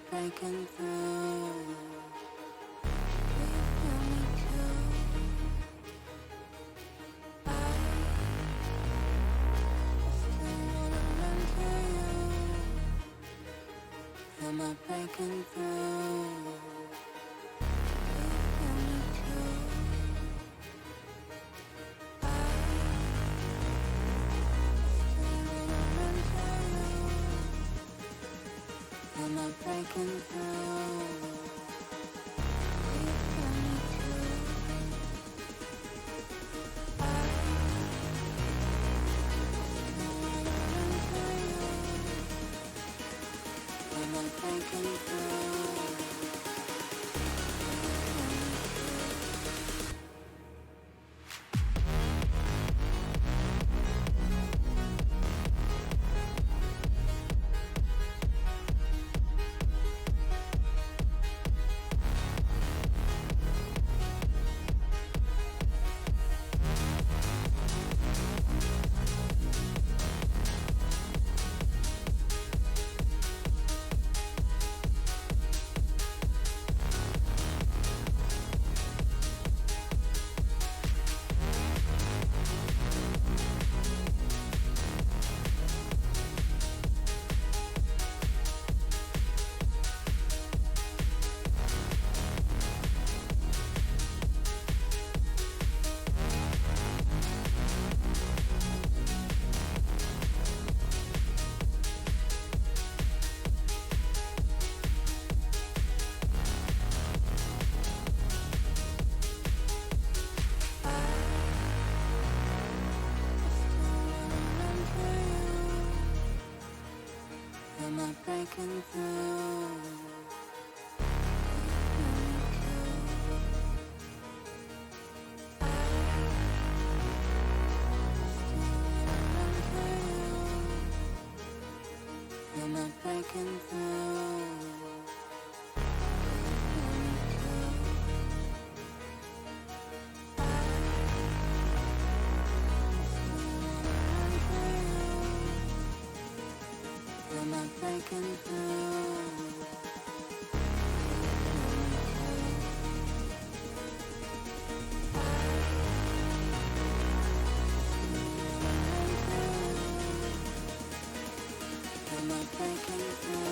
breaking through. You feel me too. I still wanna run to you. Am I breaking through? You feel me too. I still wanna run to you. Am I breaking through? You feel me too. I still wanna run to you. Am I breaking through? breaking through. Am I breaking through? Am I breaking through? Am I breaking through?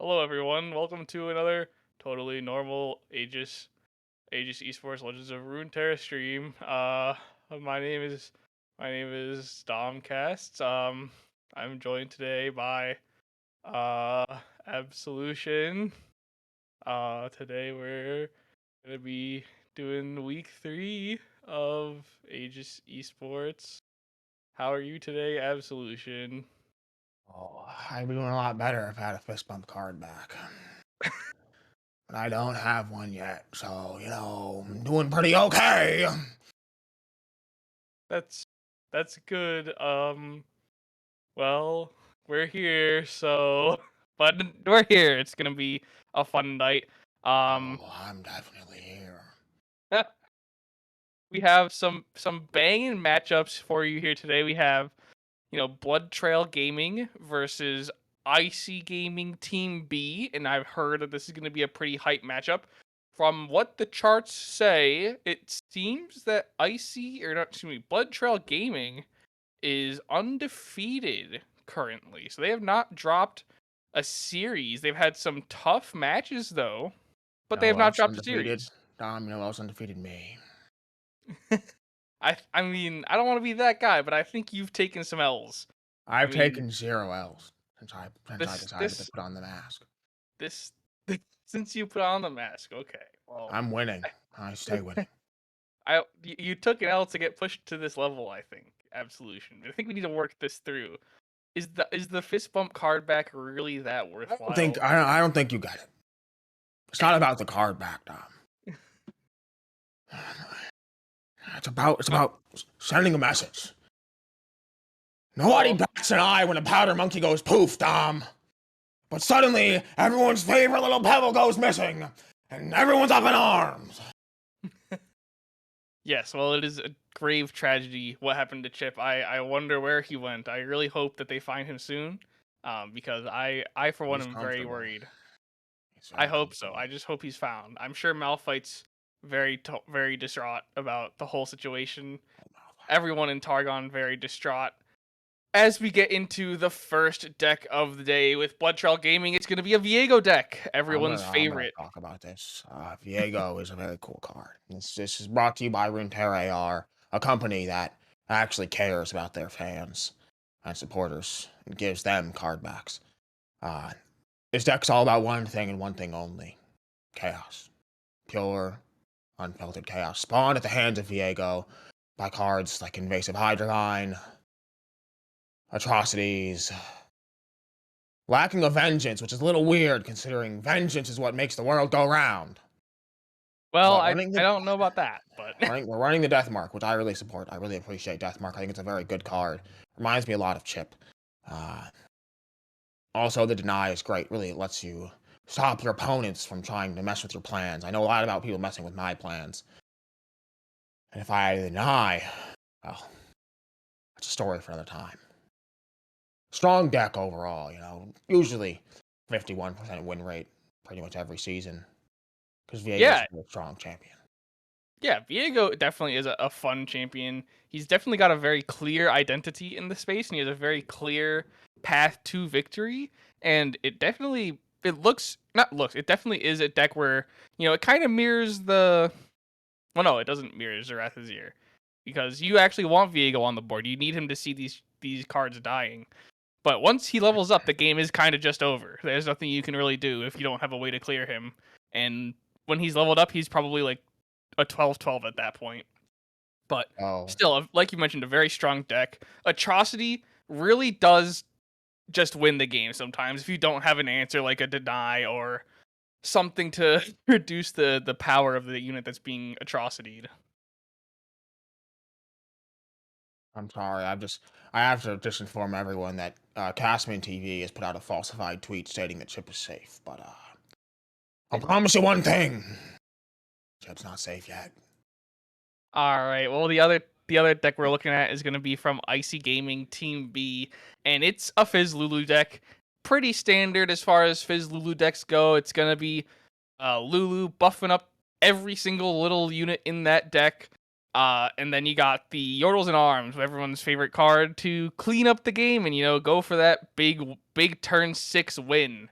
Hello everyone, welcome to another totally normal Aegis Esports Legends of Runeterra stream. My name is Domcast. I'm joined today by Absolution. Today we're gonna be doing week 3 of Aegis Esports. How are you today, Absolution? Oh, I'd be doing a lot better if I had a fist bump card back. But I don't have one yet, so, I'm doing pretty okay. That's good. Well, we're here, so but we're here. It's gonna be a fun night. I'm definitely here. We have some banging matchups for you here today. We have, Blood Trail Gaming versus Icy Gaming Team B, and I've heard that this is gonna be a pretty hype matchup. From what the charts say, it seems that Blood Trail Gaming is undefeated currently. So they have not dropped a series. They've had some tough matches though, but they have not dropped a Undefeated? series. Dom, you know else undefeated me. I mean, I don't want to be that guy, but I think you've taken some L's. I I've mean, taken 0 L's. since I This decided to this put on the mask. this since you put on the mask, okay. Well, I'm winning. I stay winning. you took an L to get pushed to this level, I think. Absolution. I think we need to work this through. Is the fist bump card back really that worthwhile? I don't think you get it. It's not about the card back, Dom. It's about sending a message. Nobody Well, bats an eye when a powder monkey goes poof, Dom. But suddenly, everyone's favorite little pebble goes missing, and everyone's up in arms. yes, well, it is a grave tragedy what happened to Chip. I wonder where he went. I really hope that they find him soon, because I for one He's am very comfortable. worried. He's I very hope so. comfortable. I just hope he's found. I'm sure Malphite's very distraught about the whole situation. Everyone in Targon very distraught. As we get into the first deck of the day with Blood Trail Gaming, it's going to be a Viego deck, everyone's I'm gonna favorite. talk about this. Viego is a very cool card. This is brought to you by Runeterra AR, a company that actually cares about their fans and supporters and gives them card backs. Uh, this deck's all about one thing and one thing only: chaos. Pure, unfiltered chaos. Spawned at the hands of Viego by cards like Invasive Hydravine, Atrocities, lacking a vengeance, which is a little weird considering vengeance is what makes the world go round. Well, But I don't know about that, but we're running the Death Mark, which I really support. I really appreciate Death Mark. I think it's a very good card. Reminds me a lot of Chip. Uh, Also, the Deny is great. Really, it lets you stop your opponents from trying to mess with your plans. I know a lot about people messing with my plans. And if I deny, well, that's a story for another time. Strong deck overall, usually 51% win rate pretty much every season. Because Viego's yeah, a strong champion. yeah, Viego definitely is a fun champion. He's definitely got a very clear identity in the space, and he has a very clear path to victory. And it definitely is a deck where it kind of mirrors the. Well, no, it doesn't mirror Zerathazir, because you actually want Viego on the board. You need him to see these cards dying. But once he levels up, the game is kind of just over. There's nothing you can really do if you don't have a way to clear him. And when he's leveled up, he's probably like a 12/12 at that point. But Oh, still, like you mentioned, a very strong deck. Atrocity really does just win the game sometimes if you don't have an answer like a deny or something to reduce the power of the unit that's being atrocitied. I'm sorry. I have to just inform everyone that Castman TV has put out a falsified tweet stating that Chip is safe. But I'll promise you one thing: Chip's not safe yet. All right. Well, the other deck we're looking at is going to be from Icy Gaming Team B, and it's a Fizz Lulu deck. Pretty standard as far as Fizz Lulu decks go. It's going to be Lulu buffing up every single little unit in that deck. And then you got the Yordles in Arms, everyone's favorite card, to clean up the game and go for that big turn 6 win.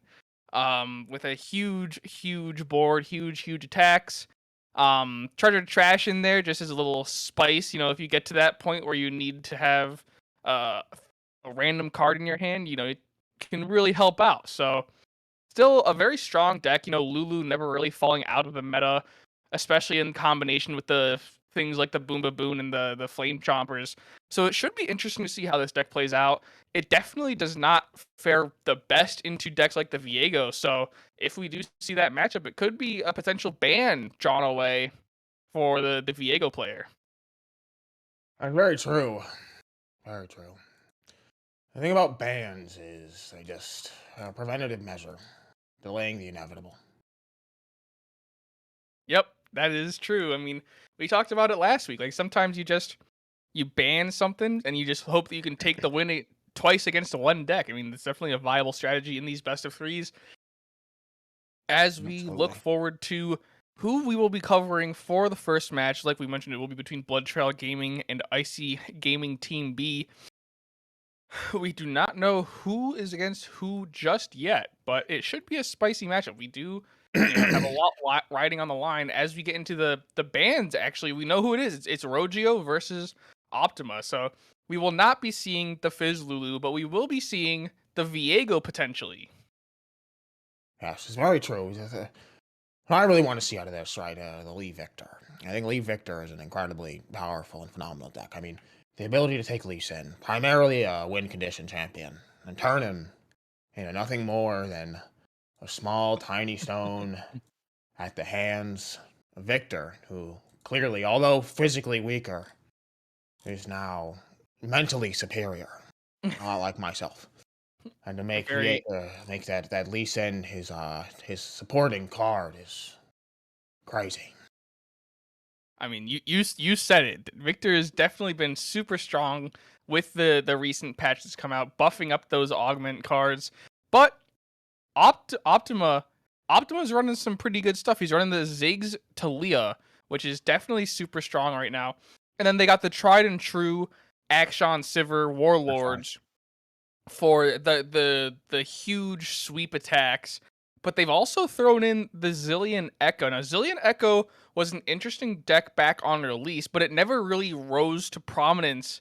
With a huge board, huge attacks. Treasure Trash in there just as a little spice. If you get to that point where you need to have uh, a random card in your hand, it can really help out. So still a very strong deck. Lulu never really falling out of the meta, especially in combination with the things like the Boom Baboon and the Flame Chompers. So it should be interesting to see how this deck plays out. It definitely does not fare the best into decks like the Viego. So if we do see that matchup, it could be a potential ban drawn away for the Viego player. That's very true. Very true. The thing about bans is they just a preventative measure, delaying the inevitable. Yep, that is true. I mean, we talked about it last week. Like sometimes you ban something and you just hope that you can take the win twice against one deck. I mean, it's definitely a viable strategy in these best of threes. As we look Absolutely. forward to who we will be covering for the first match, like we mentioned, it will be between Blood Trail Gaming and Icy Gaming Team B. We do not know who is against who just yet, but it should be a spicy matchup. We do, have a lot riding on the line as we get into the bands. Actually, we know who it is. It's Rogio versus Optima. So we will not be seeing the Fizz Lulu, but we will be seeing the Viego potentially. Yes, it's very true. What I really want to see out of this, right, the Lee Victor. I think Lee Victor is an incredibly powerful and phenomenal deck. I mean, the ability to take Lee Sin, primarily a win condition champion, and turn him into nothing more than a small, tiny stone at the hands of Victor, who clearly, although physically weaker, is now mentally superior, like myself. And to make Very. make that Lee Sin his supporting card is crazy. I mean, you said it. Victor has definitely been super strong with the recent patch that's come out, buffing up those augment cards. But Optima's running some pretty good stuff. He's running the Ziggs Talia, which is definitely super strong right now. And then they got the tried and true Akshan Sivir That's right. Warlords for the huge sweep attacks. But they've also thrown in the Zillion Echo. Now, Zillion Echo was an interesting deck back on release, but it never really rose to prominence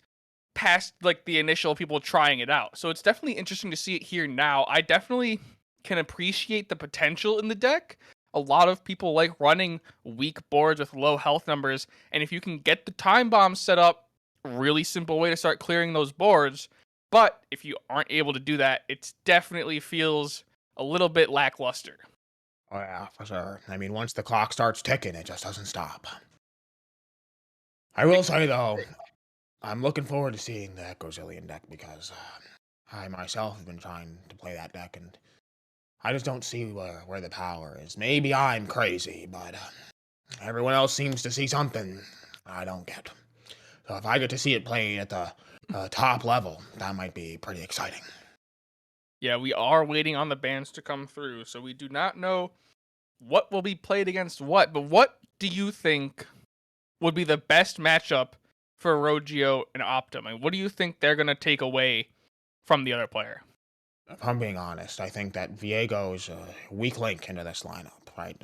past like the initial people trying it out. So it's definitely interesting to see it here now. I definitely can appreciate the potential in the deck. A lot of people like running weak boards with low health numbers, and if you can get the time bomb set up, really simple way to start clearing those boards. But if you aren't able to do that, it definitely feels a little bit lackluster. Oh yeah, for sure. I mean, once the clock starts ticking, it just doesn't stop. I will say though, I'm looking forward to seeing the Echo Zillion deck because I myself have been trying to play that deck, and I just don't see where the power is. Maybe I'm crazy, but everyone else seems to see something I don't get. So if I get to see it playing at the top level, that might be pretty exciting. Yeah, we are waiting on the bans to come through, so we do not know what will be played against what. But what do you think would be the best matchup for Rogio and Optum? And what do you think they're going to take away from the other player? If I'm being honest, I think that Viego is a weak link into this lineup, right?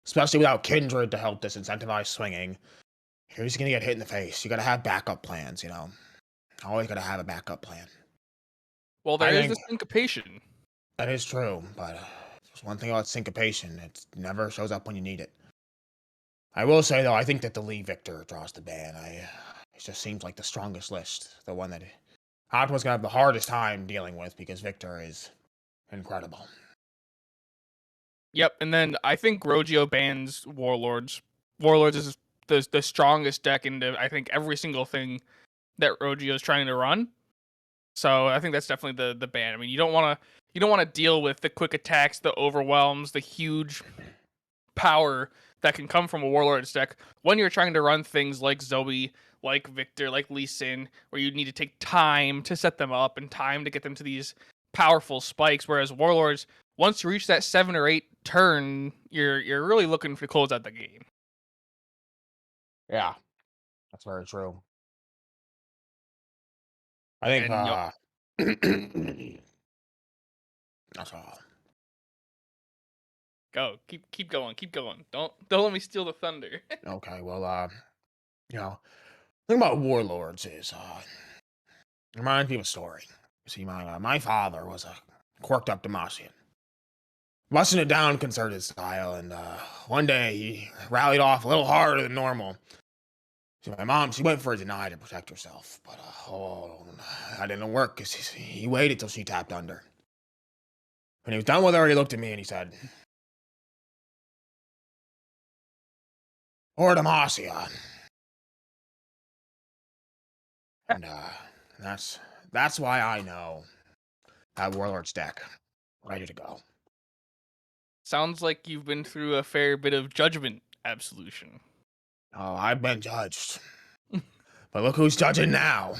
Especially without Kindred to help disincentivize swinging. You're just gonna get hit in the face. You gotta have backup plans, you know? Always gotta have a backup plan. Well, there I is think the syncopation. that is true, but there's one thing about syncopation, it never shows up when you need it. I will say, though, I think that the Lee Victor draws the ban. It just seems like the strongest list. The one that Optimus gonna have the hardest time dealing with because Victor is incredible. Yep, and then I think Rogio bans Warlords. Warlords is the strongest deck into I think every single thing that Rogio is trying to run. So I think that's definitely the ban. I mean, you don't want to deal with the quick attacks, the overwhelms, the huge power that can come from a Warlord's deck when you're trying to run things like Zoe, like Victor, like Lee Sin, where you need to take time to set them up and time to get them to these powerful spikes. Whereas Warlords, once you reach that 7 or 8 turn, you're really looking to close out the game. Yeah, that's very true. I think, And that's all. go, keep going, keep going. Don't let me steal the thunder. Okay, well, you know, the thing about warlords is, it reminds me of a story. You see, my father was a quirked up Demacian. Busting it down concerted style, and one day he rallied off a little harder than normal. See, my mom, she went for a deny to protect herself, but that didn't work because he waited till she tapped under. When he was done with her, he looked at me and he said, "Or Demacia." And that's why I know that Warlord's deck ready to go. Sounds like you've been through a fair bit of judgment absolution. Oh, I've been judged. But look who's judging now.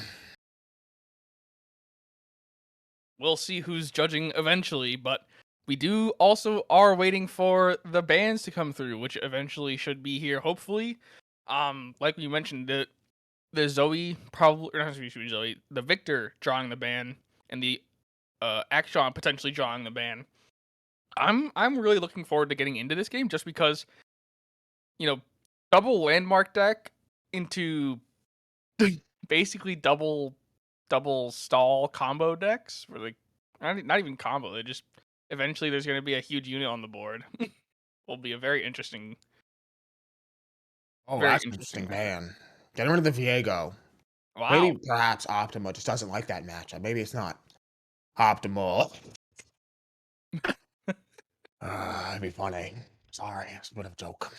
We'll see who's judging eventually, but we do also are waiting for the bans to come through, which eventually should be here, hopefully. Like we mentioned, the Zoe probably or not Zoe, the Victor drawing the ban, and the Akshan potentially drawing the ban. I'm really looking forward to getting into this game just because, you know, double landmark deck into basically double stall combo decks for like not even combo. It just eventually there's going to be a huge unit on the board. Will be a very interesting. Oh, Very that's an interesting interesting matchup. ban. Get rid of the Viego. Wow. Maybe perhaps Optima just doesn't like that matchup. Maybe it's not optimal. That'd be funny. Sorry, it's a bit of a joke.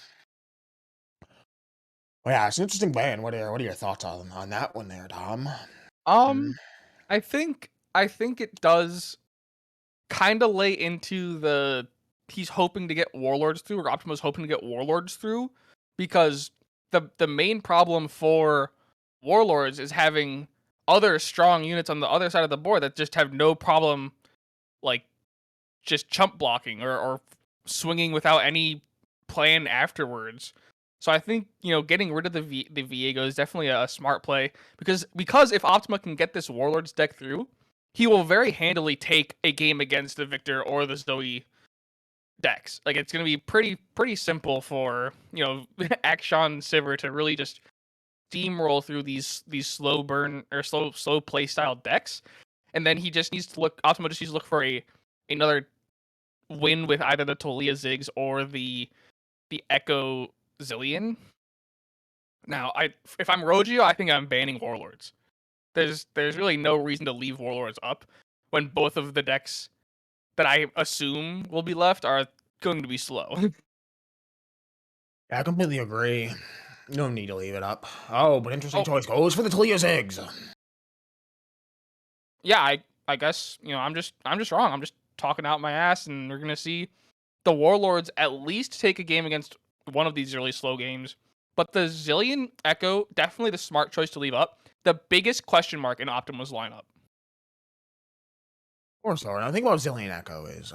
Well, yeah, it's an interesting ban. What are your thoughts on that one there, Tom? Mm. Um, I think it does kind of lay into the he's hoping to get warlords through, or Optima's hoping to get warlords through, because the main problem for warlords is having other strong units on the other side of the board that just have no problem like just chump blocking or swinging without any plan afterwards. So I think getting rid of the Viego is definitely a smart play because if Optima can get this Warlords deck through, he will very handily take a game against the Victor or the Zoe decks. Like it's gonna be pretty simple for Akshan Sivir to really just steamroll through these slow burn or slow play style decks, and then he just needs to look. Optima just needs to look for another win with either the Tolia Ziggs or the Echo Zillion. Now, if I'm Rogio, I think I'm banning Warlords. There's really no reason to leave Warlords up when both of the decks that I assume will be left are going to be slow. Yeah, I completely agree. No need to leave it up. Oh, but interesting Oh, choice goes for the Talia's eggs. yeah, I guess I'm just wrong. I'm just talking out my ass, and we're gonna see the Warlords at least take a game against one of these really slow games. But the Zillion Echo, definitely the smart choice to leave up. The biggest question mark in Optima's lineup. Or so. And I think about Zillion Echo is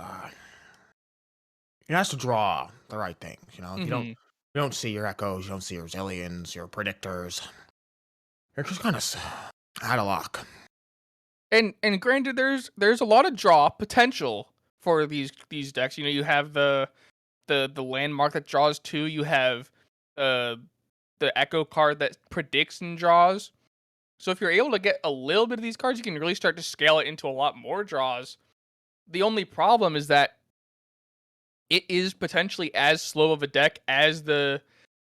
he has to draw the right things. If Hmm. you don't see your echoes, you don't see your Zillions, your predictors. You're just kind of out of luck. And granted, there's a lot of draw potential for these decks. You have the landmark that draws two. You have uh the Echo card that predicts and draws. So if you're able to get a little bit of these cards, you can really start to scale it into a lot more draws. The only problem is that it is potentially as slow of a deck as the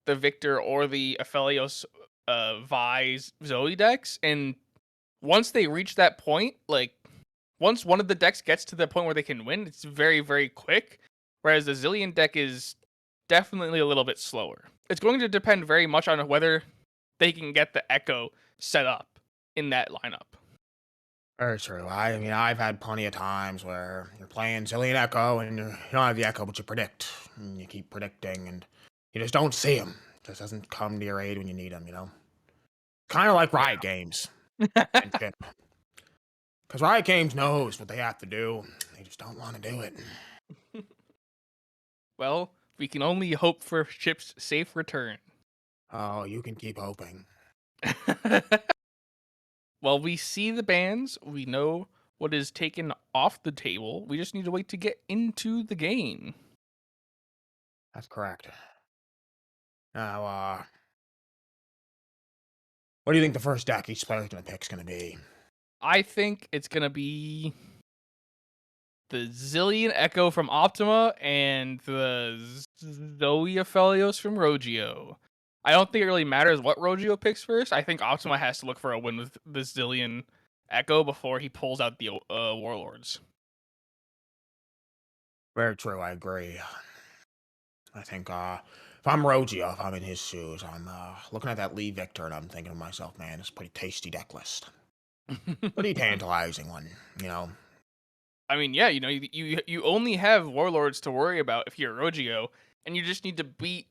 Victor or the Aphelios Vi's Zoe decks. And once they reach that point, like once one of the decks gets to the point where they can win, it's very, very quick. Whereas the Zillion deck is definitely a little bit slower. It's going to depend very much on whether they can get the Echo set up in that lineup. Very true. I mean, I've had plenty of times where you're playing Zillion Echo and you don't have the Echo, but you predict. And you keep predicting and you just don't see him. Just doesn't come to your aid when you need him. Kind of like Riot Games and Chip. Because Riot Games knows what they have to do. They just don't want to do it. Well, we can only hope for Chip's safe return. Oh, you can keep hoping. Well, we see the bans. We know what is taken off the table. We just need to wait to get into the game. That's correct. Now, what do you think the first deck each player's going to pick is going to be? I think it's going to be the Zillion Echo from Optima and the Zoe Aphelios from Rogio. I don't think it really matters what Rogio picks first. I think Optima has to look for a win with the Zillion Echo before he pulls out the Warlords. Very true, I agree. I think, if I'm Rogio, if I'm in his shoes, I'm looking at that Lee Victor and I'm thinking to myself, man, it's a pretty tasty deck list. Pretty tantalizing one. I mean, yeah, you only have Warlords to worry about if you're Rogio, and you just need to beat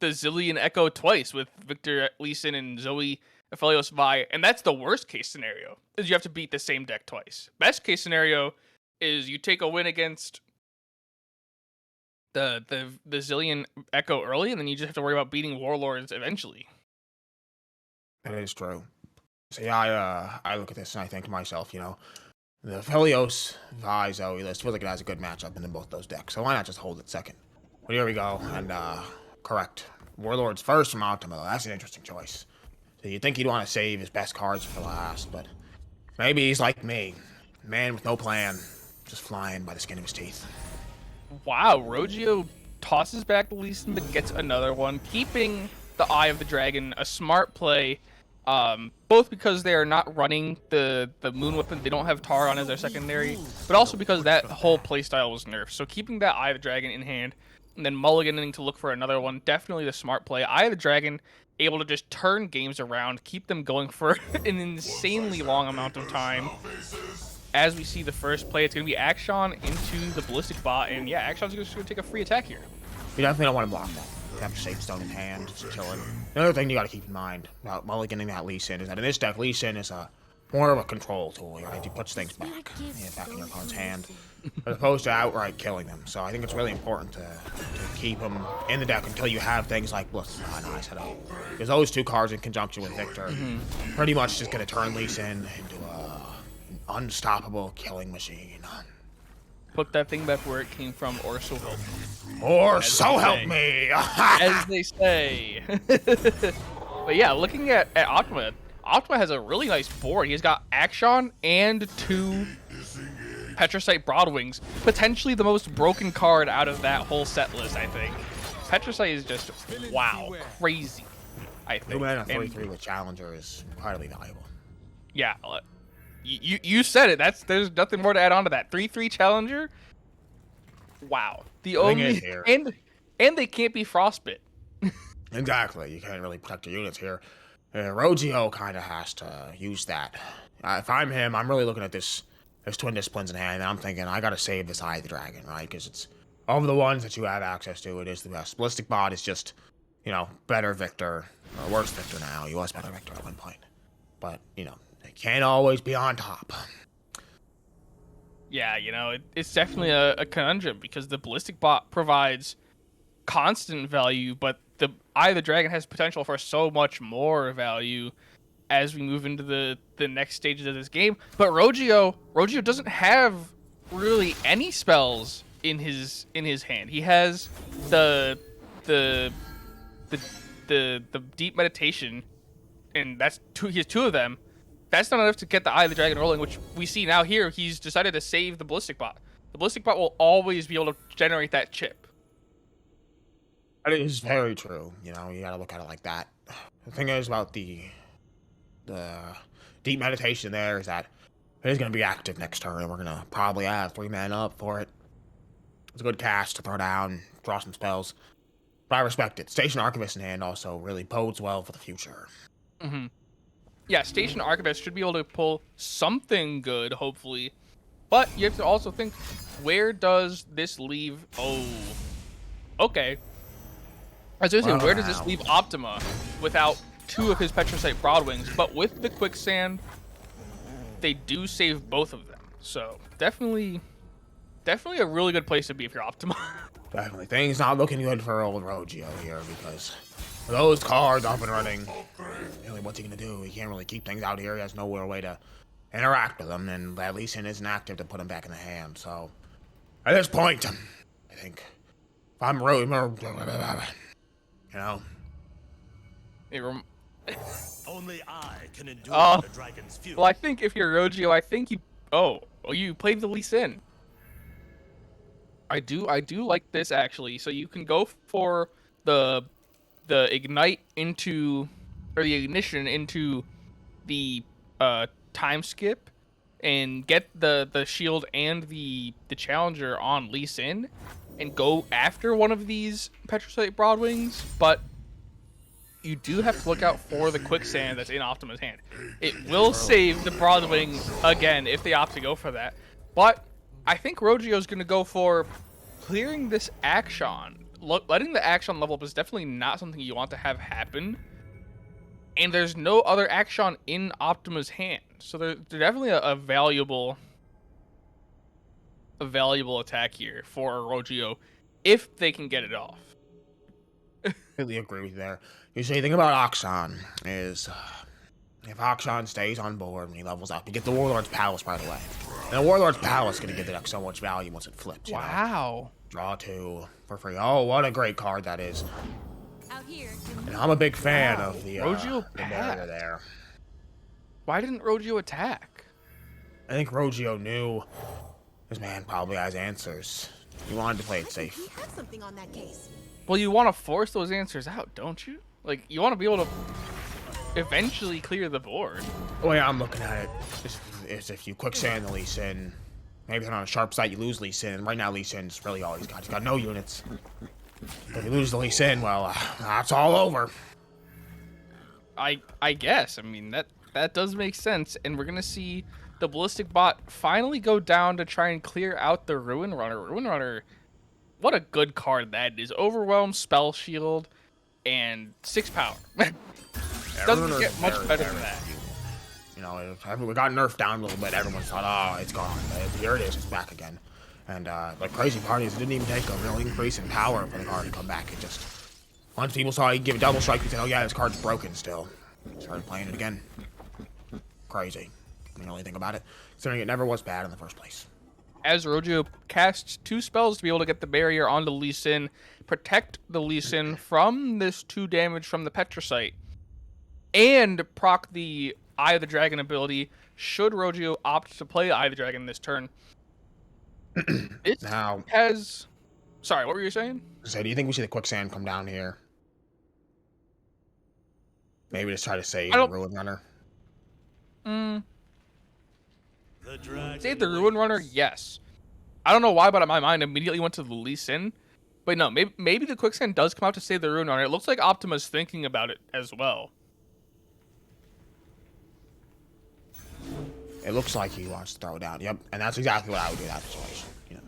the Zillion Echo twice with Victor Leeson and Zoe Aphelios Vi, and that's the worst case scenario, is you have to beat the same deck twice. Best case scenario is you take a win against the Zillion Echo early, and then you just have to worry about beating Warlords eventually. That is true. So yeah, I look at this and I think to myself, the Felios Vi Zoe list feels like it has a good matchup in both those decks. So why not just hold it second? But here we go, and correct. Warlords first from Optima. That's an interesting choice. So you'd think he'd want to save his best cards for last, but maybe he's like me. Man with no plan, just flying by the skin of his teeth. Wow, Rogio tosses back the Lee Sin, but gets another one, keeping the Eye of the Dragon, a smart play, both because they are not running the Moon Weapon, they don't have Taron as their secondary, but also because that whole playstyle was nerfed. So keeping that Eye of the Dragon in hand, and then mulliganing to look for another one, definitely the smart play. Eye of the Dragon, able to just turn games around, keep them going for an insanely long amount of time. As we see the first play, it's going to be Action into the Ballistic Bot, and yeah, Action's just going to take a free attack here. You definitely don't want to block that. You have Safe Stone in hand, just chilling. Another thing you got to keep in mind about mulliganing that Lee Sin is that in this deck, Lee Sin is more of a control tool, right? He puts things back in your opponent's hand, as opposed to outright killing them. So I think it's really important to keep him in the deck until you have things like Ballistic Bot and Eye set up. Because those two cards in conjunction with Victor pretty much just going to turn Lee Sin into unstoppable killing machine. Put that thing back where it came from, or so help me. Or so help me! As they say. But yeah, looking at Optima, Optima has a really nice board. He's got Action and 2 Petricite Broadwings. Potentially the most broken card out of that whole set list, I think. Petricite is just, wow, crazy, I think. 2 mana 3/3 with Challenger is incredibly valuable. Yeah, you said it. There's nothing more to add on to that. 3/3 Challenger. Wow. The only and they can't be frostbit. Exactly. You can't really protect your units here. Rogio kind of has to use that. If I'm him, I'm really looking at this. There's Twin Disciplines in hand, and I'm thinking I gotta save this Eye of the Dragon, right? Because it's of the ones that you have access to, it is the best. Ballistic Bot is just, better Victor, or worse Victor now. He was better Victor at one point, but they can't always be on top. Yeah, it's definitely a conundrum because the Ballistic Bot provides constant value, but the Eye of the Dragon has potential for so much more value as we move into the next stages of this game. But Rogio doesn't have really any spells in his hand. He has the Deep Meditation, and that's two. He has 2 of them. That's not enough to get the Eye of the Dragon rolling, which we see now here. He's decided to save the Ballistic Bot. The Ballistic Bot will always be able to generate that chip. That is very true. You gotta look at it like that. The thing is about the Deep Meditation there is that it is going to be active next turn, and we're going to probably add 3 mana up for it. It's a good cast to throw down, draw some spells. But I respect it. Station Archivist in hand also really bodes well for the future. Mm-hmm. Yeah, Station Archivist should be able to pull something good, hopefully. But you have to also think, where does this leave... Oh, okay. I was going to say, where does this leave Optima without 2 of his Petricite Broadwings? But with the Quicksand, they do save both of them. So definitely a really good place to be if you're Optima. Definitely. Things not looking good for old Rogio here because those cards up and running. Really, what's he going to do? He can't really keep things out here. He has nowhere way to interact with them, and at least it isn't active to put them back in the hand. So at this point, I think if I'm Only I can endure the dragon's fury. Well, I think if you're Rogio, I think you played the Lee Sin. I do like this actually. So you can go for the ignite into, or the ignition into the time skip, and get the shield and the challenger on Lee Sin, and go after one of these Petricite Broadwings, but you do have to look out for the Quicksand that's in Optima's hand. It will save the Broadwing again if they opt to go for that. But I think Rogio's going to go for clearing this Action. Letting the Action level up is definitely not something you want to have happen. And there's no other Action in Optima's hand. So they're definitely a valuable attack here for Rogio if they can get it off. Completely agree with you there. You see, the thing about Akshan is if Akshan stays on board when he levels up, you get the Warlord's Palace right away. And the Warlord's Palace is going to give the deck so much value once it flips. Wow. Draw 2 for free. Oh, what a great card that is. Out here. And I'm a big fan of the Rogio barrier there. Why didn't Rogio attack? I think Rogio knew this man probably has answers. He wanted to play it safe. We have something on that case. Well, you want to force those answers out, don't you? Like, you want to be able to eventually clear the board. The way I'm looking at it is if you quicksand the Lee Sin, maybe on a sharp side you lose Lee Sin. Right now Lee Sin's really all he's got. He's got no units. If you lose the Lee Sin, well, that's all over. I guess. I mean, that does make sense. And we're going to see the Ballistic Bot finally go down to try and clear out the Ruin Runner. Ruin Runner, what a good card that is. Overwhelm, Spell Shield, and 6 power. Doesn't get much better than that. You know, we got nerfed down a little bit. Everyone thought, oh, it's gone. But here it is. It's back again. And like crazy parties, it didn't even take a real increase in power for the card to come back. It just, once people saw you give a double strike, you said, oh yeah, this card's broken still. Started playing it again. Crazy. When you really think about it. Considering it never was bad in the first place. As Rogio casts 2 spells to be able to get the barrier onto Lee Sin, protect the Lee Sin from this 2 damage from the Petricite, and proc the Eye of the Dragon ability should Rogio opt to play Eye of the Dragon this turn. It Now, has... Sorry, what were you saying? so do you think we see the quicksand come down here? Maybe just try to save the Ruin Runner? Save the Ruin Runner, yes. I don't know why, but my mind immediately went to the Lee Sin. But no, maybe the quicksand does come out to save the Ruin Runner. It looks like Optima's thinking about it as well. It looks like he wants to throw it down. Yep, and that's exactly what I would do in that situation. You know,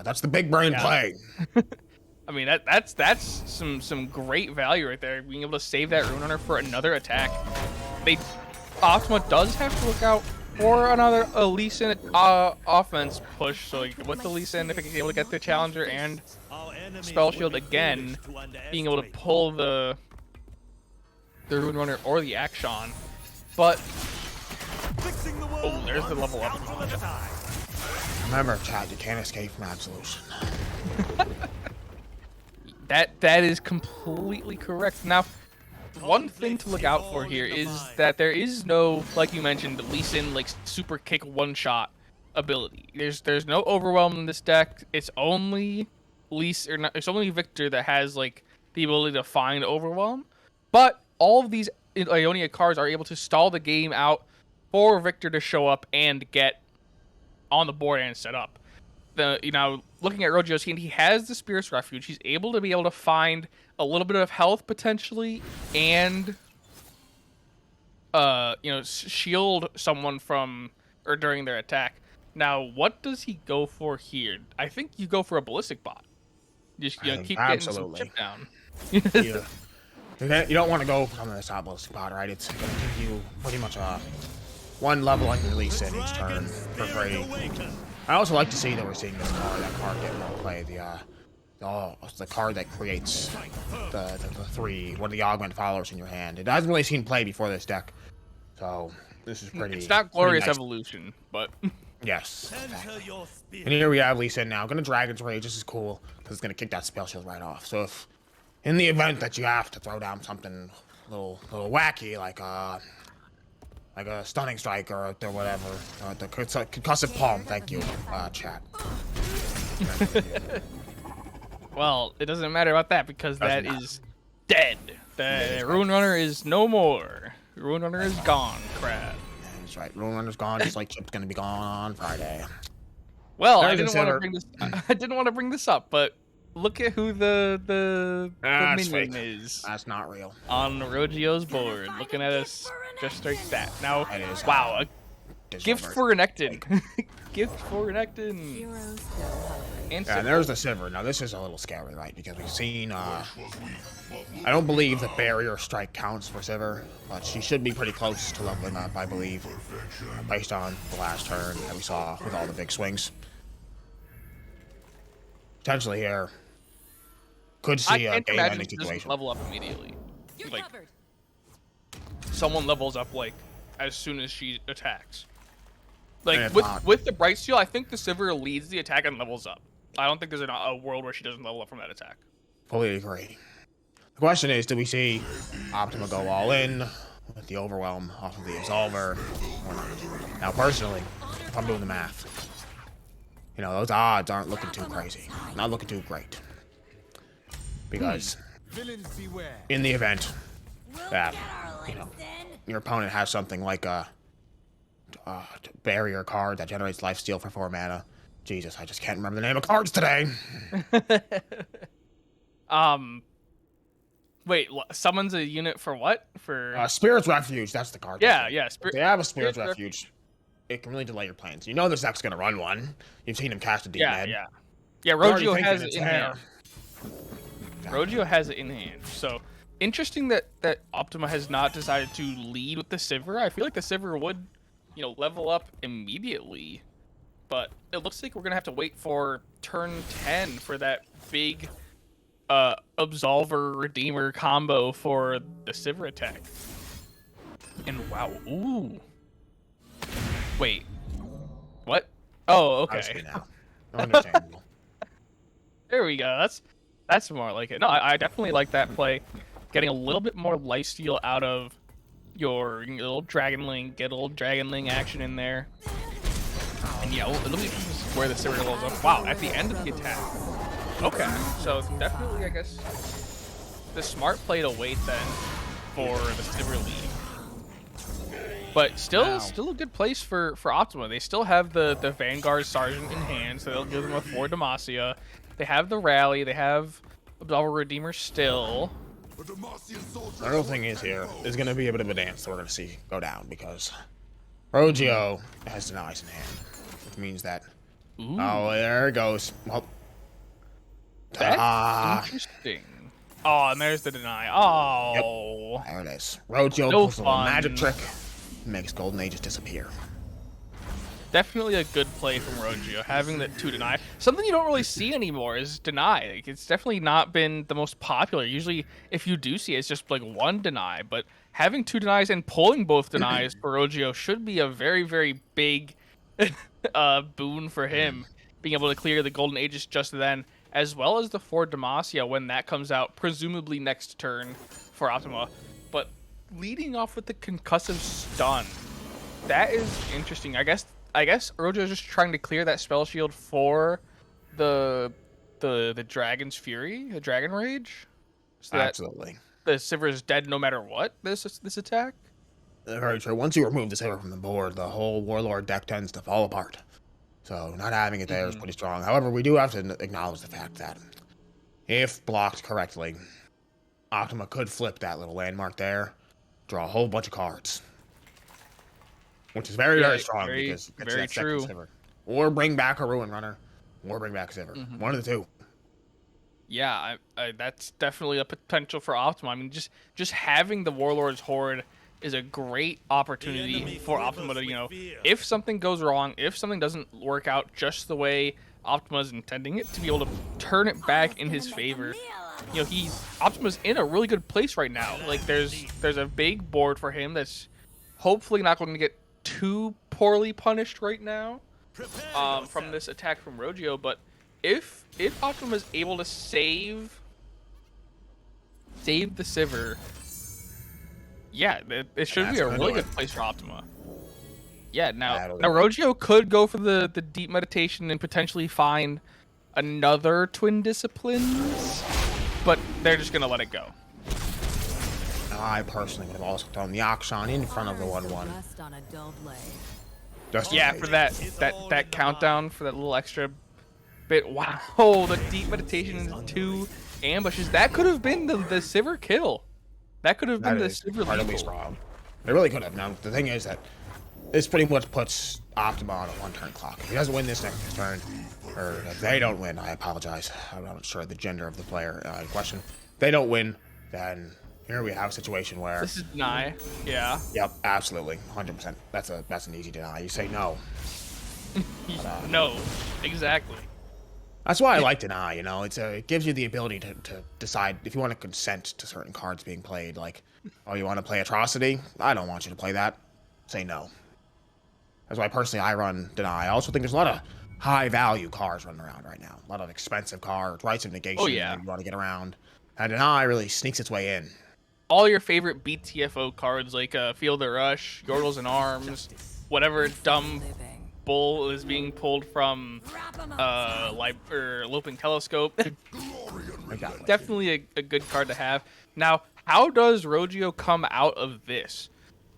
that's the big brain play. I mean, that's some great value right there. Being able to save that Ruin Runner for another attack. Optima does have to look out for another Lee Sin offense push. So with the Lee Sin, if it's able to get the Challenger and Spell Shield again, being able to pull the Ruin Runner or the Action. But oh, there's the level up. Remember, chat, you can't escape from absolution. That is completely correct. Now, one thing to look out for here is that there is no, like you mentioned, Lee Sin like super kick one-shot ability. There's no overwhelm in this deck. It's only it's only Victor that has like the ability to find overwhelm. But all of these Ionia cards are able to stall the game out for Victor to show up and get on the board and set up. Looking at Rogio's hand, he has the Spirit's Refuge. He's able to find a little bit of health potentially, and shield someone from or during their attack. Now, what does he go for here? I think you go for a Ballistic Bot. Just keep getting some chip down. Yeah. You don't want to go from the top Ballistic Bot, right? It's going to give you pretty much one level on your Lee Sin each turn for free. I also like to see that we're seeing this card. That card get more play. The card that creates the 3, one of the augment followers in your hand. It hasn't really seen play before this deck, so this is pretty. It's not Glorious nice. Evolution, but yes. Exactly. And here we have Lee Sin now. Gonna Dragon's Rage. This is cool because it's gonna kick that spell shield right off. So if in the event that you have to throw down something a little wacky like a Stunning Strike or whatever, the Concussive Palm. Thank you, chat. Well, it doesn't matter about that because that is dead. The Ruin Runner is no more. Ruin Runner is gone, crap. That's right. Ruin Runner's gone, just like Chip's gonna be gone on Friday. Well, I didn't want to bring this up, but look at who the minion is. That's not real. On Rogio's board, looking at us just like that. Now, wow, a gift for Renekton. Gift for Renekton. And there's the Sivir. Now this is a little scary, right? Because we've seen, I don't believe the barrier strike counts for Sivir, but she should be pretty close to leveling up, I believe, based on the last turn that we saw with all the big swings. Potentially here, could see a game-ending situation. Level up immediately. Like, someone levels up like as soon as she attacks. Like with the Bright Steel, I think the Sivir leads the attack and levels up. I don't think there's a world where she doesn't level up from that attack. Fully agree. The question is, do we see Optima go all in with the overwhelm off of the Absolver or not? Now, personally, if I'm doing the math. You know, those odds aren't looking too crazy. Not looking too great. Because in the event that, you know, your opponent has something like a barrier card that generates lifesteal for 4 mana. Jesus, I just can't remember the name of cards today. Wait, summons a unit for what? For Spirit's Refuge, that's the card. yeah. If they have a Spirit's Refuge, it can really delay your plans. You know this deck's gonna run one. You've seen him cast a deep med. Yeah, Rogio has it in there. hand. Rogio has it in hand. So interesting that Optima has not decided to lead with the Sivir. I feel like the Sivir would, you know, level up immediately, but it looks like we're gonna have to wait for turn 10 for that big Absolver Redeemer combo for the Sivir attack. And wow, ooh. Wait. What? Oh, okay. Now. Understandable. There we go. That's more like it. No, I definitely like that play. Getting a little bit more lifesteal out of your little Dragonling, get a little Dragonling action in there. And yeah, let me see where the Sivir levels up. Wow, at the end of the attack. Okay, so it's definitely, I guess, the smart play to wait then for the Sivir lead. But still a good place for Optima. They still have the Vanguard Sergeant in hand, so they'll give them a 4 Demacia. They have the Rally, they have Absolver Redeemer still. The real thing is here is going to be a bit of a dance that we're going to see go down because Rogio has denies in hand, which means that there it goes. Well, that's interesting. Oh, and there's the deny. Oh, yep. There it is. Rogio pulls a little magic trick, makes Golden Aegis disappear. Definitely a good play from Rogio, having that 2 deny. Something you don't really see anymore is deny. Like, it's definitely not been the most popular. Usually, if you do see it, it's just like 1 deny. But having 2 denies and pulling both denies for Rogio should be a very, very big boon for him, being able to clear the Golden Aegis just then, as well as the 4 Demacia when that comes out, presumably next turn for Optima. But leading off with the concussive stun, that is interesting. I guess Rogio is just trying to clear that spell shield for the Dragon's Fury, the Dragon Rage. So Absolutely. The Sivir is dead no matter what this attack. Very true. Once you remove the Sivir from the board, the whole Warlord deck tends to fall apart. So not having it there is pretty strong. However, we do have to acknowledge the fact that if blocked correctly, Optima could flip that little landmark there, draw a whole bunch of cards. Which is very, very strong because it's very that true. Sivir. Or bring back a Ruin Runner, or bring back Sivir. One of the two. Yeah, that's definitely a potential for Optima. I mean, just having the Warlord's Horde is a great opportunity for Optima to, you know, if something goes wrong, if something doesn't work out just the way Optima's intending it, to be able to turn it back in his favor. You know, Optima's in a really good place right now. Like, there's a big board for him that's hopefully not going to get too poorly punished right now from this attack from Rogio. But if Optima is able to save the Sivir, yeah, it should be a really good place for Optima. Yeah, now Rogio could go for the deep meditation and potentially find another Twin Disciplines, but they're just gonna let it go. I personally would have also thrown the Akshan in front of the 1/1. Yeah, for that countdown, for that little extra bit. Wow, the deep meditation into 2 ambushes. That could have been the Sivir kill. That could have been the Sivir incredibly strong. It really could have. Now, the thing is that this pretty much puts Optima on a 1-turn clock. If he doesn't win this next turn, or if they don't win, I apologize. I'm not sure the gender of the player in question. If they don't win, then here we have a situation where this is deny. Yeah. Yep, absolutely, 100%. That's an easy deny. You say no. No, exactly. That's why I like deny. You know, it gives you the ability to decide if you want to consent to certain cards being played. Like, oh, you want to play Atrocity? I don't want you to play that. Say no. That's why personally I run deny. I also think there's a lot of high value cards running around right now. A lot of expensive cards, rights of negation. You want to get around. And deny really sneaks its way in. All your favorite BTFO cards like Field of Rush, Yordles and Arms, whatever dumb Bull is being pulled from Loping Telescope. Exactly. Definitely a good card to have. Now, how does Rogio come out of this?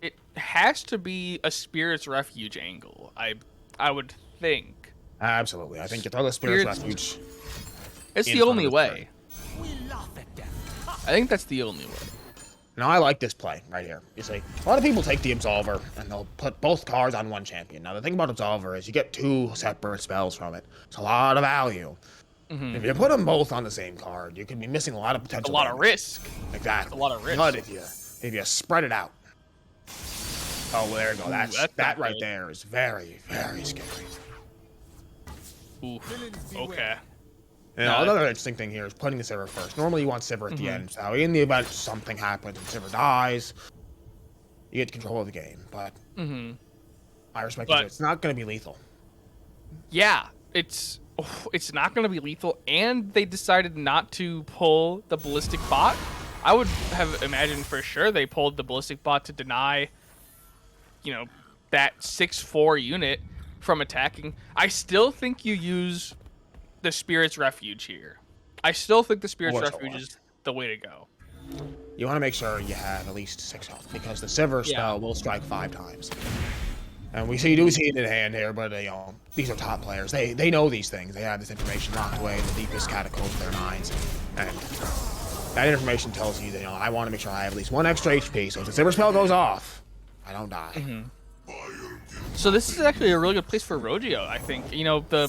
It has to be a Spirit's Refuge angle, I would think. Absolutely. I think you throw the Spirit's Spirits- Refuge. It's in the front only of the way. We laugh at them. I think that's the only way. Now, I like this play right here. You see, a lot of people take the Absolver, and they'll put both cards on one champion. Now, the thing about Absolver is you get 2 separate spells from it. It's a lot of value. If you put them both on the same card, you could be missing a lot of A potential lot of damage. risk. Exactly. A lot of risk. But if you spread it out. Oh, well, there you go. that's That not right good. there is very, very scary. Ooh. Okay. And No, another interesting thing here is putting the Sivir first. Normally you want Sivir at the end, so in the event something happens and Sivir dies, you get control of the game. But I respect it. It's not going to be lethal. Yeah, it's not going to be lethal, and they decided not to pull the Ballistic Bot. I would have imagined for sure they pulled the Ballistic Bot to deny, that 6/4 unit from attacking. I still think you use the Spirit's Refuge here. I still think the Spirit's Works a Refuge lot. is the way to go. You want to make sure you have at least 6 health, because the Sivir spell will strike 5 times. And we do see it in hand here, but these are top players. They know these things. They have this information locked away in the deepest catacombs of their minds. And that information tells you that, I want to make sure I have at least 1 extra HP, so if the Sivir spell goes off, I don't die. So this is actually a really good place for Rogio, I think. The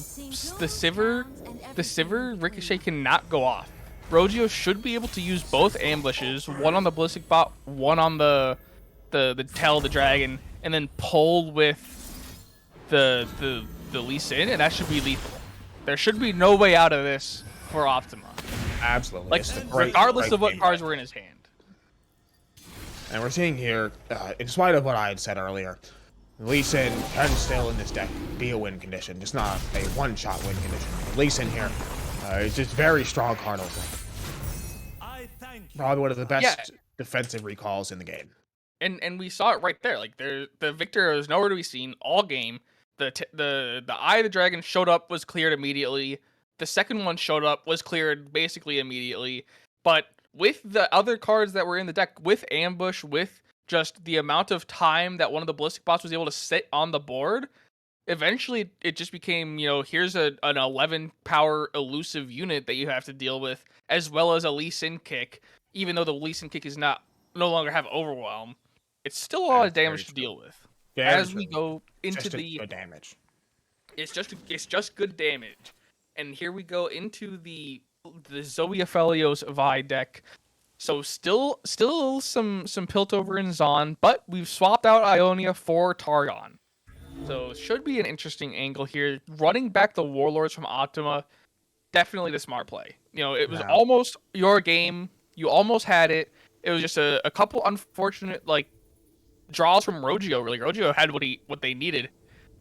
Sivir Ricochet cannot go off. Rogio should be able to use both ambushes, one on the Ballistic Bot, one on the Tell the Dragon, and then pull with the Lee Sin, and that should be lethal. There should be no way out of this for Optima. Absolutely. Like, It's a great, regardless great of what game cards plan. were in his hand. And we're seeing here, in spite of what I had said earlier, Lee Sin can still in this deck be a win condition, just not a one-shot win condition. Lee Sin here is just very strong card over. I thank you. Probably one of the best Yeah. defensive recalls in the game. And we saw it right there. Like, the Victor was nowhere to be seen all game. The Eye of the Dragon showed up, was cleared immediately. The second one showed up, was cleared basically immediately. But with the other cards that were in the deck, with Ambush, with just the amount of time that one of the Ballistic Bots was able to sit on the board, eventually it just became, here's an 11 power elusive unit that you have to deal with, as well as a Lee Sin kick. Even though the Lee Sin kick is no longer have Overwhelm, it's still a lot of That's very damage to true. deal with. Yeah, As we go into just the good damage. it's just good damage. And here we go into the Zoe Aphelios Vi deck. So still some Piltover and Zon, but we've swapped out Ionia for Targon. So should be an interesting angle here. Running back the Warlords from Optima, definitely the smart play. It was almost your game. You almost had it. It was just a couple unfortunate draws from Rogio. Really, Rogio had what they needed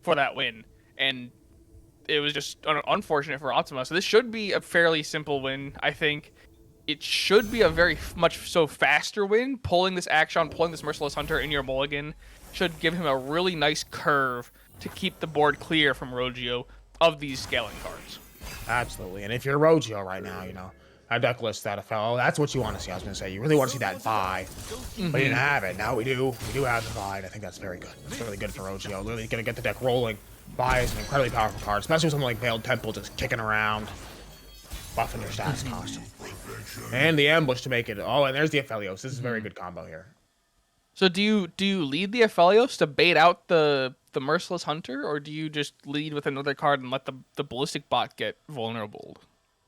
for that win, and it was just unfortunate for Optima. So this should be a fairly simple win, I think. It should be a very much so faster win. Pulling this Action, pulling this Merciless Hunter in your mulligan should give him a really nice curve to keep the board clear from Rogio of these scaling cards. Absolutely. And if you're Rogio right now, a deck list that that's what you want to see. I was going to say, you really want to see that Vi, but you didn't have it. Now we do. We do have the Vi, and I think that's very good. It's really good for Rogio. Really going to get the deck rolling. Vi is an incredibly powerful card, especially with something like Veiled Temple just kicking around, buffing your stats constantly. And the Ambush to make it. Oh, and there's the Aphelios. This is a very good combo here. So do you lead the Aphelios to bait out the Merciless Hunter, or do you just lead with another card and let the Ballistic Bot get vulnerable?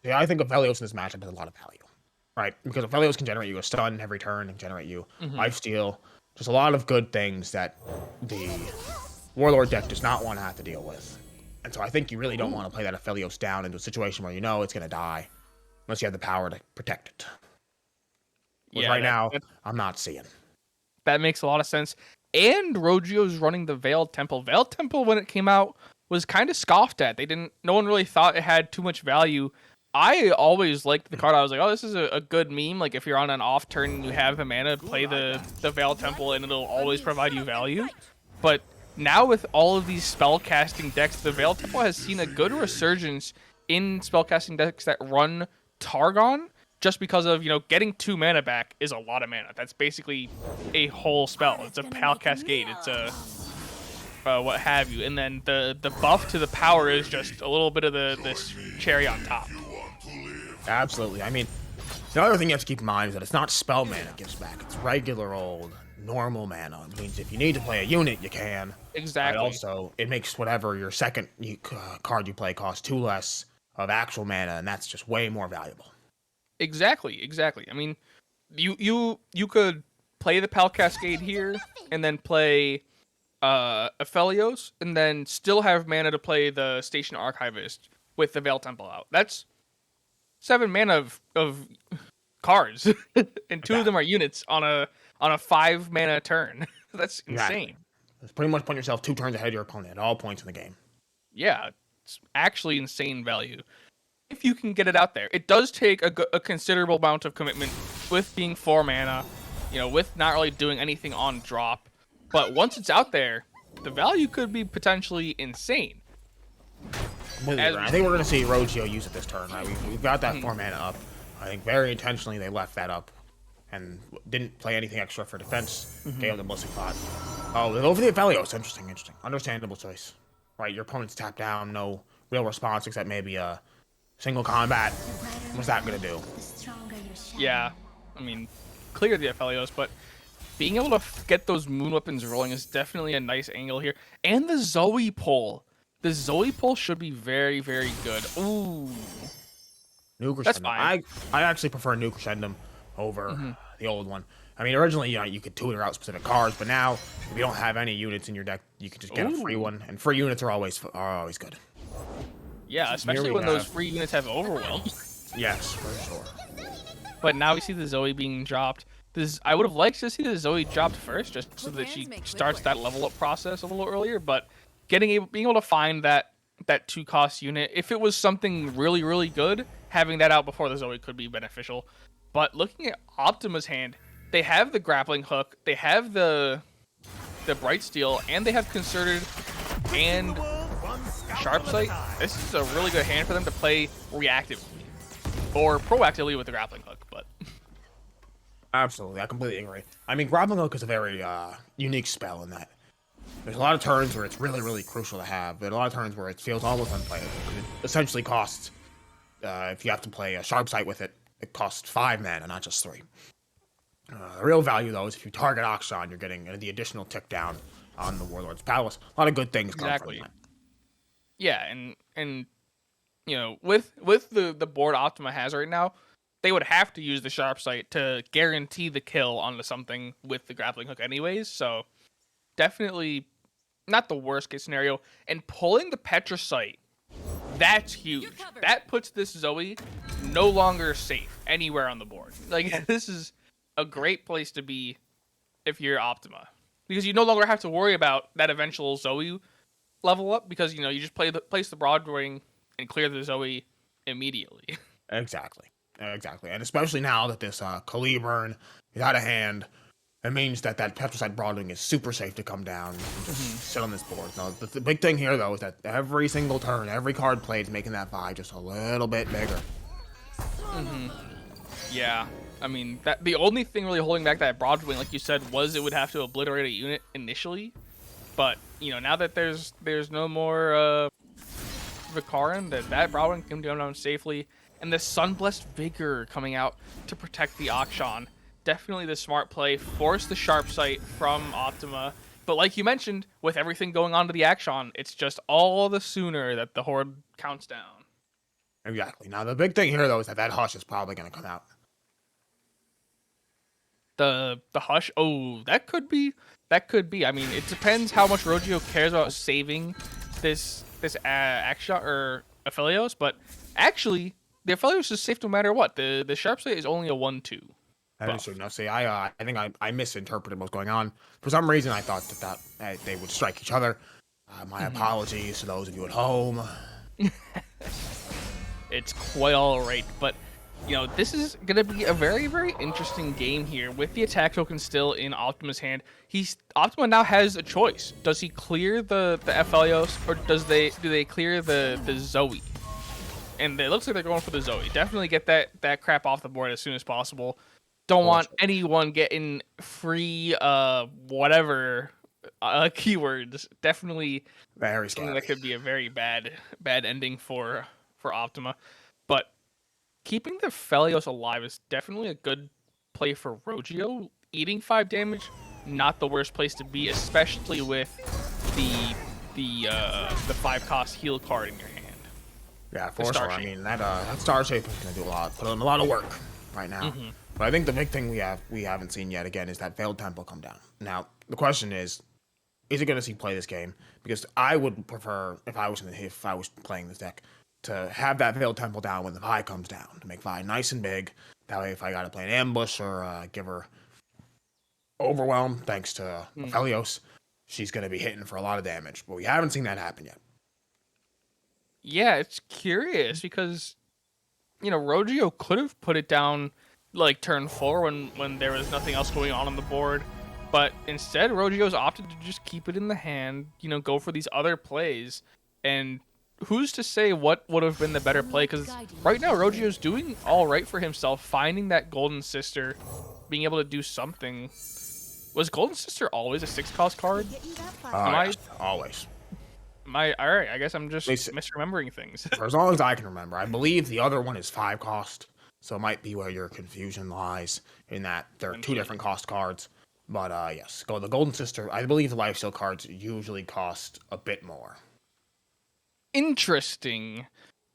Yeah, I think Aphelios in this matchup has a lot of value, right? Because Aphelios can generate you a stun every turn and generate you lifesteal. Just a lot of good things that the Warlord deck does not want to have to deal with. And so I think you really don't want to play that Aphelios down into a situation where it's going to die unless you have the power to protect it. Which right now, I'm not seeing. That makes a lot of sense. And Rogio's running the Veiled Temple. Veiled Temple, when it came out, was kind of scoffed at. No one really thought it had too much value. I always liked the card. I was like, oh, this is a good meme. Like, if you're on an off turn and you have the mana, play the Veiled Temple and it'll always provide you value. But now with all of these spellcasting decks, the Veil Temple has seen a good resurgence in spellcasting decks that run Targon, just because of, getting 2 mana back is a lot of mana. That's basically a whole spell. It's a Pal Cascade. It's a what have you. And then the buff to the power is just a little bit of this cherry on top. Absolutely. I mean, the other thing you have to keep in mind is that it's not spell mana it gives back. It's regular old normal mana. It means if you need to play a unit, you can. Exactly. But also, it makes whatever your second card you play cost 2 less of actual mana, and that's just way more valuable. Exactly. I mean, you could play the Pal Cascade here, and then play Aphelios, and then still have mana to play the Station Archivist with the Veil Temple out. That's 7 mana of cards, and 2 of them are units on a 5 mana turn. That's insane. Exactly. It's pretty much putting yourself 2 turns ahead of your opponent at all points in the game. Yeah, it's actually insane value if you can get it out there. It does take a considerable amount of commitment with being 4 mana, with not really doing anything on drop. But once it's out there, the value could be potentially insane. I think we're going to see Rogio use it this turn. Right? We've got that 4 mana up. I think very intentionally they left that up and didn't play anything extra for defense. Gave them the Ballistic Pot. Oh, over the Aphelios. Interesting. Understandable choice. Right, your opponent's tapped down, no real response except maybe a single combat. What's that going to do? Yeah, I mean, clear the Aphelios, but being able to get those moon weapons rolling is definitely a nice angle here. And the Zoe pull. The Zoe pull should be very, very good. Ooh. New Crescendum. That's fine. I actually prefer New Crescendum over the old one. I mean, originally, you could tutor out specific cards, but now, if you don't have any units in your deck, you can just get a free one. And free units are always good. Yeah, especially when those free units have Overwhelm. Yes, for sure. But now we see the Zoe being dropped. I would have liked to see the Zoe dropped first, just so that she starts that level up process a little earlier. But being able to find that 2-cost unit, if it was something really, really good, having that out before the Zoe could be beneficial. But looking at Optima's hand, they have the grappling hook, they have the Bright Steel, and they have Concerted and Sharp Sight. This is a really good hand for them to play reactively or proactively with the grappling hook. But absolutely, I completely agree. I mean, grappling hook is a very unique spell in that there's a lot of turns where it's really, really crucial to have, but a lot of turns where it feels almost unplayable. It essentially costs, if you have to play a Sharp Sight with it, it costs 5 mana, not just 3. The real value, though, is if you target Akshan, you're getting the additional tick down on the Warlord's Palace. A lot of good things come from that. Yeah, and with the board Optima has right now, they would have to use the Sharp Sight to guarantee the kill onto something with the grappling hook anyways, so definitely not the worst case scenario. And pulling the Petra Sight, that's huge. That puts this Zoe no longer safe anywhere on the board. Like, this is a great place to be if you're Optima, because you no longer have to worry about that eventual Zoe level up, because you just place the Broadwing and clear the Zoe immediately. Exactly, and especially now that this Caliburn is out of hand, it means that Petricide Broadwing is super safe to come down and just sit on this board. Now, the big thing here, though, is that every single turn, every card played is making that vibe just a little bit bigger. Yeah, I mean, the only thing really holding back that Broadwing, like you said, was it would have to obliterate a unit initially. But, now that there's no more Vicarin, that Broadwing can go down safely. And the Sunblessed Vigor coming out to protect the Akshan. Definitely the smart play. Force the Sharp Sight from Optima. But like you mentioned, with everything going on to the Akshan, it's just all the sooner that the Horde counts down. Exactly. Now, the big thing here, though, is that Hush is probably going to come out. The Hush? Oh, that could be. I mean, it depends how much Rogio cares about saving this Akshan or Aphelios, but actually, the Aphelios is safe no matter what. The Sharp Sight is only a 1/2. That is true. Now, see, I think I misinterpreted what's going on. For some reason, I thought that they would strike each other. My apologies to those of you at home. It's quite all right, but This is going to be a very, very interesting game here with the attack token still in Optima's hand. Optima now has a choice. Does he clear the Aphelios, or do they clear the Zoe? And it looks like they're going for the Zoe. Definitely get that crap off the board as soon as possible. Don't want anyone getting free whatever keywords. Definitely Very something scary. that could be a very bad ending for Optima. But keeping the Aphelios alive is definitely a good play for Rogio. Eating 5 damage, not the worst place to be, especially with the 5-cost heal card in your hand. Yeah, for sure. I mean, that Star Shape is going to do a lot, put in a lot of work right now. But I think the big thing we haven't seen yet again is that Veiled Temple come down. Now, the question is it going to see play this game? Because I would prefer, if I was playing this deck, to have that Veiled Temple down when the Vi comes down, to make Vi nice and big. That way, if I got to play an ambush or give her overwhelm, thanks to Aphelios, she's going to be hitting for a lot of damage. But we haven't seen that happen yet. Yeah, it's curious because, Rogio could have put it down like turn 4 when there was nothing else going on the board. But instead, Rogio's opted to just keep it in the hand, go for these other plays. And who's to say what would have been the better play? Because right now, Rogio's doing all right for himself, finding that Golden Sister, being able to do something. Was Golden Sister always a 6-cost card? Always. All right, I guess I'm just misremembering things. For as long as I can remember. I believe the other one is 5-cost. So it might be where your confusion lies, in that there are 2 different cost cards. But yes, the Golden Sister, I believe the lifesteal cards usually cost a bit more. Interesting.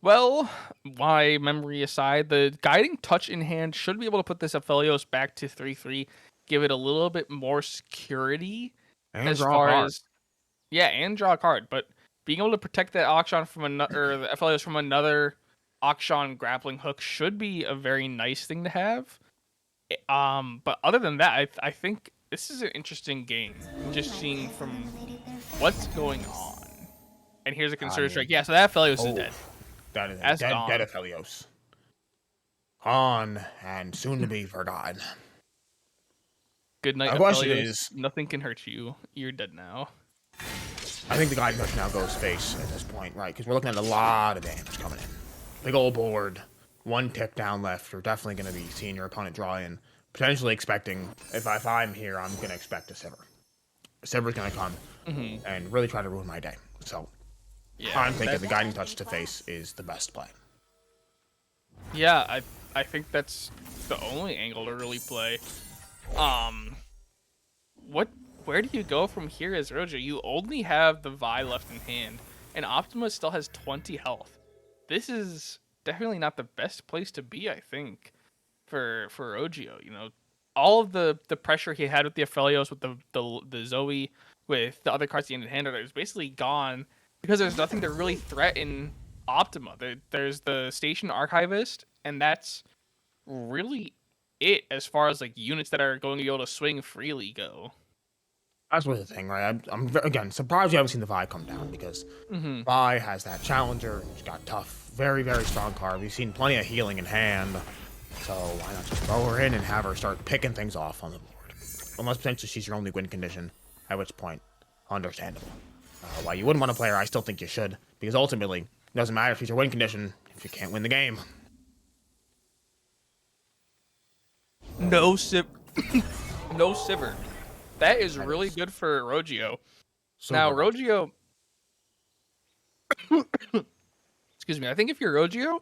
Well, my memory aside, the Guiding Touch in hand should be able to put this Aphelios back to 3/3, give it a little bit more security. And as draw far a card. as and draw a card, but being able to protect that Auction from another, or the Aphelios from another Auction grappling hook should be a very nice thing to have. But other than that, I think this is an interesting game. Just seeing from what's going on. And here's a Concerted Strike. Yeah, so that Aphelios is dead. That is dead Aphelios. Gone and soon to be forgotten. Good night, My question Aphelios. is, Nothing can hurt you. You're dead now. I think the Guiding Touch now goes face at this point, right? Because we're looking at a lot of damage coming in. Big old board, 1 tick down left. You're definitely going to be seeing your opponent draw in. Potentially expecting, if I'm here, I'm going to expect a Sivir. Sivir's going to come and really try to ruin my day. So I'm thinking the Guiding Touch to face is the best play. Yeah, I think that's the only angle to really play. Where do you go from here as Rojo? You only have the Vi left in hand, and Optima still has 20 health. This is definitely not the best place to be, I think, for Rogio. All of the pressure he had with the Aphelios, with the Zoe, with the other cards he ended hand, is basically gone because there's nothing to really threaten Optima. There's the Station Archivist, and that's really it as far as like units that are going to be able to swing freely go. That's really the thing, right? I'm again surprised you haven't seen the Vi come down, because Vi has that challenger. She's got tough, very, very strong card. We've seen plenty of healing in hand, so why not just throw her in and have her start picking things off on the board? Unless potentially she's your only win condition, at which point, understandable. Why you wouldn't want to play her, I still think you should, because ultimately, it doesn't matter if she's your win condition if you can't win the game. No Sivir. That is really good for Rogio. So now, good. Rogio... Excuse me. I think if you're Rogio,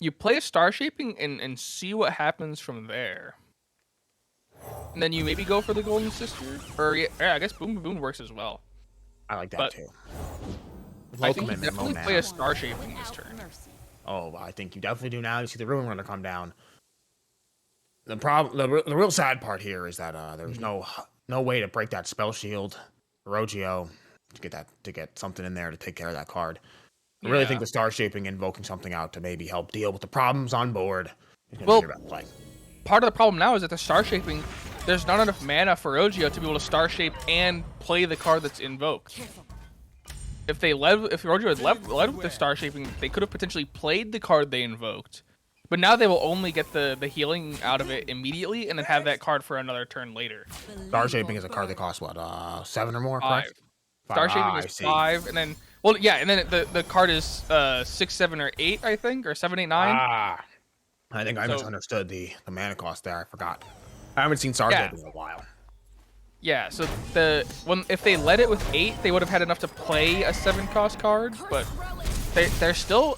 you play a Star Shaping and see what happens from there. And then you maybe go for the Golden Sister. Or, yeah, I guess Boom Boom works as well. I like that but too. I think you definitely play a Star Shaping this turn. Oh, I think you definitely do now. You see the Ruin Runner come down. The problem, the real sad part here is that there's no way to break that spell shield, Rogio, to get something in there to take care of that card. I really think the Star Shaping, invoking something out to maybe help deal with the problems on board is going to be your best play. Part of the problem now is that the Star Shaping, there's not enough mana for Rogio to be able to Star Shape and play the card that's invoked. If Rogio had led with the Star Shaping, they could have potentially played the card they invoked, But now they will only get the healing out of it immediately, and then have that card for another turn later. Star Shaping is a card that costs what, 7 or more, correct? 5. Star Shaping I is see. 5, and then and then the card is 6, 7, or 8, I think, or 7, 8, 9. I think I So- misunderstood the mana cost there. I forgot. I haven't seen Star Shaping in a while. Yeah, so if they led it with 8, they would have had enough to play a 7-cost card, but they're still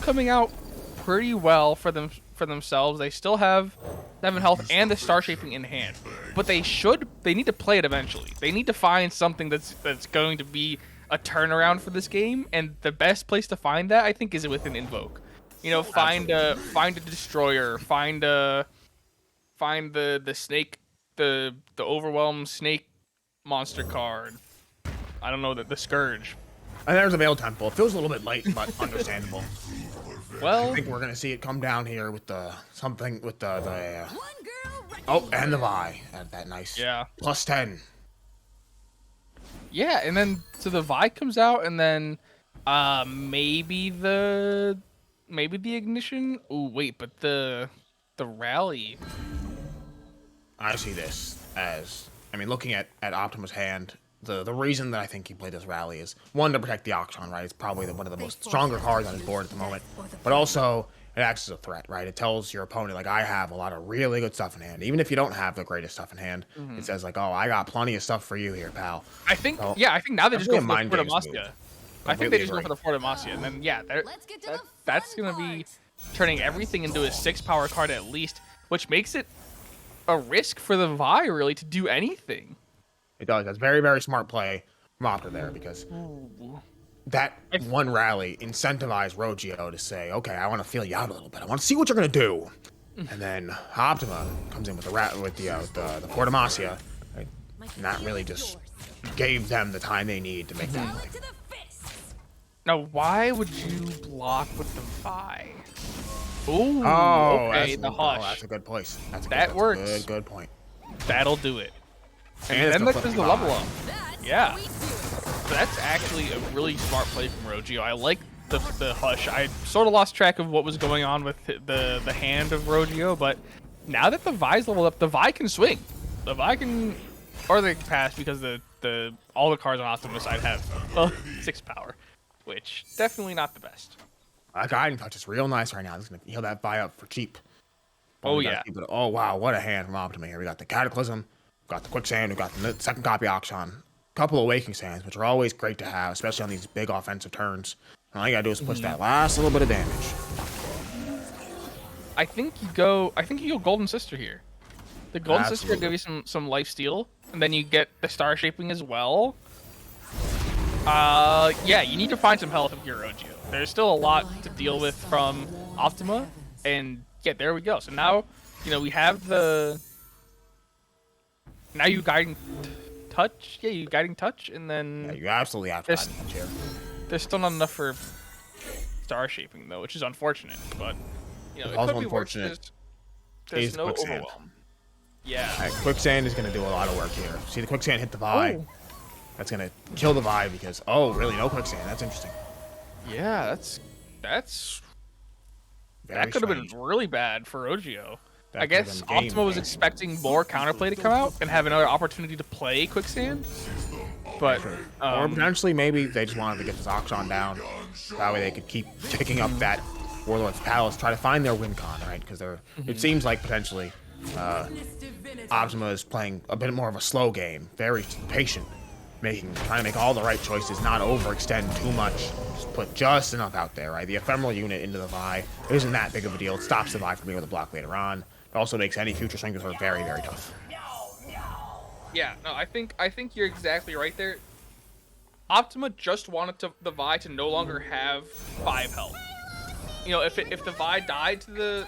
coming out pretty well for themselves. They still have 7 health and the Star Shaping in hand, but they need to play it eventually. They need to find something that's going to be a turnaround for this game, and the best place to find that, I think, is within Invoke. Find a destroyer, find the snake, the overwhelmed snake monster card. I don't know, the Scourge. And there's a Veil Temple. It feels a little bit late, but understandable. Well, I think we're gonna see it come down here with the One girl oh, and the Vi at that nice plus 10. Yeah, and then so the Vi comes out, and then maybe the ignition. Oh wait, but the rally. I see this as, I mean, looking at Optima's hand, the reason that I think he played this rally is, one, to protect the Auction, right? It's probably one of the most stronger cards on his board at the moment. But also, it acts as a threat, right? It tells your opponent, like, I have a lot of really good stuff in hand. Even if you don't have the greatest stuff in hand, it says, like, oh, I got plenty of stuff for you here, pal. I think now they just go for the Fort Demacia. I think they just agree. go for the Fort Demacia, and then that's gonna be turning everything into a 6-power card at least, which makes it a risk for the Vi really to do anything. It does. That's very, very smart play from Opta there, because that one rally incentivized Rogio to say, okay, I want to feel you out a little bit. I want to see what you're going to do. And then Optima comes in with the Fort Demacia, and that really just gave them the time they need to make that play. Now, why would you block with the Vi? Ooh, Oh, okay, the Hush. Oh, that's a good place. That works. Good point. That'll do it. And then it's there's the level up. Yeah. So that's actually a really smart play from Rogio. I like the Hush. I sort of lost track of what was going on with the hand of Rogio, but now that the Vi's leveled up, the Vi can swing. The Vi can, or they can pass, because all the cards on Optimus side have 6 power, which definitely not the best. That Guiding Touch is real nice right now. It's going to heal that Vi up for cheap. Oh, yeah. Oh, wow. What a hand from Optima here. We got the Cataclysm, we got the Quicksand, we got the second copy Auction. Couple of Waking Sands, which are always great to have, especially on these big offensive turns. And all you got to do is push that last little bit of damage. I think you go Golden Sister here. The Golden Sister will give you some life steal, and then you get the Star Shaping as well. Yeah, you need to find some health with your Rogio. There's still a lot to deal with from Optima, and yeah, there we go. So now, we have now you Guiding Touch. Yeah, you Guiding Touch, and then Yeah, you absolutely have to Guiding Touch here. there's still not enough for Star Shaping though, which is unfortunate. But it also could be worse. unfortunate There's is no Quicksand. overwhelm. Yeah. All right, Quicksand is going to do a lot of work here. See the Quicksand hit the Vi. Oh. That's going to kill the Vi because, oh, really, no Quicksand. That's interesting. Yeah, that could have been really bad for Rogio. I guess Optima was expecting more counterplay to come out and have another opportunity to play Quicksand. But or potentially maybe they just wanted to get this Auction down. That way they could keep ticking up that Warlord's Palace, try to find their win con, right? Because it seems like potentially Optima is playing a bit more of a slow game, very patient, trying to make all the right choices, not overextend too much, just put just enough out there, right? The ephemeral unit into the Vi isn't that big of a deal. It stops the Vi from being able to block later on. It also makes any future swing with her very, very tough. yeah, no, I think you're exactly right there. Optima just wanted the Vi to no longer have 5 health. If the Vi died to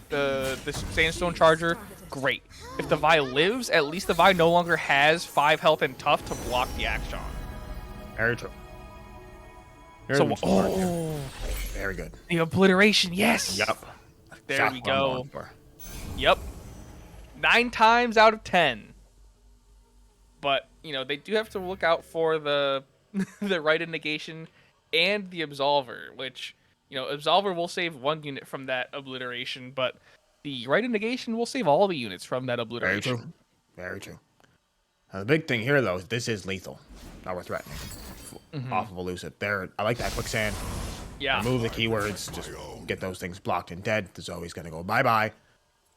the Sandstone Charger, great. If the Vi lives, at least the Vi no longer has 5 health and tough to block the Action. Very true. Very good. The obliteration, yes. Yep. There we go. Yep. 9 times out of 10. But they do have to look out for the the right negation and the Absolver, which Absolver will save 1 unit from that obliteration, but the Right of Negation will save all the units from that obliteration. Very true. Very true. Now, the big thing here, though, is this is lethal. Now we're threatening. Off of Elusive. I like that quicksand. Yeah. Remove the keywords. Just get those things blocked and dead. The Zoe's going to go bye-bye.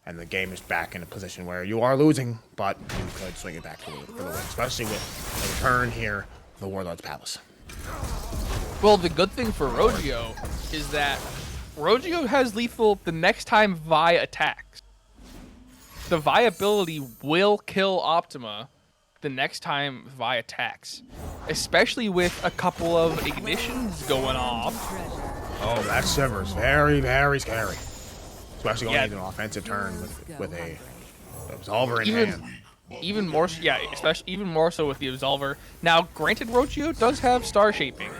And the game is back in a position where you are losing, but you could swing it back for the win. Especially with the return here of the Warlord's Palace. Well, the good thing for Rogio is that Rogio has lethal the next time Vi attacks. The Vi ability will kill Optima the next time Vi attacks. Especially with a couple of ignitions going off. Oh, that Siver's very, very scary. Especially going into an offensive turn with a Absolver in hand. Even more so with the Absolver. Now, granted, Rogio does have Star Shaping.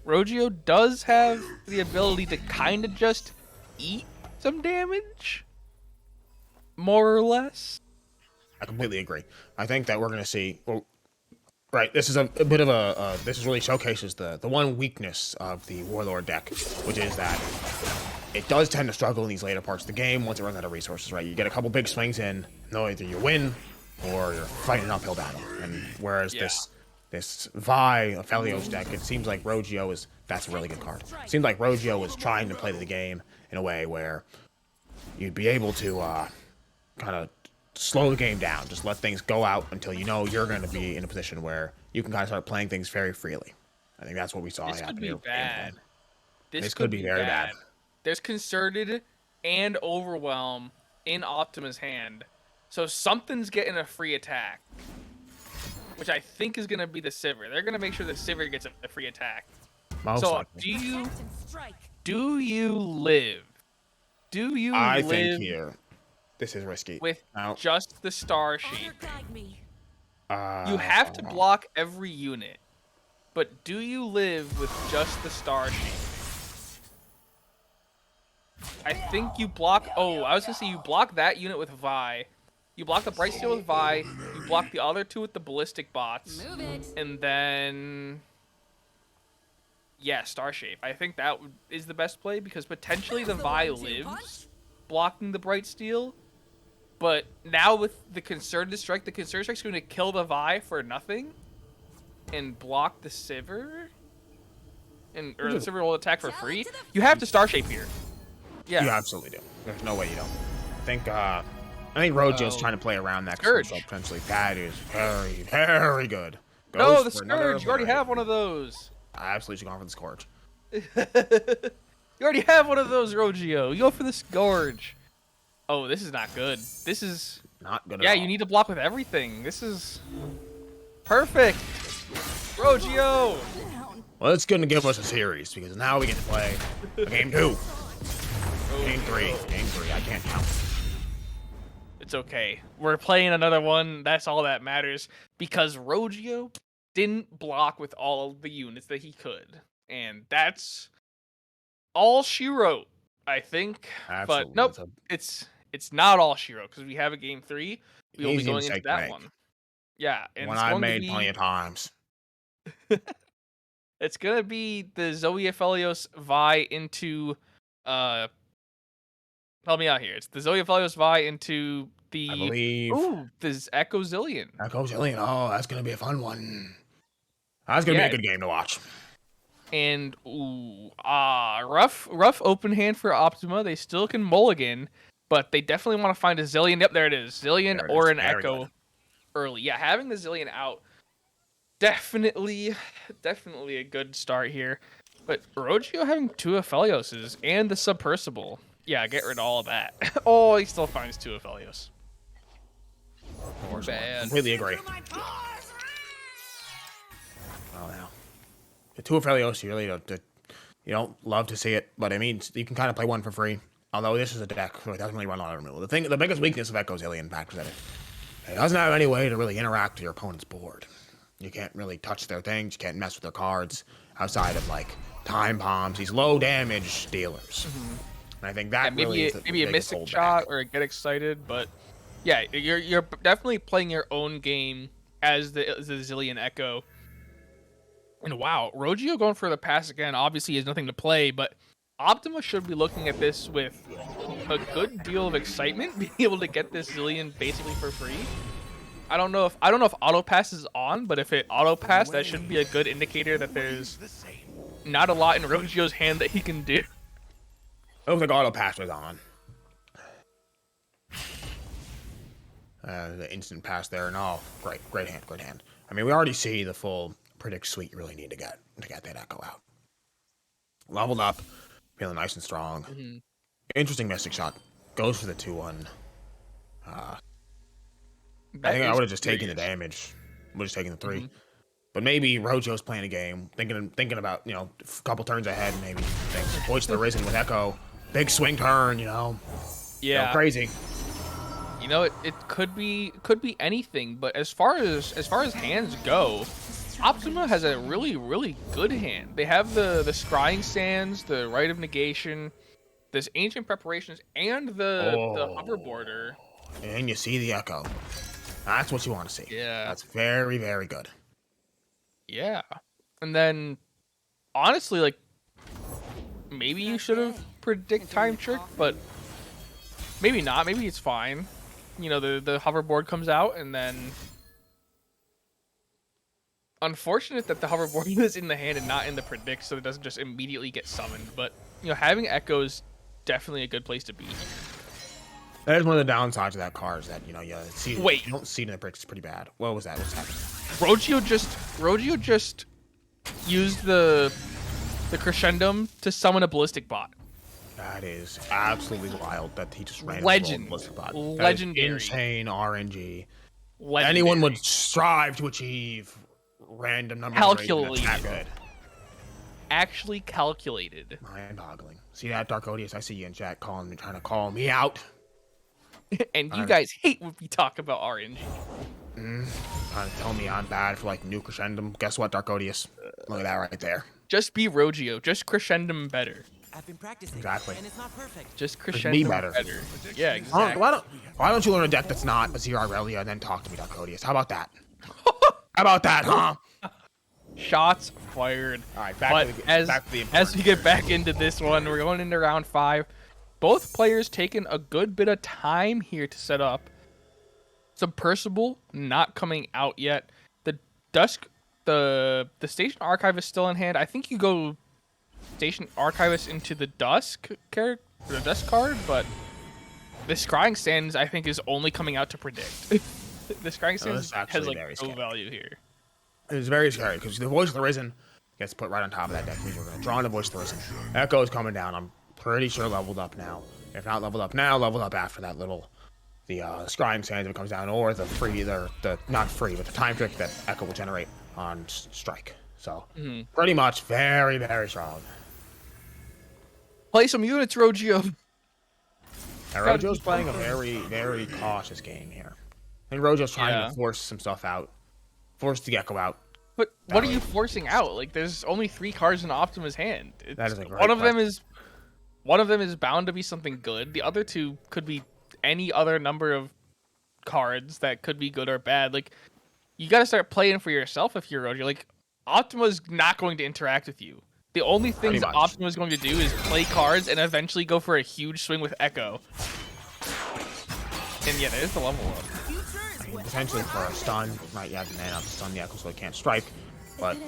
Rogio does have the ability to kind of just eat some damage, more or less. I completely agree. I think that we're going to see. Well, right, this is a bit of this really showcases the one weakness of the Warlord deck, which is that it does tend to struggle in these later parts of the game once it runs out of resources. Right, you get a couple big swings in, either you win or you're fighting an uphill battle. And whereas this Vi Aphelios deck, it seems like that's a really good card. It seems like Rogio is trying to play the game in a way where you'd be able to kind of slow the game down. Just let things go out until you're going to be in a position where you can kind of start playing things very freely. I think that's what we saw happen here. This could be very bad. There's Concerted and Overwhelm in Optima's hand. So something's getting a free attack. Which I think is going to be the Sivir. They're going to make sure the Sivir gets a free attack. Most likely. Do you live? I think here, this is risky. With just the Star Shaping. You have to block every unit. But do you live with just the Star Shaping? I think you block... Oh, I was going to say you block that unit with Vi. You block the Bright Steel with Vi, you block the other 2 with the Ballistic Bots, and then... Yeah, Star Shape. I think that is the best play, because potentially the Vi lives blocking the Bright Steel, but now with the Concerted Strike, the Concerted Strike's going to kill the Vi for nothing, and block the Sivir, or the Sivir will attack for free. You have to Star Shape here. Yeah. You absolutely do. There's no way you don't. I think Rogio's trying to play around that Scourge. Potentially. That is very, very good. No, the Scourge. You already have one of those. I absolutely should go for the Scourge. You already have one of those, Rogio. You go for the Scourge. Oh, this is not good. This is not good. Yeah, you need to block with everything. This is perfect. Rogio. Well, it's going to give us a series because now we get to play game 2. Game 3. Game 3. I can't count. It's okay. We're playing another one. That's all that matters. Because Rogio didn't block with all of the units that he could. And that's all she wrote, I think. Absolutely. But nope, it's not all she wrote. Because we have a game 3. We will be going into that one. Yeah. And one I made plenty of times. It's going to be the Zoe Aphelios Vi into... help me out here. It's the Zoe Aphelios Vi into the... I believe... Ooh, this Echo Zillion. Echo Zillion. Oh, that's going to be a fun one. That's going to be a good game to watch. And, rough open hand for Optima. They still can mulligan, but they definitely want to find a Zillion. Yep, there it is. Zillion or an Echo early. Yeah, having the Zillion out, definitely a good start here. But Rogio having 2 Aphelioses and the Submersible. Yeah, get rid of all of that. Oh, he still finds 2 Aphelios. Bad. Completely agree. Oh, now. The 2 Aphelios, you really don't love to see it, but I mean, you can kind of play one for free. Although this is a deck that doesn't really run a lot of removal. The biggest weakness of Echo Zillion, in fact, is that it doesn't have any way to really interact with your opponent's board. You can't really touch their things. You can't mess with their cards outside of, like, time bombs. These low damage dealers. And I think that maybe a Mystic Shot or a Get Excited, but yeah, you're definitely playing your own game as the Zillion Echo. And wow, Rogio going for the pass again. Obviously, he has nothing to play, but Optima should be looking at this with a good deal of excitement, being able to get this Zillion basically for free. I don't know if auto pass is on, but if it auto pass, that should be a good indicator that there's not a lot in Rogio's hand that he can do. It looks like auto pass was on. The instant pass there, and oh, great hand. I mean, we already see the full predict suite you really need to get that Echo out. Leveled up, feeling nice and strong. Mm-hmm. Interesting Mystic Shot. Goes for the 2-1. I think I would have just taken the damage. Would have just taken the 3. Mm-hmm. But maybe Rojo's playing a game, thinking about, you know, a couple turns ahead, maybe. Voice the Risen with Echo. Big swing turn, you know. Yeah. Go crazy. You know, it could be anything, but as far as hands go, Optima has a really good hand. They have the Scrying Sands, the Rite of Negation, this Ancient Preparations, and the Hoverboarder. And you see the Echo. That's what you want to see. Yeah. That's very good. Yeah. And then, honestly, like, maybe you should have predict Time Trick, but maybe not. Maybe it's fine. You know, the hoverboard comes out, and then unfortunate that the hoverboard is in the hand and not in the predict, so it doesn't just immediately get summoned. But you know, having Echo is definitely a good place to be. That is one of the downsides of that card is that, you know, you don't see it in the predicts. It's pretty bad. What was that? What's happening? Rogio just used the Crescendum to summon a Ballistic Bot. That is absolutely wild that he just ran Legendary. Insane RNG. Legendary. Anyone would strive to achieve random number. Calculated. That good. Actually calculated. Mind-boggling. See that, Dark Odious? I see you in chat trying to call me out. And you guys hate when we talk about RNG. Trying to tell me I'm bad for like new Crescendum. Guess what, Dark Odious? Look at that right there. Just be Rogio. Just Crescendum better. I've been practicing. Exactly. And it's not perfect. Just Crescendum better. Yeah, exactly. Why don't you learn a deck that's not a Zero Irelia and then talk to me, Dark Odious? How about that? How about that, huh? Shots fired. All right, as we get back into this one, we're going into round 5. Both players taking a good bit of time here to set up. Submersible not coming out yet. The Station Archivist still in hand. I think you go Station Archivist into the Dusk card, but the Scrying Sands I think is only coming out to predict. The Scrying Sands has like no value here. It's very scary because the Voice of the Risen gets put right on top of that deck. We're going to draw in the Voice of the Risen. Echo is coming down. I'm pretty sure leveled up now. If not leveled up now, leveled up after that the Scrying Sands comes down, or the not free, but the Time Trick that Echo will generate on Strike. So pretty much very strong. Play some units, Rogio. And Rogio's playing a very cautious game here. I think Rogio's trying to force some stuff out. Force the Echo out. But what are you forcing out? Like, there's only 3 cards in Optima's hand. That is a great one of them is bound to be something good. The other 2 could be any other number of cards that could be good or bad. Like, you got to start playing for yourself if you're Rogio. Like, Optima's not going to interact with you. The only things Optima's going to do is play cards and eventually go for a huge swing with Echo. And yeah, there's the level up. I mean, potentially for a stun, right? You have the mana to stun the Echo so it can't strike. But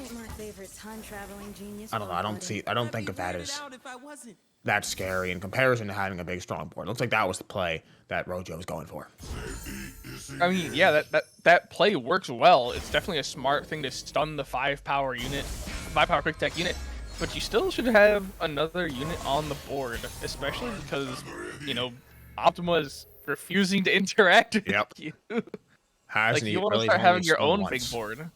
I don't know. I don't think of that as that scary in comparison to having a big strong board. It looks like that was the play that Rogio was going for. I mean, yeah, that play works well. It's definitely a smart thing to stun the 5-power quick tech unit. But you still should have another unit on the board, especially because, you know, Optima is refusing to interact with you. Like, you want to start having your own big board.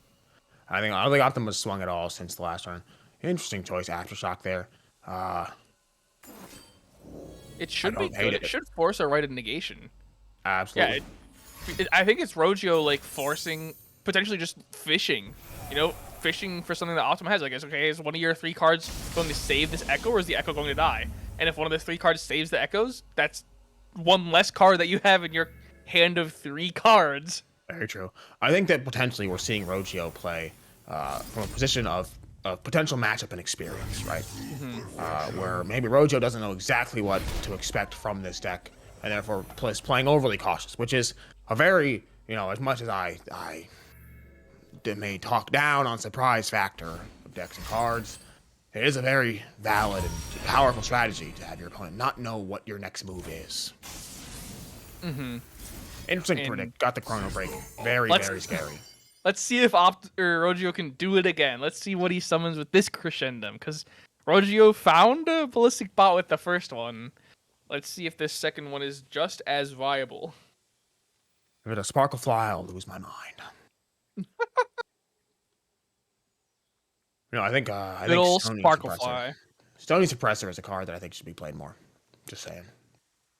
I don't think Optima's swung at all since the last turn. Interesting choice, Aftershock there. It should be good. It should force a Rite of Negation. Absolutely. Yeah, I think it's Rogio like forcing, potentially just fishing. You know, fishing for something that Optima has. Like, okay, is one of your 3 cards going to save this Echo, or is the Echo going to die? And if one of the 3 cards saves the Echoes, that's one less card that you have in your hand of 3 cards. Very true. I think that potentially we're seeing Rogio play from a position of potential matchup and experience, right? Where maybe Rojo doesn't know exactly what to expect from this deck, and therefore is playing overly cautious, which is a very, as much as I may talk down on surprise factor of decks and cards, it is a very valid and powerful strategy to have your opponent not know what your next move is. Interesting predict. Got the Chrono Break. Very, very scary. Let's see if Rogio can do it again. Let's see what he summons with this Crescendum, because Rogio found a Ballistic Bot with the first one. Let's see if this second one is just as viable. If it's a Sparkle Fly, I'll lose my mind. I think Sparkle Fly. Stony Suppressor is a card that I think should be played more. Just saying.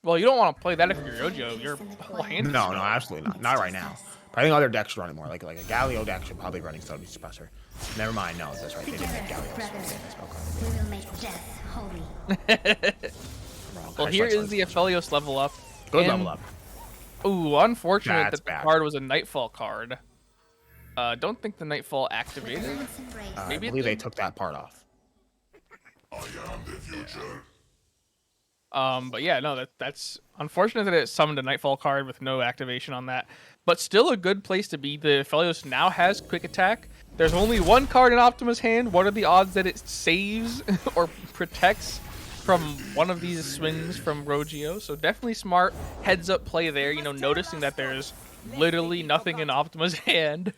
Well, you don't want to play that if you're Rogio. Your whole hand. No, absolutely not. Not right now. But I think other decks should run it more. Like a Galio deck should probably be running Stony Suppressor. Never mind. No, that's right. They didn't make Galio. We will make death holy. Well, here is the Aphelios level up. Good level up. Ooh, unfortunate That's that the bad. card was a Nightfall card. Don't think the Nightfall activated. I believe they took that part off. But yeah, no, that's unfortunate that it summoned a Nightfall card with no activation on that. But still a good place to be. The Aphelios now has Quick Attack. There's only one card in Optima's hand. What are the odds that it saves or protects from one of these swings from Rogio? So definitely smart heads up play there, noticing that there's literally nothing in Optima's hand.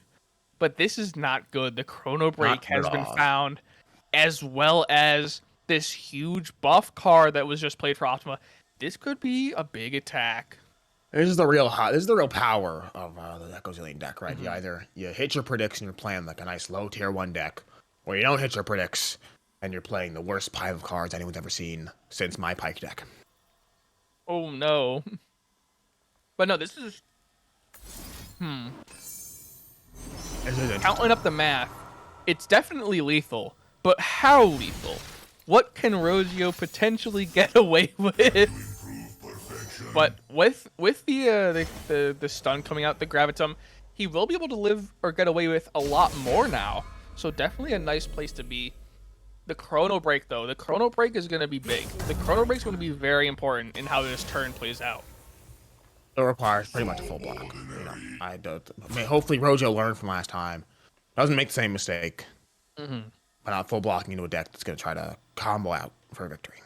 But this is not good. The Chrono Break has been found, as well as this huge buff card that was just played for Optima. This could be a big attack. This is the real power of the Echo Zillion deck, right? You hit your predicts and you're playing like a nice low tier 1 deck, or you don't hit your predicts and you're playing the worst pile of cards anyone's ever seen since my Pike deck. Oh no. But no, this is counting up the math. It's definitely lethal, but how lethal? What can Rogio potentially get away with? But with the stun coming out, the Gravitum, he will be able to live or get away with a lot more now. So definitely a nice place to be. The Chrono Break, though, the Chrono Break is going to be big. The Chrono Break is going to be very important in how this turn plays out. It requires pretty much a full block. Hopefully Rogio learned from last time. Doesn't make the same mistake. But not full blocking into a deck that's going to try to combo out for a victory.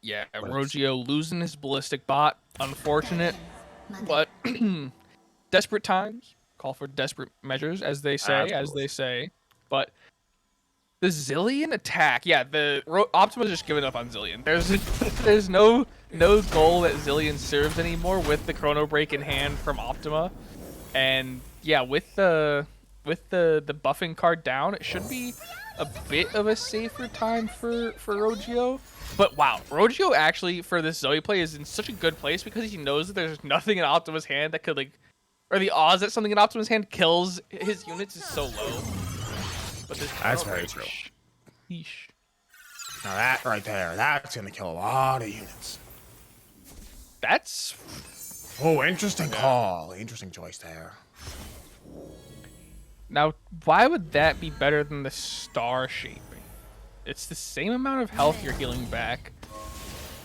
Yeah, Rogio losing his Ballistic Bot. Unfortunate. But desperate times call for desperate measures, as they say. But the Zillion attack, Optima's just giving up on Zillion. There's no goal that Zillion serves anymore with the Chrono Break in hand from Optima. And yeah, with the buffing card down, it should be a bit of a safer time for Rogio. But wow, Rogio actually for this Zoe play is in such a good place because he knows that there's nothing in Optima's hand that could or the odds that something in Optima's hand kills his units is so low. But that's very true. Yeesh. Now that right there, that's gonna kill a lot of units. That's interesting call. Interesting choice there. Now, why would that be better than the Star Shaping? It's the same amount of health you're healing back,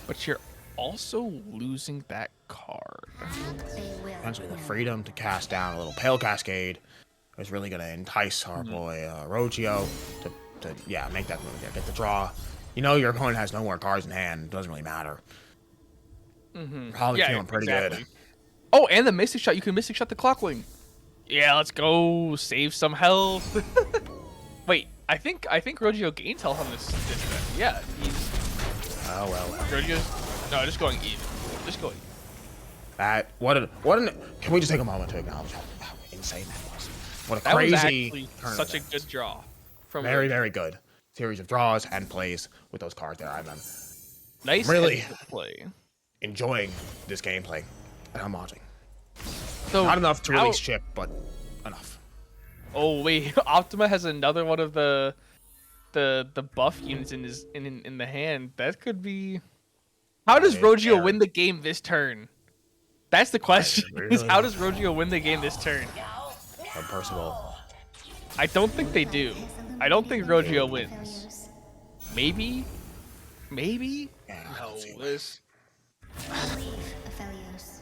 but you're also losing that card. Essentially, the freedom to cast down a little Pale Cascade is really going to entice our boy Rogio to make that move there, get the draw. Your opponent has no more cards in hand. It doesn't really matter. Probably feeling pretty good. Oh, and the Mystic Shot. You can Mystic Shot the Clockwing. Yeah, let's go save some health. Wait, I think Rogio gains health on this then. Yeah, he's. Oh well. Rogio's just going even. Just going. Can we just take a moment to acknowledge how insane that was? What a that crazy. Was actually such a event. good draw. From very, very good series of draws and plays with those cards there. I'm nice. Really play. Enjoying this gameplay, and I'm watching. So not enough to release chip, but enough. Oh wait, Optima has another one of the buff units in the hand. That could be. How does Rogio win the game this turn? That's the question. Is how does Rogio win the game this turn? Percival I don't think they do. I don't think Rogio wins. Maybe? Maybe? Yeah, I No, don't see a way. this... Leave, Aphelios.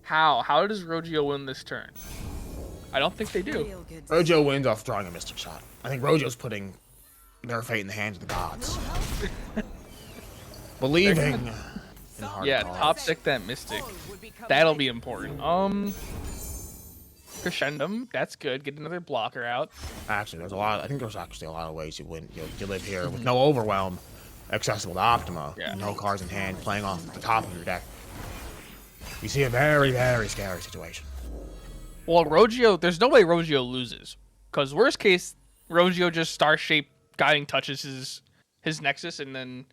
How does Rogio win this turn? I don't think they do. Rojo wins off drawing a Mystic Shot. I think Rojo's putting their fate in the hands of the gods. Believing in hard Yeah, cards. top deck that Mystic. That'll be important. Crescendum, that's good. Get another blocker out. Actually, there's a lot. I think there's actually a lot of ways you win. You live here with no overwhelm, accessible to Optima. Yeah. No cards in hand, playing off the top of your deck. You see a very, very scary situation. Well, Rogio, there's no way Rogio loses. Because worst case, Rogio just star-shaped guiding touches his Nexus and then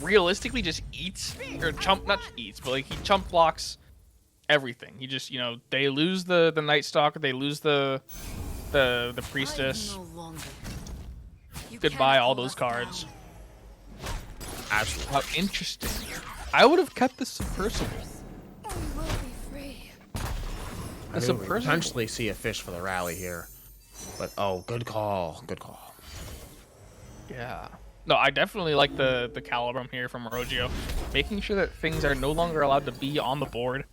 realistically just eats, or not eats, but like he chump blocks everything. He just, they lose the Night Stalker, they lose the Priestess. Goodbye, all those cards. Absolutely. How interesting. I would have kept the Submersible. I mean, we potentially see a fish for the rally here. But, oh, good call. Good call. Yeah. No, I definitely like the Calibrum here from Rogio. Making sure that things are no longer allowed to be on the board.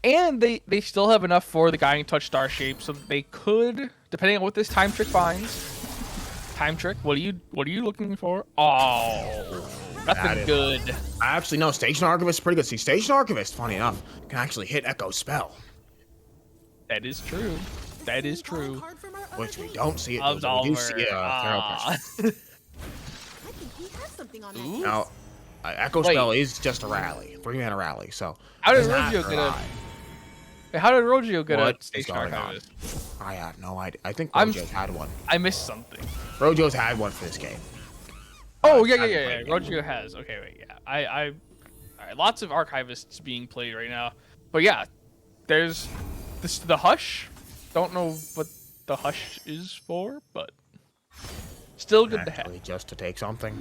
And they still have enough for the Guiding Touch Star Shape, so they could, depending on what this Time Trick finds. Time Trick, what are you looking for? Oh, nothing good. Actually, no, Station Archivist is pretty good. See, Station Archivist, funny enough, can actually hit Echo Spell. That is true. That is true. Which we don't see it. Absolver. We do see Feral Pressure. Now, Echo Spell is just a rally, 3-mana rally, so. How did it's not Rogio get a? high. How did Rogio get What a is Station going on? Archivist? I have no idea. I think Rojo's had one. I missed something. Rojo's had one for this game. Oh I yeah. haven't played it. Rogio has. Okay, wait, yeah. All right, lots of Archivists being played right now, but yeah, there's the Hush. Don't know what the Hush is for, but still good to have. Actually, just to take something.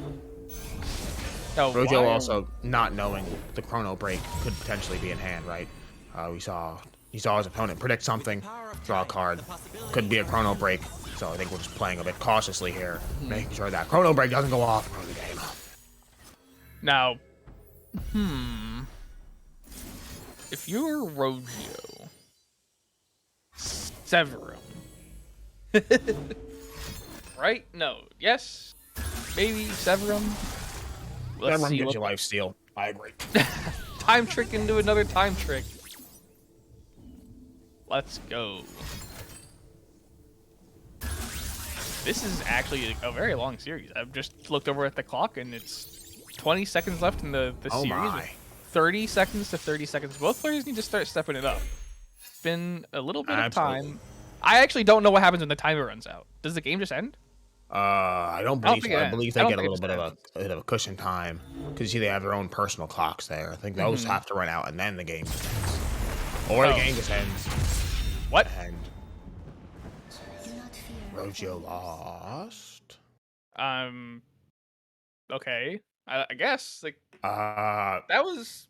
Now, Rojo why- also not knowing the Chrono Break could potentially be in hand, right? He saw his opponent predict something, draw a card. Could be a Chrono Break, so I think we're just playing a bit cautiously here, making sure that Chrono Break doesn't go off for the game. Now, if you're Rogio, Severum, right? No, yes, maybe Severum. Let's Everyone see gives what you life steal. I agree. time trick into another time trick. Let's go. This is actually a very long series. I've just looked over at the clock and it's 20 seconds left in the Oh series. my. 30 seconds to 30 seconds. Both players need to start stepping it up. It's been a little bit Absolutely. of time. I actually don't know what happens when the timer runs out. Does the game just end? I don't believe think so. it I believe ends. they I don't get a think little it bit of a cushion time because you see they have their own personal clocks there. I think those have to run out and then the game just ends, or the Oh. game just ends. What? And Do not fear. Rojo lost. Okay. I guess like Uh, that was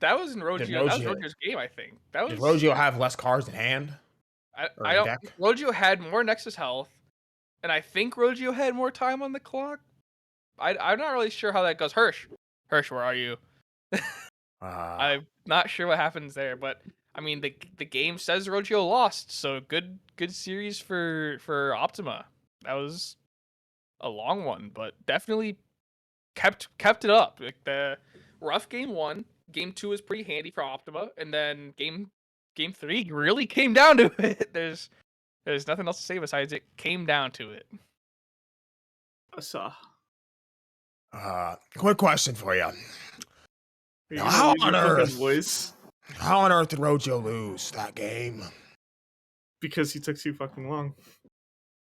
in Rogio. That was Rogio- Rogio's game, I think. That was did Rojo have less cards in hand? or I don't. deck? Rogio had more Nexus health, and I think Rogio had more time on the clock. I'm not really sure how that goes. Hirsch, where are you? I'm not sure what happens there, but I mean the game says Rogio lost, so good series for Optima. That was a long one, but definitely kept it up. Like the rough game 1, game 2 is pretty handy for Optima, and then game 3 really came down to it. There's nothing else to say besides it came down to it. Quick question for you. Are you Now, gonna how use your on fucking earth? voice? How on earth did Rojo lose that game? Because he took too fucking long.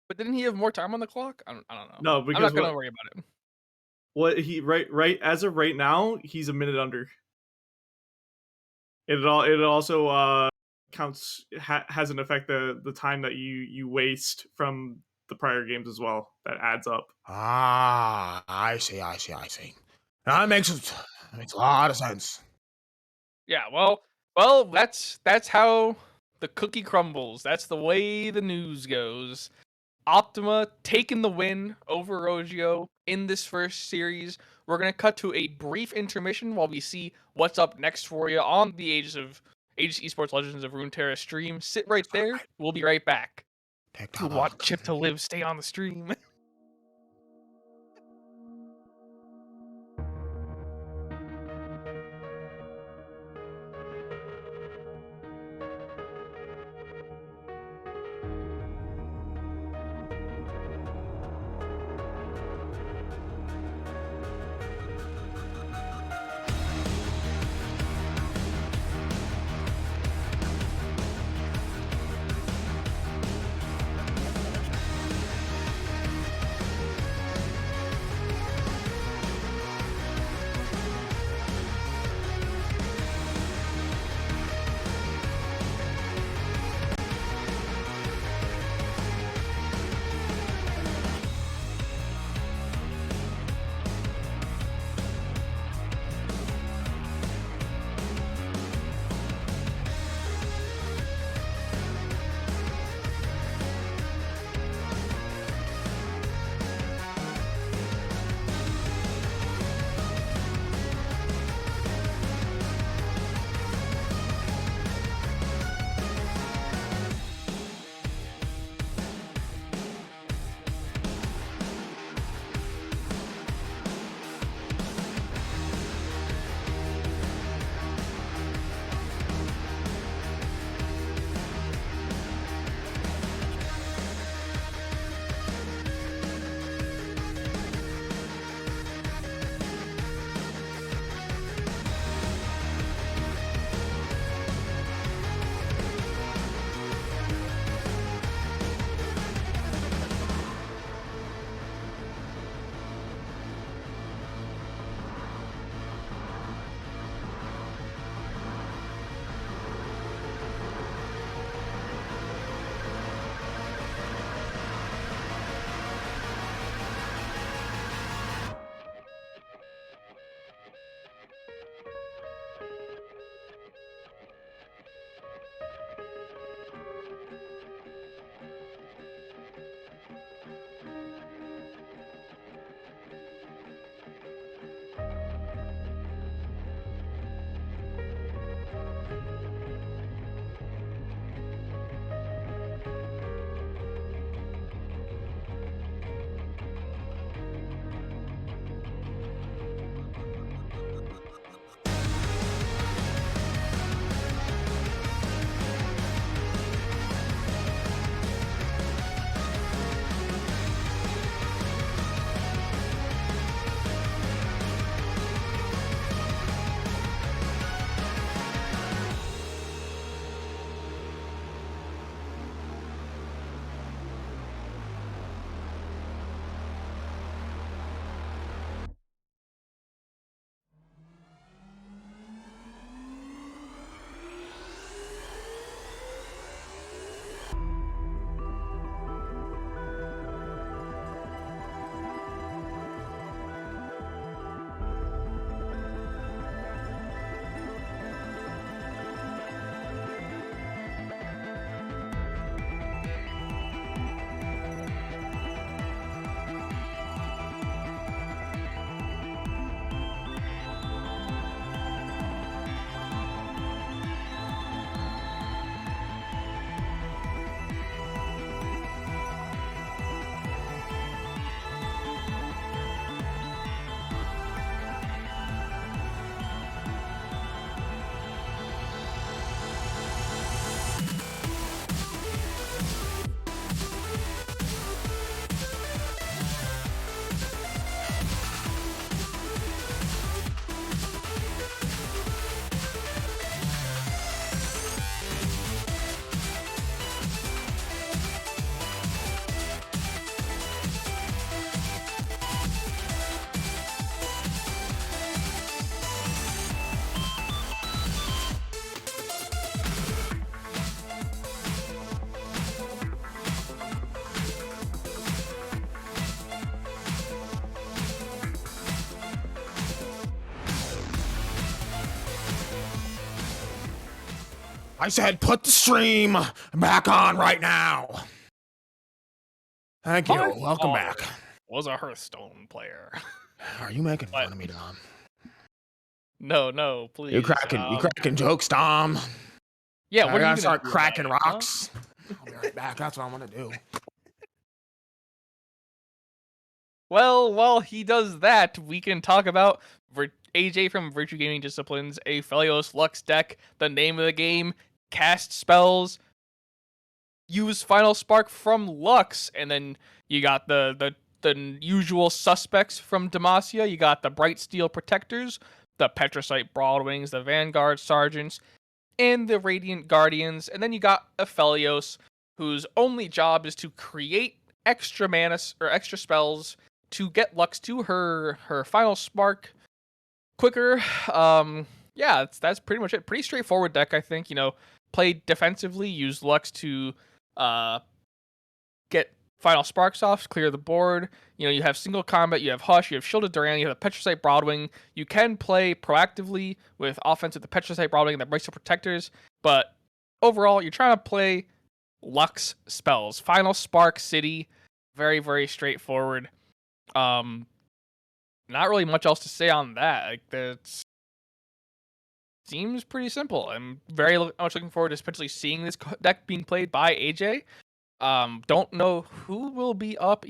But didn't he have more time on the clock? I don't know. No, I'm because not gonna worry about it. what he right as of right now, he's a minute under. It also counts has an effect the time that you waste from the prior games as well. That adds up. Ah, I see. Now that makes a lot of sense. Yeah, well, that's how the cookie crumbles. That's the way the news goes. Optima taking the win over Rogio in this first series. We're going to cut to a brief intermission while we see what's up next for you on the Aegis Esports Legends of Runeterra stream. Sit right there. We'll be right back. Pick If you that want up. Chip to live, stay on the stream. I said put the stream back on right now. Thank you. My Welcome father back. Was a Hearthstone player. Are you making But- fun of me, Dom? No, please. You cracking jokes, Dom? Yeah, I what are gotta you start gonna do cracking about it, huh? rocks. I'll be right back. That's what I'm gonna do. Well, while he does that, we can talk about AJ from Virtue Gaming Disciplines, a Aphelios Lux deck. The name of the game: cast spells, use Final Spark from Lux, and then you got the usual suspects from Demacia. You got the Bright Steel Protectors, the Petrocyte Broadwings, the Vanguard Sergeants, and the Radiant Guardians. And then you got Aphelios, whose only job is to create extra mana or extra spells to get Lux to her Final Spark quicker. Yeah, that's pretty much it. Pretty straightforward deck, I think. Play defensively, use Lux to get Final Sparks off, clear the board. You have single combat, you have Hush, you have Shielded Duran, you have the Petrocyte Broadwing. You can play proactively with offense with the Petrocyte Broadwing and the Bracer Protectors, but overall, you're trying to play Lux spells. Final Spark City, very, very straightforward. Not really much else to say on that. That seems pretty simple. I'm very much looking forward to potentially seeing this deck being played by AJ. Don't know who will be up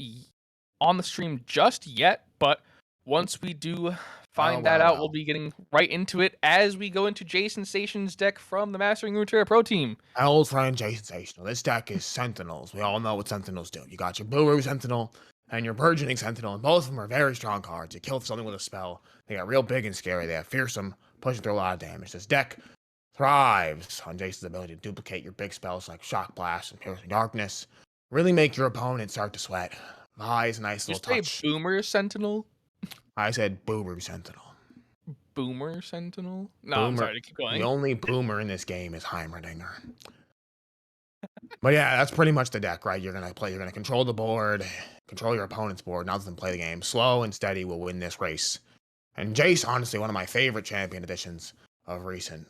on the stream just yet, but once we do find that out, we'll be getting right into it as we go into Jason Station's deck from the Mastering Runeterra Pro team. My old friend Jason Station. This deck is Sentinels. We all know what Sentinels do. You got your Buru Sentinel and your Burgeoning Sentinel, and both of them are very strong cards. You kill something with a spell. They got real big and scary. They have fearsome, pushing through a lot of damage. This deck thrives on Jason's ability to duplicate your big spells like Shock Blast and Piercing Darkness. Really make your opponent start to sweat. Vi's a nice little touch. Boomer Sentinel? I said Boomer Sentinel. Boomer Sentinel? No, Boomer, I'm sorry to keep going. The only boomer in this game is Heimerdinger. But yeah, that's pretty much the deck, right? You're gonna control the board, control your opponent's board, not let them play the game. Slow and steady will win this race. And Jace, honestly, one of my favorite champion additions of recent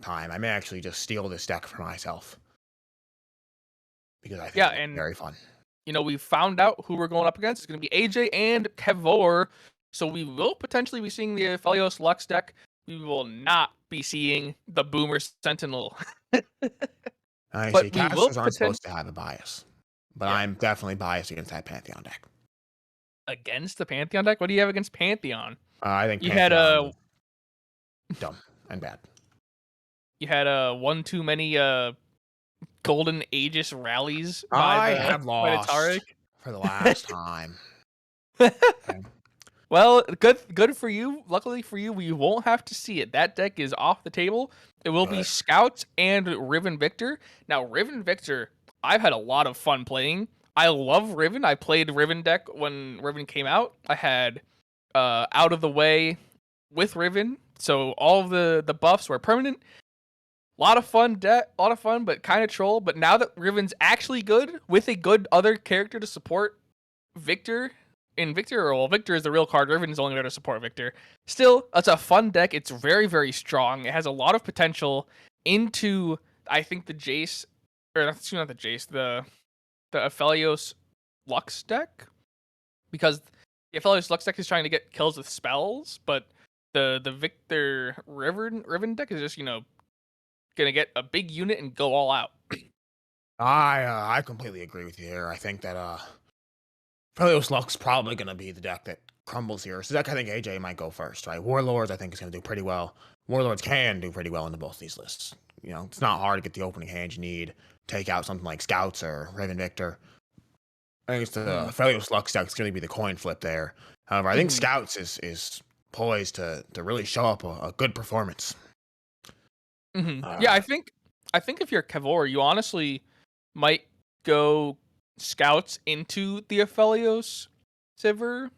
time. I may actually just steal this deck for myself because I think it's very fun. We found out who we're going up against. It's going to be AJ and Kevor. So we will potentially be seeing the Aphelios Lux deck. We will not be seeing the Boomer Sentinel. I see. Casters aren't supposed to have a bias, but yeah. I'm definitely biased against that Pantheon deck. Against the Pantheon deck? What do you have against Pantheon? I think you Pantheon had dumb and bad. You had one too many Golden Aegis rallies. I have lost for the last time. Okay. Well, good for you. Luckily for you, we won't have to see it. That deck is off the table. It will be Scout and Riven Victor. Now, Riven Victor, I've had a lot of fun playing. I love Riven. I played Riven deck when Riven came out. I had Out of the Way with Riven, so all of the buffs were permanent. A lot of fun, but kind of troll. But now that Riven's actually good, with a good other character to support Victor, Victor is the real card. Riven is only there to support Victor. Still, it's a fun deck. It's very, very strong. It has a lot of potential into, I think, the Jace, or not the Jace, the Aphelios Lux deck. Because the Aphelios Lux deck is trying to get kills with spells, but the Victor Riven deck is just, gonna get a big unit and go all out. I completely agree with you here. I think that Aphelios Lux probably gonna be the deck that crumbles here. So deck I think AJ might go first, right? Warlords I think is gonna do pretty well. Warlords can do pretty well into both these lists. It's not hard to get the opening hand you need. Take out something like Scouts or Riven Victor. I think it's the Aphelios Lux deck is gonna be the coin flip there. However, I think Scouts is poised to really show up a good performance. Yeah, I think if you're Kevor, you honestly might go Scouts into the Aphelios Sivir.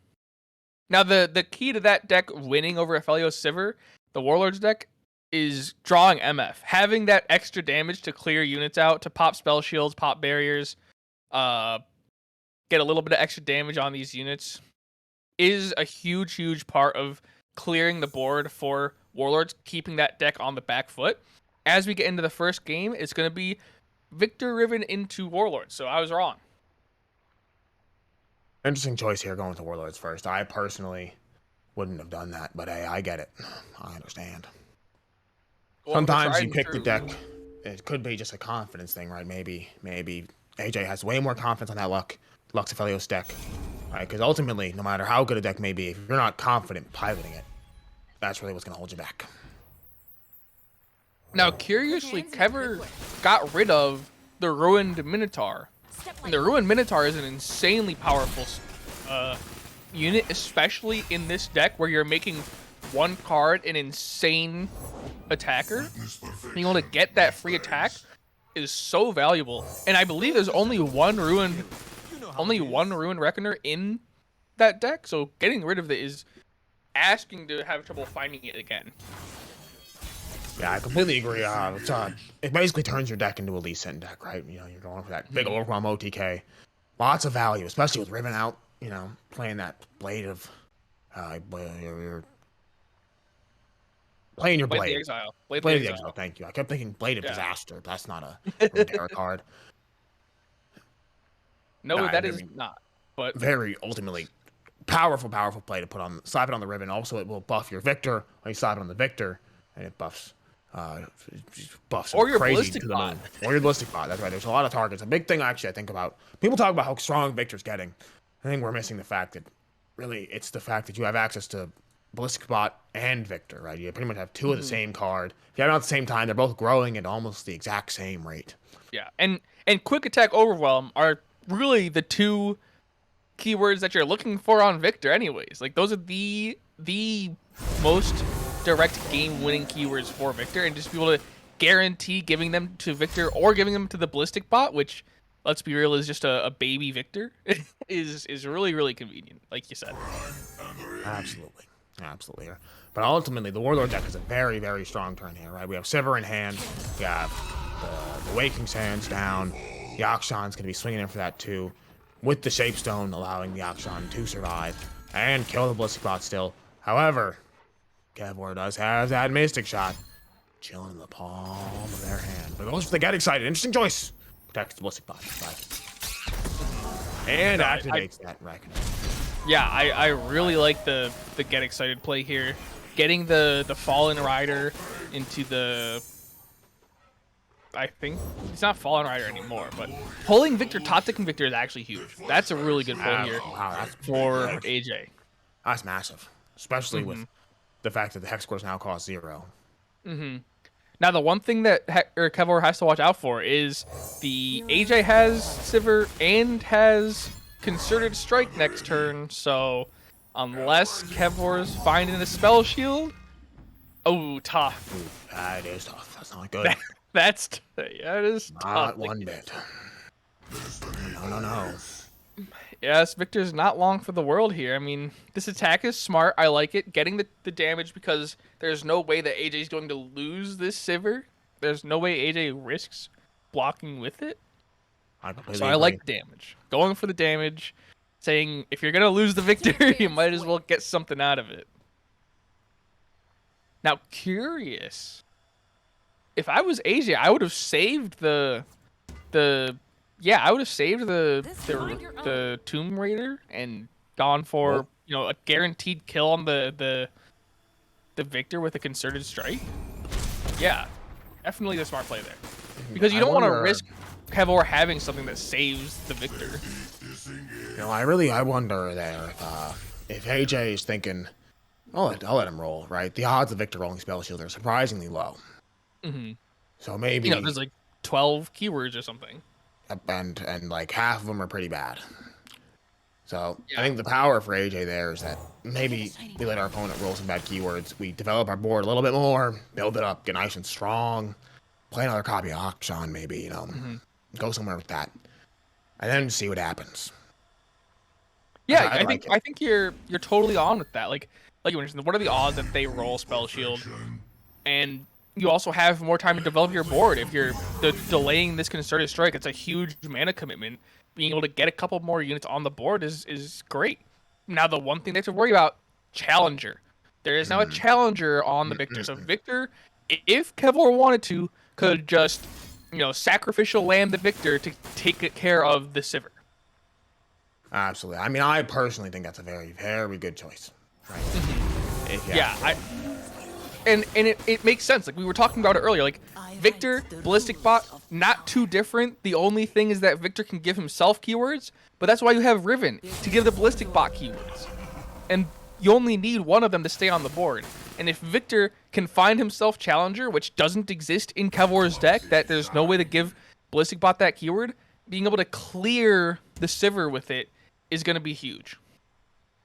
Now, the key to that deck winning over Aphelios Sivir, the Warlords deck, is drawing MF. Having that extra damage to clear units out, to pop spell shields, pop barriers, get a little bit of extra damage on these units, is a huge, huge part of clearing the board for Warlords, keeping that deck on the back foot. as we get into the first game, it's going to be Victor Riven into Warlord. So I was wrong. Interesting choice here, going with the Warlords first. I personally wouldn't have done that, but hey, I get it. I understand. Well, Sometimes tried you and pick the true. deck. It could be just a confidence thing, right? Maybe AJ has way more confidence on that Lux Aphelios deck, right? Because ultimately, no matter how good a deck may be, if you're not confident piloting it, that's really what's going to hold you back. Now, curiously, Kever got rid of the Ruined Minotaur. And the Ruined Minotaur is an insanely powerful unit, especially in this deck where you're making one card an insane attacker. Being able to get that free attack is so valuable. And I believe there's only one Ruined Reckoner in that deck, so getting rid of it is asking to have trouble finding it again. Yeah, I completely agree. It basically turns your deck into a Lee Sin deck, right? You know, you're going for that big overwhelm OTK. Lots of value, especially with Riven out, you know, playing that Blade of... you're playing your Blade Blade. the Exile. Blade of the Exile, thank you. I kept thinking Blade of Disaster, but that's not a Runeterra card. No, that is not. But very ultimately powerful play to put on, slap it on the Riven. Also, it will buff your Victor when you slap it on the Victor, and it buffs or your crazy ballistic to the bot. moon. Or your ballistic bot. That's right. There's a lot of targets. A big thing actually I think about, people talk about how strong Victor's getting. I think we're missing the fact that really it's the fact that you have access to ballistic bot and Victor, right? You pretty much have two of the same card. If you have them at the same time, they're both growing at almost the exact same rate. Yeah, and quick attack overwhelm are really the two keywords that you're looking for on Victor anyways. Like, those are the most direct game winning keywords for Victor, and just be able to guarantee giving them to Victor or giving them to the ballistic bot, which, let's be real, is just a baby Victor, is really, really convenient, like you said. Absolutely. But ultimately, the Warlord deck is a very, very strong turn here, right? We have Sivir in hand. We have the Waking Sands down. The Akshan's going to be swinging in for that too, with the Shapestone allowing the Akshan to survive and kill the ballistic bot still. However, Kevlar does have that Mystic Shot chilling in the palm of their hand. But goes for the Get Excited. Interesting choice. Protects the ballistic bot. And activates that Reckoner. Yeah, I really like the Get Excited play here. Getting the Fallen Rider into the... I think it's not Fallen Rider anymore, but pulling Victor, top decking Victor is actually huge. That's a really good pull here for AJ. That's massive, especially with the fact that the hex scores now cost 0. Now, the one thing that Kevlar has to watch out for is the AJ has Sivir and has Concerted Strike next turn, so unless Kevlar's finding a spell shield, tough. That is tough. That's not good. It is Not tough. one bit. No. Yes, Victor's not long for the world here. I mean, this attack is smart. I like it. Getting the damage, because there's no way that AJ's going to lose this Sivir. There's no way AJ risks blocking with it. So I like the damage. Going for the damage, saying if you're going to lose the Victor, you might as well get something out of it. Now, curious. If I was AJ, I would have saved the Tomb Raider and gone for a guaranteed kill on the Victor with a Concerted Strike. Yeah, definitely the smart play there, because you don't want to risk Kevlar having something that saves the Victor. I wonder there if AJ is thinking, I'll let him roll, right? The odds of Victor rolling Spell Shield are surprisingly low. So maybe there's like 12 keywords or something, and like half of them are pretty bad. So I think the power for AJ there is that maybe we let our opponent roll some bad keywords. We develop our board a little bit more, build it up, get nice and strong, play another copy of Akshan, maybe, go somewhere with that, and then see what happens. Yeah, I think you're totally on with that. Like you mentioned, what are the odds that they roll Spell Shield, and you also have more time to develop your board. If you're delaying this Concerted Strike, it's a huge mana commitment. Being able to get a couple more units on the board is great. Now, the one thing they have to worry about, Challenger. There is now a Challenger on the Victor. So Victor if Kevlar wanted to, could just, sacrificial land the Victor to take care of the Sivir. Absolutely. I mean, I personally think that's a very, very good choice. Right? And it makes sense. Like we were talking about it earlier. Like Victor, Ballistic Bot, not too different. The only thing is that Victor can give himself keywords, but that's why you have Riven to give the Ballistic Bot keywords. And you only need one of them to stay on the board. And if Victor can find himself Challenger, which doesn't exist in Kevor's deck, that there's no way to give Ballistic Bot that keyword, being able to clear the Sivir with it is going to be huge.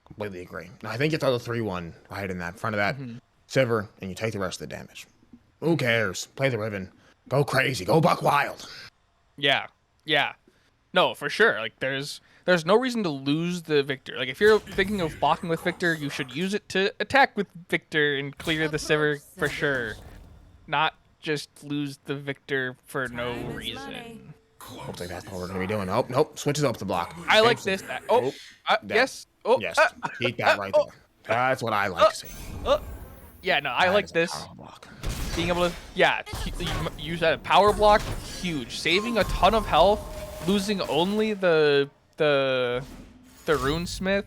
Completely agree. I think you throw the 3-1 right in that front of that Sivir, and you take the rest of the damage. Who cares? Play the Riven. Go crazy. Go buck wild. Yeah. No, for sure. Like there's no reason to lose the Victor. Like if you're thinking of blocking with Victor, you should use it to attack with Victor and clear the Sivir for sure. Not just lose the Victor for no reason. Looks like that's what we're going to be doing. Oh, nope. Switches up the block. I like this. Yes. Oh, yes. Keep that right there. That's what I like to see. Yeah, no, I like this. Being able to, use that power block, huge. Saving a ton of health, losing only the Runesmith,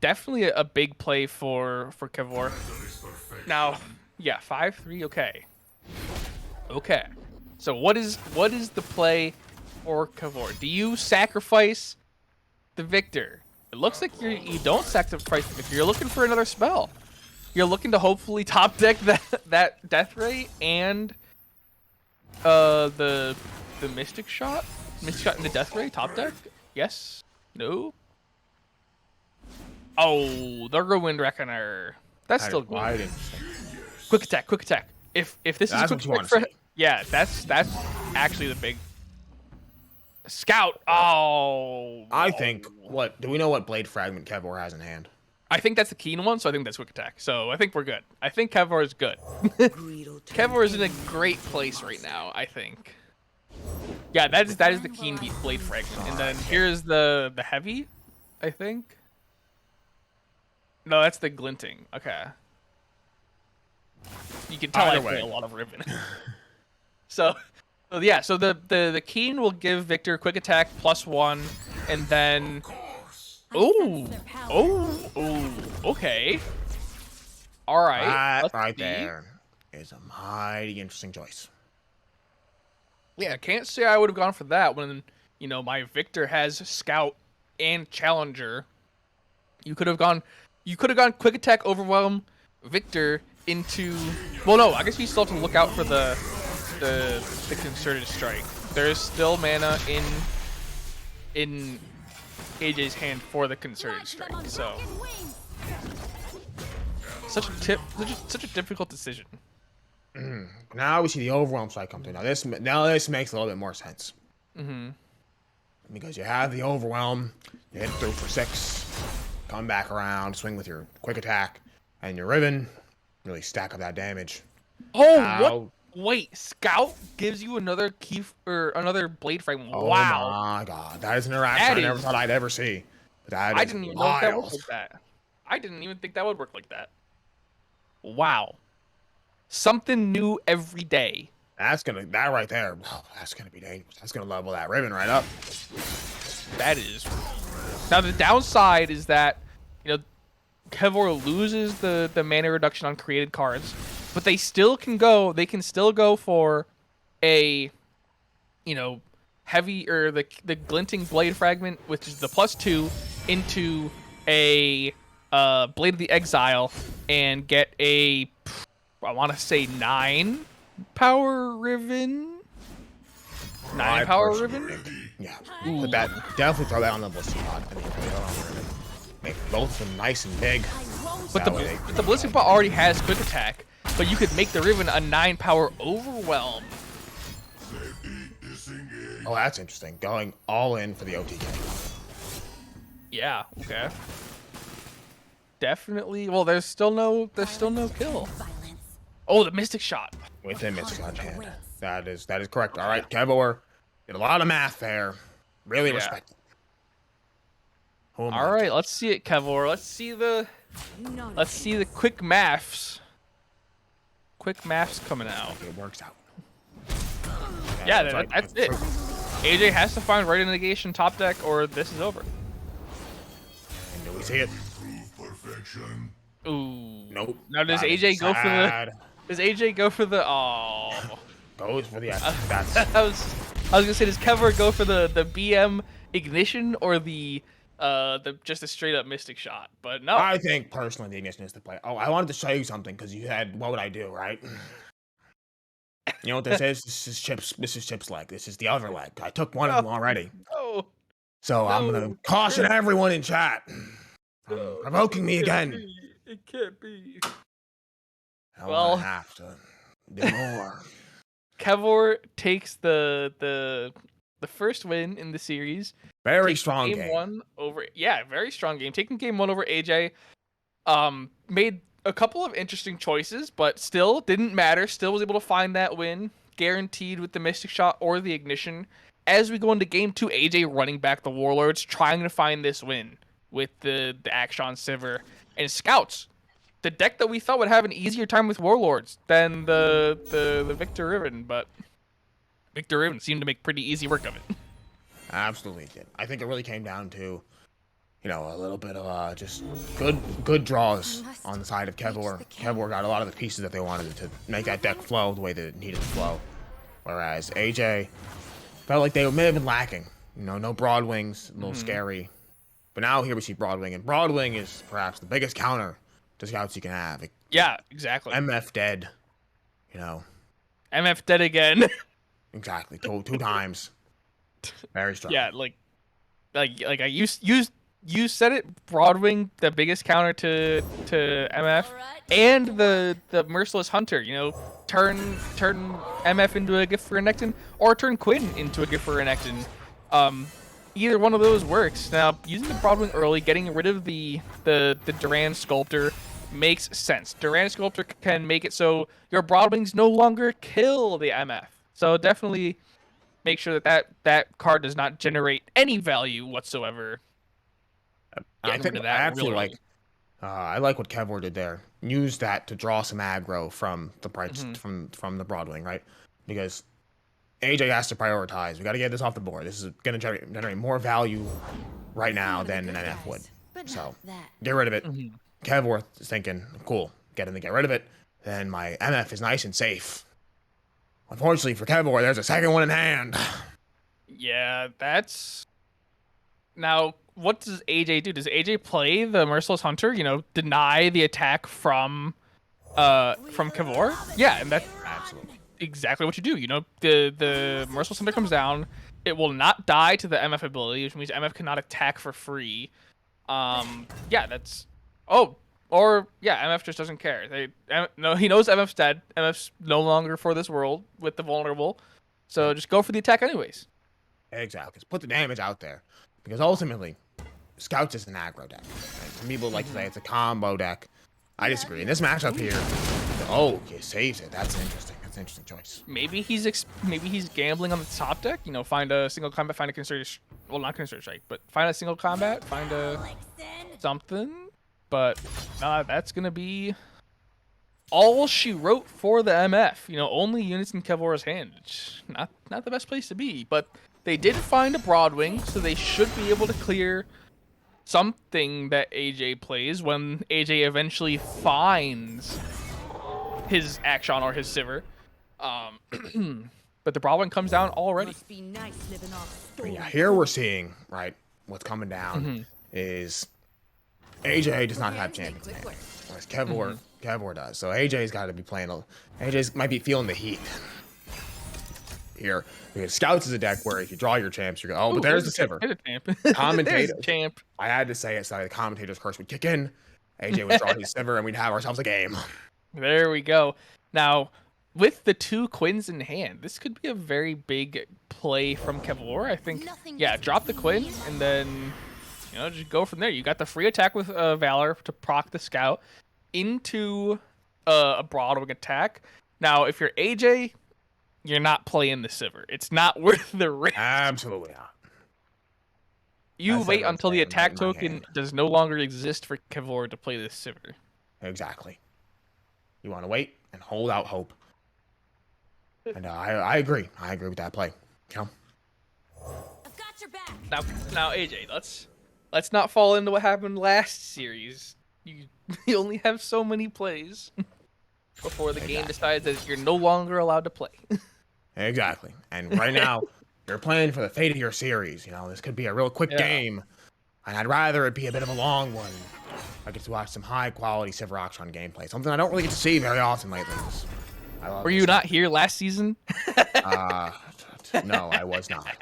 definitely a big play for Kevor. Now, 5-3, okay. So what is the play for Kevor? Do you sacrifice the Victor? It looks like you don't sacrifice the Victor. You're looking for another spell. You're looking to hopefully top deck that Death Ray and the Mystic Shot in the Death Ray top deck. Yes. No. Oh, the Ruined Reckoner. That's still good. Quick attack. If this is quick attack for that's actually the big Scout. Oh. I think do we know what Blade Fragment Kevor has in hand? I think that's the Keen one, so I think that's quick attack. So I think we're good. I think Kevor is good. Kevor is in a great place right now, I think. Yeah, that is the Keen Blade Fragment. And then here's the heavy, I think. No, that's the Glinting. Okay. You can tell I play a lot of Riven. So the Keen will give Victor quick attack +1, and then okay. All right. That right there is a mighty interesting choice. Yeah, I can't say I would have gone for that when my Victor has Scout and Challenger. You could have gone quick attack Overwhelm Victor into. Well, no, I guess we still have to look out for the Concerted Strike. There is still mana in AJ's hand for the Concerted Strike, so such a difficult decision. Now we see the Overwhelm Strike come through. Now this makes a little bit more sense. Because you have the Overwhelm, you hit through for 6, come back around, swing with your quick attack, and your Riven, really stack up that damage. What? Wait, Scout gives you another key or another Blade Fragment. Wow. Oh my god, that is an interaction I never thought I'd ever see. I didn't even know that worked like that. I didn't even think that would work like that. Wow. Something new every day. That right there. Oh, that's gonna be dangerous. That's gonna level that Riven right up. That is. Now the downside is that Kevor loses the mana reduction on created cards, but they still can go. They can still go for a heavy or the Glinting Blade Fragment, which is the +2, into a Blade of the Exile and get a, I want to say 9 power Riven. 9 power Riven. Yeah, put that. Definitely throw that on the Ballistic Bot. I mean, throw that on the Riven. Make both of them nice and big. But the Ballistic Bot already has quick attack, but you could make the Riven a 9 power Overwhelm. Oh, that's interesting. Going all in for the OTK. Yeah. Okay. Definitely. Well, there's still no kill. Oh, the Mystic Shot. With a Mystic Shot hand. That is correct. All right, Kevor did a lot of math there. Really respect it. All right, let's see it, Kevor. Let's see the quick maths. quick maths coming out. It works out. Yeah, that's that's it. AJ has to find right negation top deck, or this is over. And do we see it? Ooh. Nope. Now does That is AJ go for the? sad. Does AJ go for the? Oh. Goes for the that's I was gonna say, does Kevlar go for the BM ignition or the just a straight up mystic shot? But no. I think personally the ignition is the play. Oh, I wanted to show you something because you had what would I do, right? You know what this is? This is Chip's leg. This is the other leg. I took one of them already. No. So I'm gonna No. caution everyone in chat. Provoking me again. It can't be. I Well- wanna have to do more. Kevlar takes the first win in the series. Very Takes strong game game. one over. Yeah, very strong game. Taking game one over AJ. Made a couple of interesting choices, but still didn't matter. Still was able to find that win, guaranteed with the mystic shot or the ignition. As we go into game two, AJ running back the Warlords, trying to find this win with the Action Sivir and Scouts. The deck that we thought would have an easier time with Warlords than the Victor Riven, but Victor Riven seemed to make pretty easy work of it. Absolutely did. I think it really came down to, you know, a little bit of just good draws on the side of Kevlar. Kevlar got a lot of the pieces that they wanted to make that deck flow the way that it needed to flow. Whereas AJ felt like they may have been lacking. You know, no Broadwings, a little scary. But now here we see Broadwing, and Broadwing is perhaps the biggest counter to Scouts you can have. Yeah, exactly. MF dead, you know. MF dead again. Exactly, two times. Very strong. Yeah, like I you said it. Broadwing, the biggest counter to MF, and the Merciless Hunter. You know, turn MF into a gift for Renekton, or turn Quinn into a gift for Renekton. Either one of those works. Now, using the Broadwing early, getting rid of the Duran Sculptor makes sense. Duran Sculptor can make it so your Broadwings no longer kill the MF. So definitely make sure that card does not generate any value whatsoever. I think I actually like. I like what Kevlar did there. Use that to draw some aggro from the from the Broadwing, right? Because AJ has to prioritize. We got to get this off the board. This is going to generate more value right now than an NF would. So get rid of it. Kevlar is thinking, cool, get rid of it. Then my MF is nice and safe. Unfortunately for Kevlar, there's a second one in hand. Yeah, that's... Now, what does AJ do? Does AJ play the Merciless Hunter? You know, deny the attack from Kevlar? Yeah, and that's Absolutely exactly what you do. You know, the Merciless Hunter comes down. It will not die to the MF ability, which means MF cannot attack for free. Yeah, that's... Oh, or, yeah, MF just doesn't care. No, he knows MF's dead. MF's no longer for this world with the vulnerable. So just go for the attack anyways. Exactly. Just put the damage out there. Because ultimately, Scouts is an aggro deck. Right? Some people like to say it's a combo deck. I disagree. In this matchup here, oh, he saves it. That's interesting. That's an interesting choice. Maybe he's gambling on the top deck. You know, find a single combat, find a concerted... Well, not concerted strike, but find a single combat, find a... something. But that's going to be all she wrote for the MF. You know, only units in Kevlar's hand. It's not the best place to be. But they did find a Broadwing, so they should be able to clear something that AJ plays when AJ eventually finds his Action or his Sivir. But the Broadwing comes down already. Yeah, here we're seeing, right, what's coming down is... AJ does not have champions, man. Whereas Kevlar does. So AJ's got to be playing. AJ might be feeling the heat here. Because Scouts is a deck where if you draw your champs, you go, oh, but there's the Sivir. Commentators. Champ. I had to say it so the commentator's curse would kick in. AJ would draw his Sivir, and we'd have ourselves a game. There we go. Now, with the two Quins in hand, this could be a very big play from Kevlar. I think, yeah, drop the Quinn, and then... You know, just go from there. You got the free attack with Valor to proc the Scout into a Broadwing attack. Now, if you're AJ, you're not playing the Sivir. It's not worth the risk. Absolutely not. You wait until the attack token does no longer exist for Kevlar to play this Sivir. Exactly. You want to wait and hold out hope. And I agree. I agree with that play. You know? I've got your back. Now AJ, let's not fall into what happened last series. You only have so many plays before the game decides that you're no longer allowed to play. Exactly. And right now, you're playing for the fate of your series. You know, this could be a real quick game, and I'd rather it be a bit of a long one. I get to watch some high-quality Sivir Action gameplay, something I don't really get to see very often lately. Were you not here last season? No, I was not.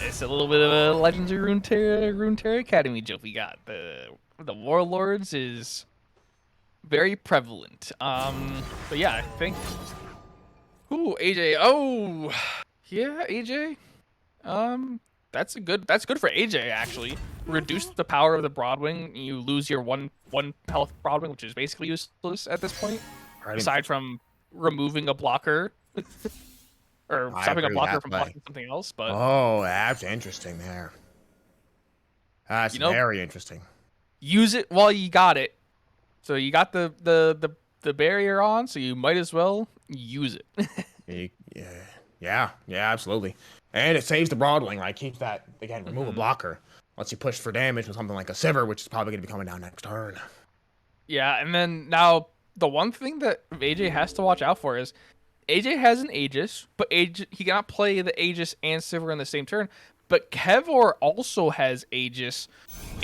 It's a little bit of a Legends of Runeterra Academy joke we got. The Warlords is very prevalent. But yeah, I think. Ooh, AJ. Oh, yeah, AJ. That's good for AJ actually. Reduce the power of the Broadwing. You lose your one health Broadwing, which is basically useless at this point. Aside from removing a blocker. Or stopping a blocker from blocking something else, but oh, that's interesting there. That's very interesting. Use it while you got it. So you got the barrier on, so you might as well use it. yeah, absolutely. And it saves the Broadwing, right? Keeps that again. Remove a blocker. Lets you push for damage with something like a Sivir, which is probably going to be coming down next turn. Yeah, and then now the one thing that AJ has to watch out for is AJ has an Aegis, but he cannot play the Aegis and Sivir in the same turn. But Kevor also has Aegis,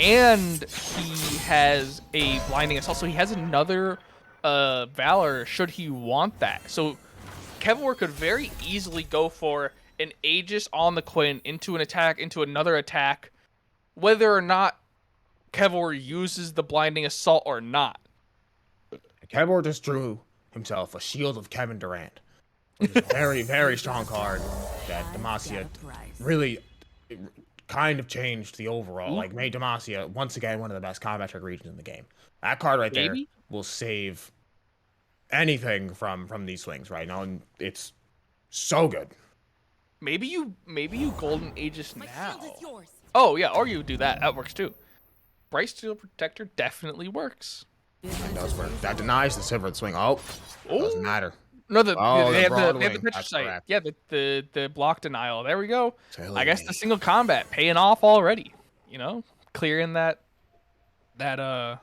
and he has a Blinding Assault, so he has another Valor should he want that. So Kevor could very easily go for an Aegis on the Quinn into an attack, into another attack, whether or not Kevor uses the Blinding Assault or not. Kevor just drew himself a Shield of Kevin Durant. Which is a very, very strong card that Demacia really kind of changed the overall. Like, made Demacia, once again, one of the best combat trick regions in the game. That card right there will save anything from these swings, right? Now, and it's so good. Maybe you Golden Aegis now. Oh, yeah, or you do that. That works, too. Bright Steel Protector definitely works. It does work. That denies the Sivir swing. Oh, doesn't matter. No, they have the Petra Sight. Yeah, the block denial. There we go. I guess the single combat paying off already. You know, clearing that barrier.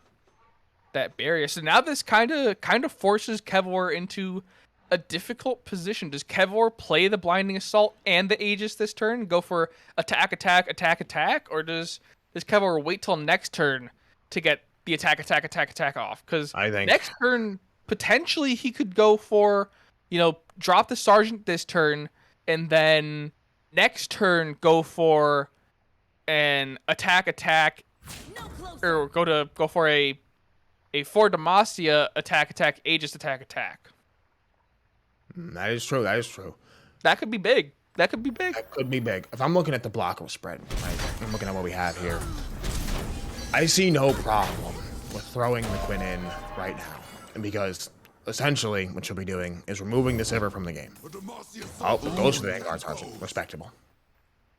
So now this kind of forces Kevor into a difficult position. Does Kevor play the Blinding Assault and the Aegis this turn, go for attack, or does Kevor wait till next turn to get the attack off? Because next turn potentially he could go for, drop the Sergeant this turn, and then next turn go for an attack, or go for a for Demacia attack, Aegis attack. That is true. That could be big. That could be big. If I'm looking at the block of spread, right, I'm looking at what we have here. I see no problem with throwing the Quinn in right now, and because essentially what she'll be doing is removing the Sivir from the game. Oh, goes to the Vanguard Sergeant. Respectable.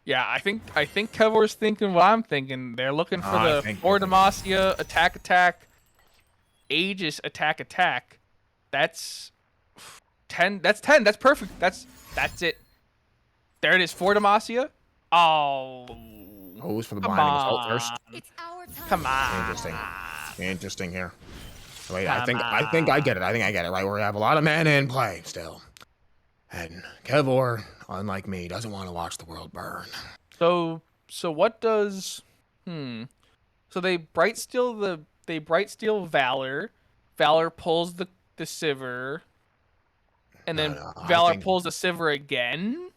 Yeah, I think Kevor's thinking what I'm thinking. They're looking for the for Demacia attack, Aegis attack. That's 10. That's 10. That's perfect. That's it. There it is for Demacia. Oh. Goes for the Blinding Assault first. It's our time. Come on. Interesting here. Wait, I think I get it. Right, where we have a lot of mana in play still, and Kevor, unlike me, doesn't want to watch the world burn. So what does? So they bright steel Valor. Valor pulls the Sivir, and then Valor pulls the Sivir again.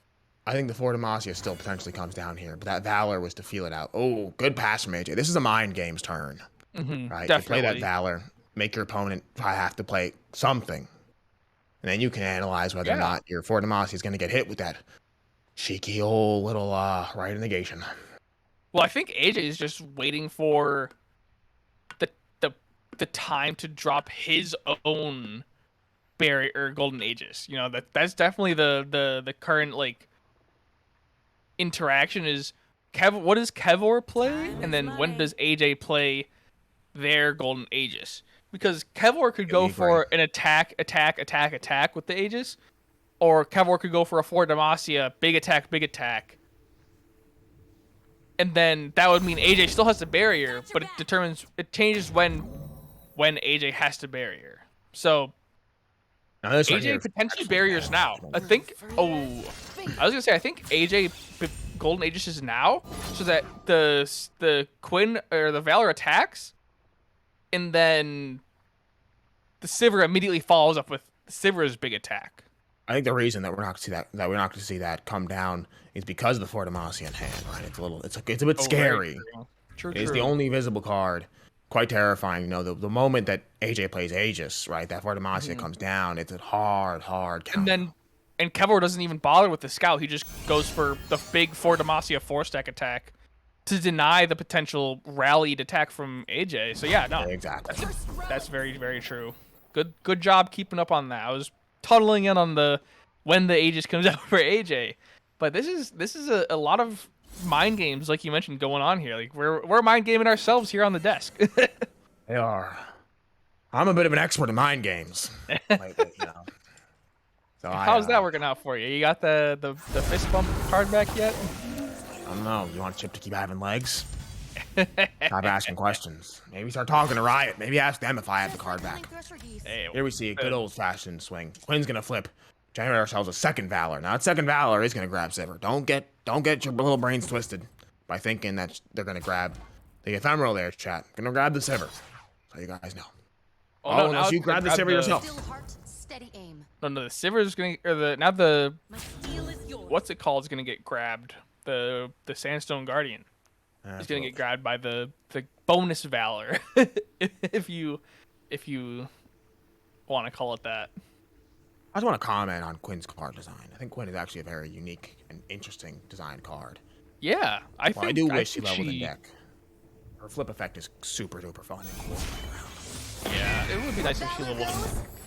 I think the For Demacia still potentially comes down here, but that Valor was to feel it out. Oh, good pass from AJ. This is a mind game's turn, right? Definitely. You play that Valor, make your opponent probably have to play something, and then you can analyze whether or not your For Demacia is going to get hit with that cheeky old little right negation. Well, I think AJ is just waiting for the time to drop his own barrier or Golden Aegis. That's definitely the current interaction is what does Kevor play, and then when does AJ play their Golden Aegis? because Kevlar could go for an attack with the Aegis, or Kevlar could go for a 4 Demacia, big attack. And then that would mean AJ still has the barrier, but it changes when AJ has to barrier. So AJ potentially barriers now. I think. Oh, I was gonna say I think AJ Golden Aegis is now, so that the Quinn or the Valor attacks, and then the Sivir immediately follows up with Sivir's big attack. I think the reason that we're not going to see that come down is because of the 4 Demacia in hand, right? It's a bit scary. True. It's the only visible card. Quite terrifying. You know, the moment that AJ plays Aegis, right? That 4 Demacia comes down. It's a hard counter. And Kevlar doesn't even bother with the scout. He just goes for the big 4 Demacia 4-stack attack to deny the potential rallied attack from AJ. So yeah, no, exactly. That's very, very true. Good job keeping up on that. I was tunneling in on when the Aegis comes out for AJ, but this is a lot of mind games, like you mentioned, going on here. Like we're mind gaming ourselves here on the desk. They are. I'm a bit of an expert in mind games. Lately, you know. So how's that working out for you? You got the fist bump card back yet? I don't know. You want Chip to keep having legs? Stop asking questions. Maybe start talking to Riot. Maybe ask them if I have the card back. Hey, Here we see a good old-fashioned swing. Quinn's gonna flip. Generate ourselves a second Valor. Now that second Valor is gonna grab Sivir. Don't get your little brains twisted by thinking that they're gonna grab the ephemeral there, chat. Gonna grab the Sivir. So you guys know. Oh, no, unless you grab the Sivir yourself. Still heart, steady aim. No, the Sivir's gonna, or the My steel is yours. what's it called is gonna get grabbed. The Sandstone Guardian is gonna get grabbed by the bonus Valor, if you want to call it that. I just want to comment on Quinn's card design. I think Quinn is actually a very unique and interesting design card. Yeah, I do wish she leveled in deck. Her flip effect is super duper fun and cool. Yeah, it would be nice if she leveled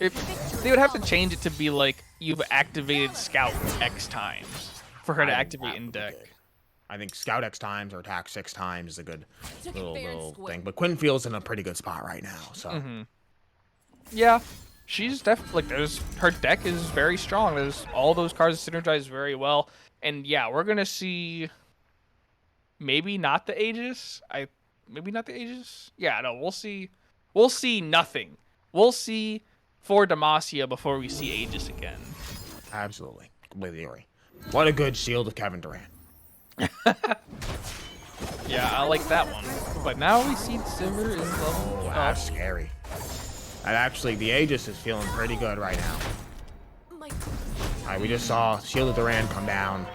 in. They would have to change it to be like you've activated Scout X times for her to activate in deck. I think Scout X times or Attack 6 times is a good little thing. But Quinn feels in a pretty good spot right now. So yeah, she's definitely like her deck is very strong. There's all those cards synergize very well, and yeah, we're gonna see maybe not the Aegis. Maybe not the Aegis. Yeah, no, we'll see. We'll see nothing. We'll see 4 Demacia before we see Aegis again. Absolutely, completely agree. What a good shield of Kevin Durant. Yeah, I like that one. But now we see Sivir is level. Oh, that's scary. And actually, the Aegis is feeling pretty good right now. Alright, we just saw Shield of Duran come down.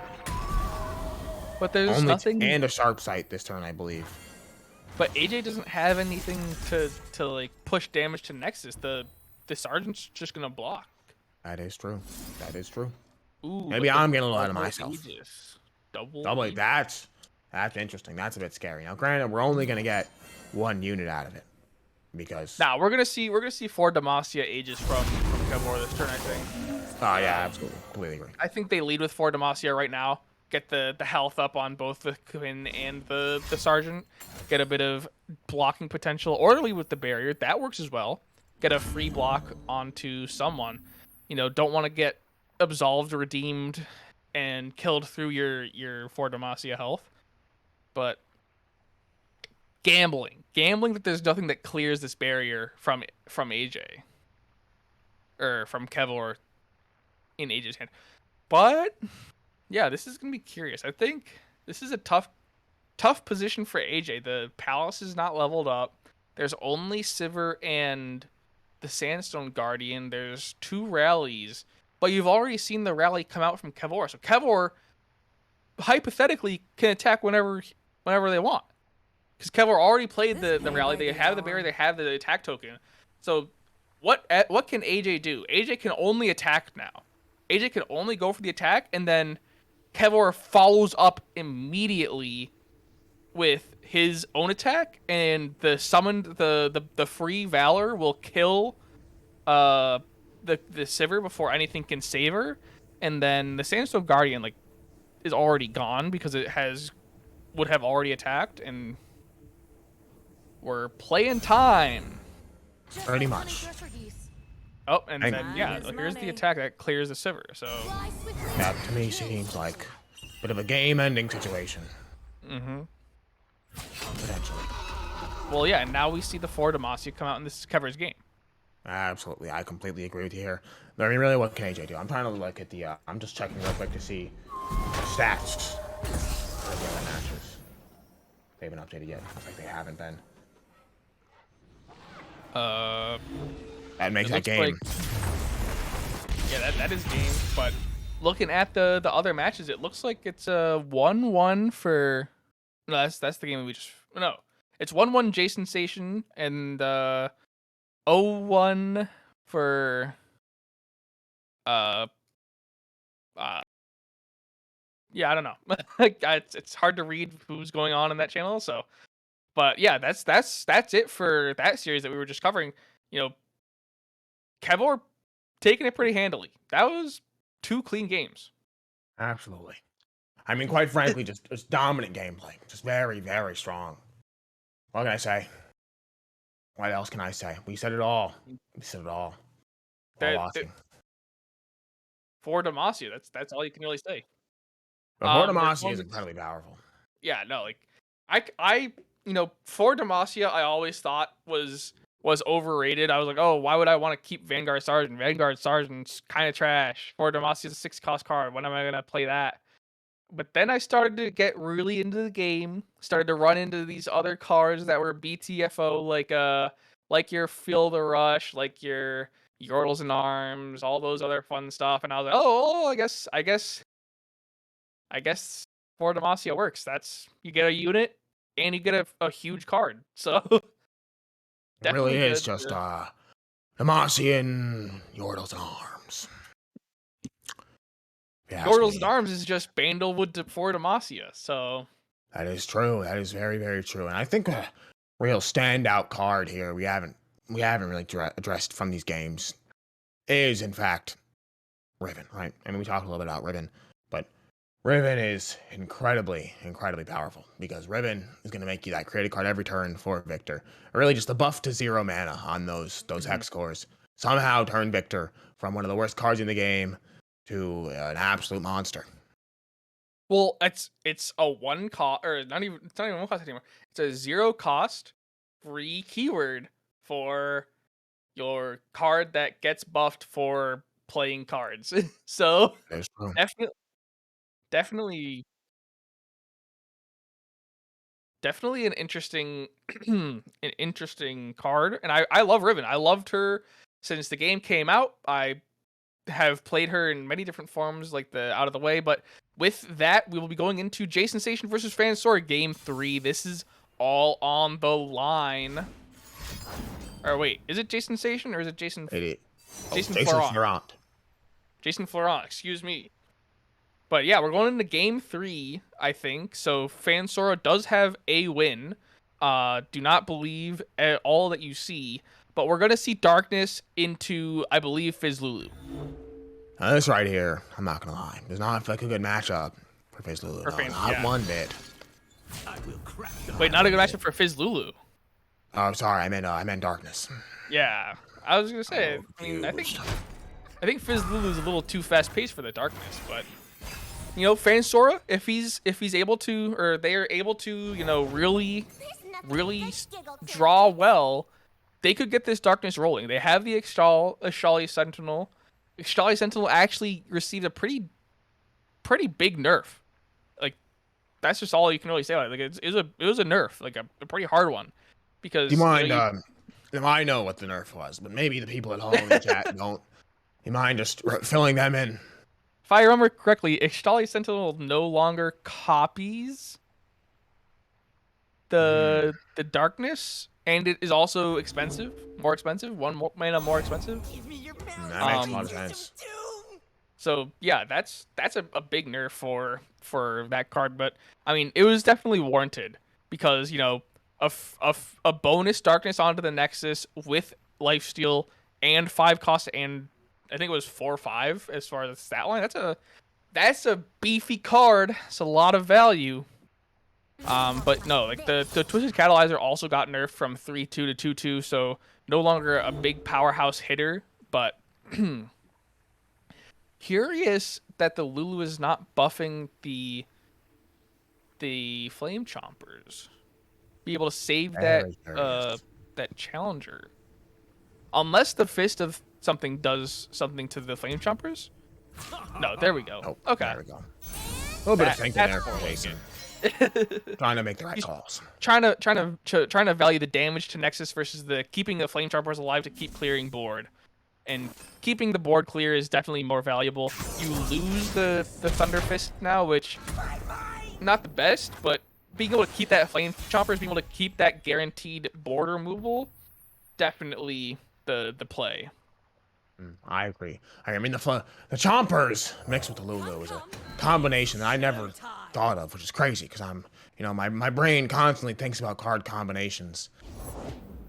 But there's nothing. And a Sharp Sight this turn, I believe. But AJ doesn't have anything to like push damage to Nexus. The Sergeant's just gonna block. That is true. That is true. Ooh, maybe I'm getting a little ahead of myself. Aegis. Double. That's interesting. That's a bit scary. Now, granted, we're only gonna get 1 unit out of it because. Nah, we're gonna see 4 Demacia Aegis from Kevlar this turn, I think. Oh yeah, absolutely, completely agree. I think they lead with 4 Demacia right now. Get the health up on both the Quinn and the Sergeant. Get a bit of blocking potential, or lead with the barrier. That works as well. Get a free block onto someone. You know, don't want to get absolved, redeemed, and killed through your 4 Demacia health. But gambling that there's nothing that clears this barrier from AJ or from Kevlar in AJ's hand. But yeah, this is gonna be curious. I think this is a tough position for AJ. The Palace is not leveled up. There's only Sivir and the Sandstone Guardian. There's 2 rallies, but you've already seen the rally come out from Kevlar. So Kevlar hypothetically can attack whenever they want, because Kevlar already played the rally. They have the barrier. They have the attack token. So what can AJ do? AJ can only attack now. AJ can only go for the attack, and then Kevlar follows up immediately with his own attack, and the summoned the free Valor will kill the Sivir before anything can save her, and then the Sandstone Guardian is already gone because it would have already attacked, and we're playing time. Just Pretty like much. running thresher geese. Oh, and Hang- then yeah, Time is here's the money. attack that clears the Sivir. So Fly swiftly. That to me seems like a bit of a game-ending situation, potentially. well, yeah, and now we see the 4 Demacia come out in this coverage game. Absolutely, I completely agree with you here. I mean, really, what can AJ do? I'm trying to look at the. I'm just checking real quick to see the stats for the other matches. They haven't updated yet. Looks like they haven't been. That makes It that looks game. Yeah, that is game. But looking at the other matches, it looks like it's a 1-1 for. No, that's the game we just. No, it's 1-1 Jason Station and 0-1 for uh yeah, I don't know. It's hard to read who's going on in that channel. So, but yeah, that's it for that series that we were just covering. You know, Kevor taking it pretty handily. That was 2 clean games. Absolutely. I mean, quite frankly, just dominant gameplay. Just very, very strong. What can I say? What else can I say? We said it all. We said it all. While That watching. for Demacia, that's all you can really say. But We're Vortimasi going is to- incredibly powerful. yeah, no, like I for Demacia, I always thought was overrated. I was like, oh, why would I want to keep Vanguard Sergeant? Vanguard Sergeant's kind of trash. For Demacia is a 6-cost card. When am I gonna play that? But then I started to get really into the game. Started to run into these other cards that were BTFO, like your Feel the Rush, like your Yordles and Arms, all those other fun stuff. And I was like, oh, I guess for Demacia works. That's you get a unit and you get a huge card. So It definitely really is good just to- Demacian Yordles and Arms. If you ask Yordles me. and Arms is just Bandlewood for Demacia. So That is true. That is very, very true. And I think a real standout card here we haven't really addressed from these games is in fact Riven, right? I mean, we talked a little bit about Riven, but Riven is incredibly, incredibly powerful because Riven is going to make you that creative card every turn for Victor. Really, just a buff to 0 mana on those hex cores. Somehow turn Victor from one of the worst cards in the game to an absolute monster. well, it's a 1 cost or not even it's not even 1 cost anymore. It's a 0 cost free keyword for your card that gets buffed for playing cards. So That is true. definitely an interesting an interesting card. And I love Riven. I loved her since the game came out. I have played her in many different forms, like the out of the way. But with that, we will be going into Jason Station versus Fansora Game 3. This is all on the line. Or wait, is it Jason Station or is it Jason Jason Florent? Florent. Jason Florent, excuse me. But yeah, we're going into Game 3, I think. So Fansora does have a win. Do not believe at all that you see. But we're going to see Darkness into, I believe, Fizzlulu. This right here, I'm not gonna lie, does not feel like a good matchup for Fizzlulu. For No, Fan- not yeah. one bit. I will crack the Wait, not a good matchup for Fizzlulu. Oh, sorry, I meant Darkness. Yeah, I was gonna say. I mean, I think Fizzlulu's a little too fast paced for the Darkness, but you know, Fansora, if he's able to, or they are able to, you know, really draw well, they could get this Darkness rolling. They have the Ashali Sentinel. Ashali Sentinel actually received a pretty big nerf. Like, that's just all you can really say about it. Like, it was a nerf, like a pretty hard one, because Do you mind? you know, I know what the nerf was, but maybe the people at home in the chat don't. You mind just filling them in? if I remember correctly, Ashali Sentinel no longer copies the Darkness, and it is also more expensive, mana more expensive. Give me your That makes a lot of Um, sense. So yeah, that's a big nerf for that card. But I mean, it was definitely warranted because you know a bonus Darkness onto the Nexus with lifesteal and 5 cost, and I think it was 4/5 as far as the stat line. That's a beefy card. It's a lot of value. But no, like the Twisted Catalyzer also got nerfed from 3-2 to 2-2, so no longer a big powerhouse hitter. But curious that the Lulu is not buffing the Flame Chompers. Be able to save that Very curious. that challenger, unless the Fist of something does something to the Flame Chompers. No, there we go. Oh, Okay, there we go. A little bit of thinking that's there from more like Jason. it. Trying to make the right He's calls. trying to value the damage to Nexus versus the keeping the Flame Chompers alive to keep clearing board. And keeping the board clear is definitely more valuable. You lose the Thunder Fist now, which not the best, but being able to keep that Flame Chompers, being able to keep that guaranteed board removal, definitely the play. I agree. I mean, the Chompers mixed with the Lulu is a combination that I never thought of, which is crazy because I'm, my brain constantly thinks about card combinations.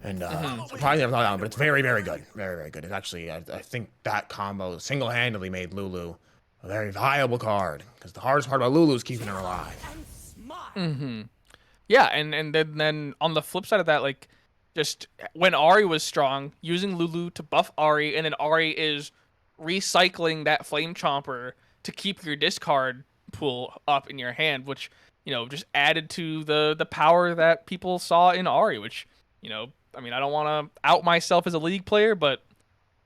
And so probably never thought of it, but it's very, very good. Very, very good. It's actually, I think that combo single-handedly made Lulu a very viable card because the hardest part about Lulu is keeping her alive. Yeah, and then on the flip side of that, like, just when Ari was strong, using Lulu to buff Ari, and then Ari is recycling that Flame Chomper to keep your discard pool up in your hand, which, just added to the power that people saw in Ari, which, I mean, I don't want to out myself as a League player, but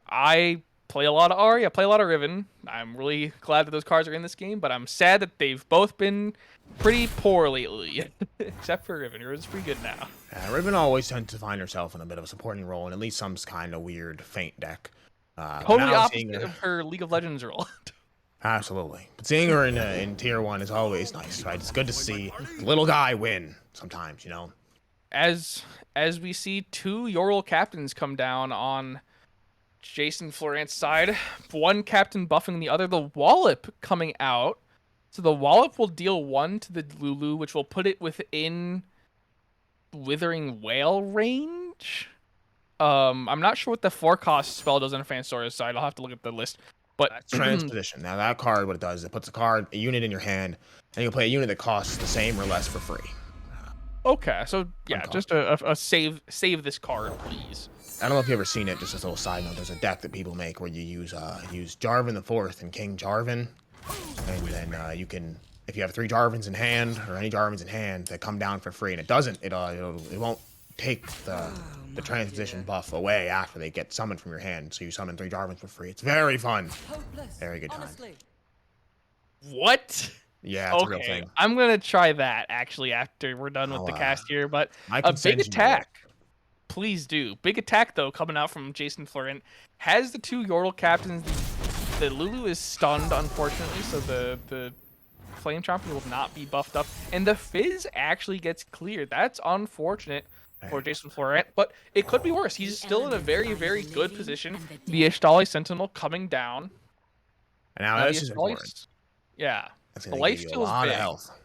I play a lot of Ari, I play a lot of Riven. I'm really glad that those cards are in this game, but I'm sad that they've both been pretty poor lately. Except for Riven. Riven's pretty good now. Riven always tends to find herself in a bit of a supporting role in at least some kind of weird feint deck. Totally now opposite seeing of her League of Legends role. Absolutely. But seeing her in tier 1 is always nice, right? It's good to see the little guy win sometimes, As we see two Yoral captains come down on Jason Florent's side, one captain buffing the other, the Wallop coming out. So the Wallop will deal 1 to the Lulu, which will put it within Withering Whale range. I'm not sure what the forecast spell does on Fansora's side. I'll have to look at the list. But That's transposition. Now that card, what it does, it puts a unit in your hand, and you can play a unit that costs the same or less for free. okay, so yeah, just a save this card, please. I don't know if you've ever seen it. Just as a little side note, there's a deck that people make where you use Jarvan the Fourth and King Jarvan, and then you can, if you have 3 Jarvans in hand or any Jarvans in hand, they come down for free, and it won't take the transposition buff away after they get summoned from your hand. So you summon 3 Jarvans for free. It's very fun, very good time. What? Yeah, it's a real thing. I'm gonna try that actually after we're done with the cast here. But a big attack, please do. Big attack though coming out from Jason Florent has the 2 Yordle captains. The Lulu is stunned, unfortunately, so the Flame Chomper will not be buffed up, and the Fizz actually gets cleared. That's unfortunate for Jason Florent, but it could be worse. He's still in a very, very good position. The Ishtali Sentinel coming down. And now this is important. Yeah. That's The lifesteal is big.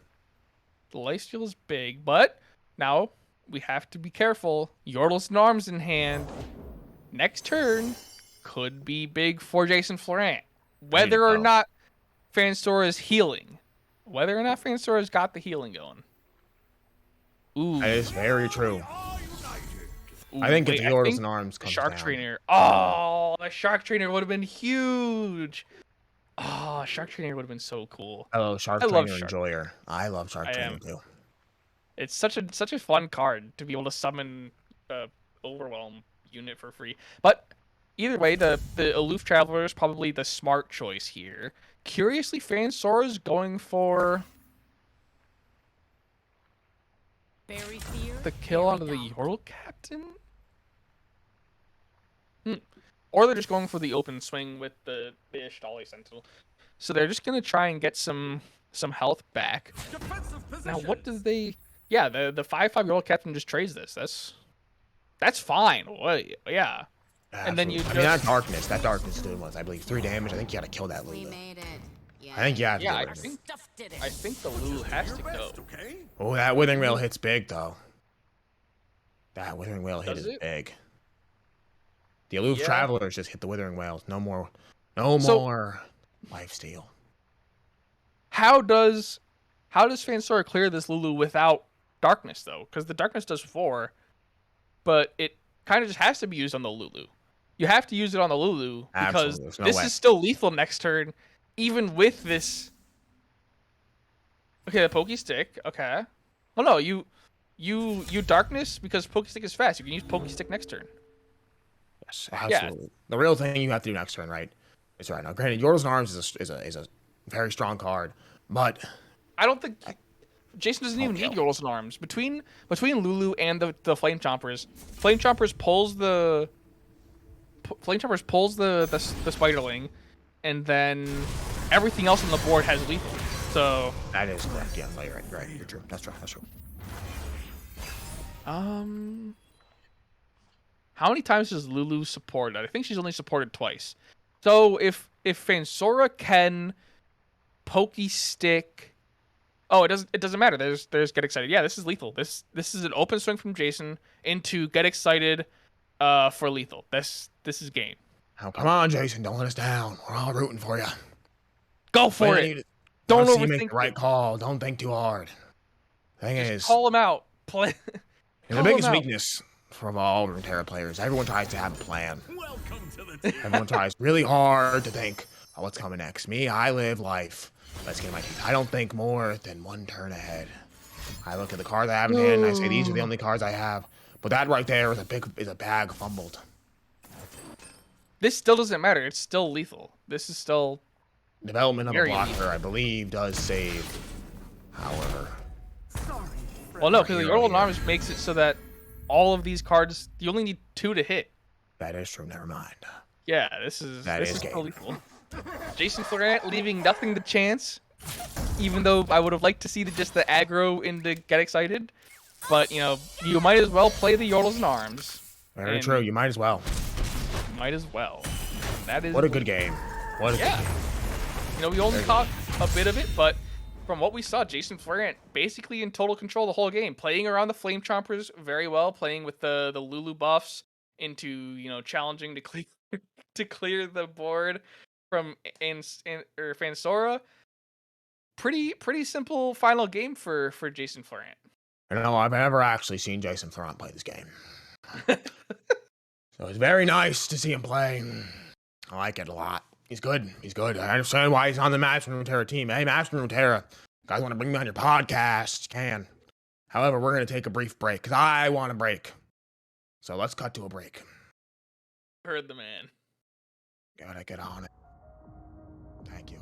The lifesteal is big, but now we have to be careful. Yordles and Arms in hand. Next turn could be big for Jason Florent. Whether or not Fansora is healing. Whether or not Fansora's got the healing going. Ooh. That is very true. I think if the Yordles and Arms comes Shark down. Trainer. Oh, the Shark Trainer would have been huge. Oh, Shark Trainer would have been so cool. Hello, Shark Trainer Enjoyer. I love Shark Trainer too. It's such a fun card to be able to summon Overwhelm unit for free. But either way, the Aloof Traveler is probably the smart choice here. Curiously, Fansora's going for the kill onto the Yordle captain? Or they're just going for the open swing with the Ishtali Sentinel. So they're just going to try and get some health back. Now, what does they... Yeah, the 5/5 Yordle captain just trades this. That's fine. What? Yeah. Absolutely. And then you I mean, that darkness doing was, I believe, 3 damage. I think you gotta kill that Lulu. I think you have to get rid of it. I think the Lulu has to go. Oh, that Withering Whale hit's big, though. That Withering Whale hit is big. The Aloof Travelers just hit the Withering Whales. No more lifesteal. How does Fansora clear this Lulu without Darkness though, because the Darkness does 4, but it kind of just has to be used on the Lulu. You have to use it on the Lulu because Absolutely, there's no this way. is still lethal next turn, even with this. Okay, the Pokey Stick. Okay. Oh no, you Darkness because Pokey Stick is fast. You can use Pokey Stick next turn. Yes, absolutely. The real thing you have to do next turn, right? Is right now. Granted, Yordles and Arms is a very strong card, but I don't think Jason doesn't even need Yordles and Arms. Between Lulu and the Flame Chompers pulls the Spiderling, and then everything else on the board has lethal. So that is correct. Yeah, no, you're right. Right, you're true. That's true. That's true. how many times does Lulu support? I think she's only supported twice. So if Fansora can Pokey Stick, oh, it doesn't matter. There's Get Excited. Yeah, this is lethal. This is an open swing from Jason into Get Excited for lethal. This is game. Oh, come on, Jason, don't let us down. We're all rooting for you. Go for it. Don't see you make overthink the right it. call. Don't think too hard. Thing Just is, call him out. Play. and the biggest weakness from all Runeterra players, everyone tries to have a plan. Welcome to the team. Everyone tries really hard to think, oh, what's coming next? Me, I live life. Let's get my teeth. I don't think more than one turn ahead. I look at the cards I have in hand, and I say these are the only cards I have. But that right there is a bag fumbled. This still doesn't matter. It's still lethal. This is still Development of a very blocker, lethal. I believe, does save. However, Well, no, because the Yordle and Arms makes it so that all of these cards you only need 2 to hit. that is true. Never mind. Yeah, this is still lethal. Jason Florent leaving nothing to chance, even though I would have liked to see just the aggro into Get Excited. But, you might as well play the Yordles and Arms. Very true. You might as well. Might as well. That is What a good game. What a good game. We only caught a bit of it, but from what we saw, Jason Florent basically in total control the whole game, playing around the Flame Chompers very well, playing with the Lulu buffs into challenging to clear the board from Fansora. Pretty simple final game for Jason Florent. I don't know I've ever actually seen Jason Florent play this game. So it's very nice to see him play. I like it a lot. He's good. He's good. I understand why he's on the Master Runeterra team. Hey, Master Runeterra, you guys want to bring me on your podcast? You can. However, we're going to take a brief break because I want a break. So let's cut to a break. Heard the man. Gotta get on it. Thank you.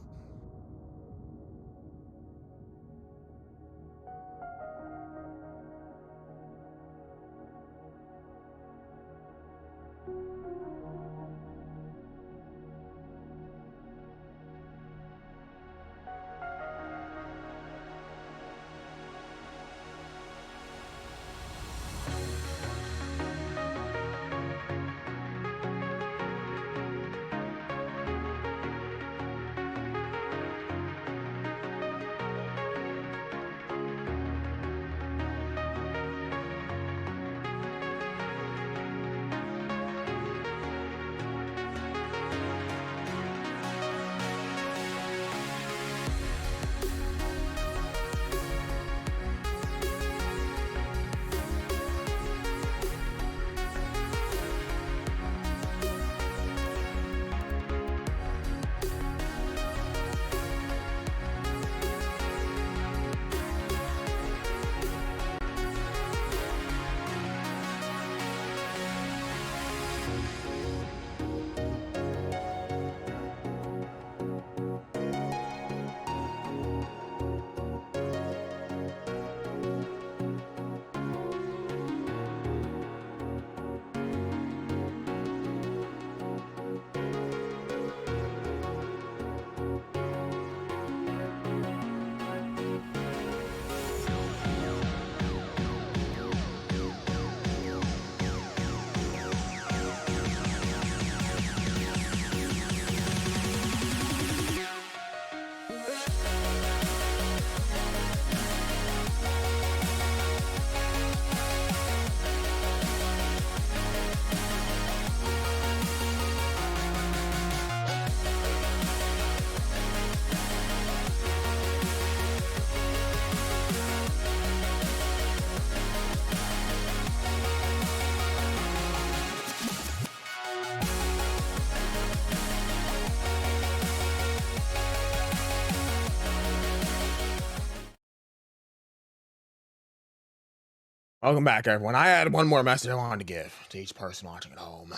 Welcome back, everyone. I had one more message I wanted to give to each person watching at home.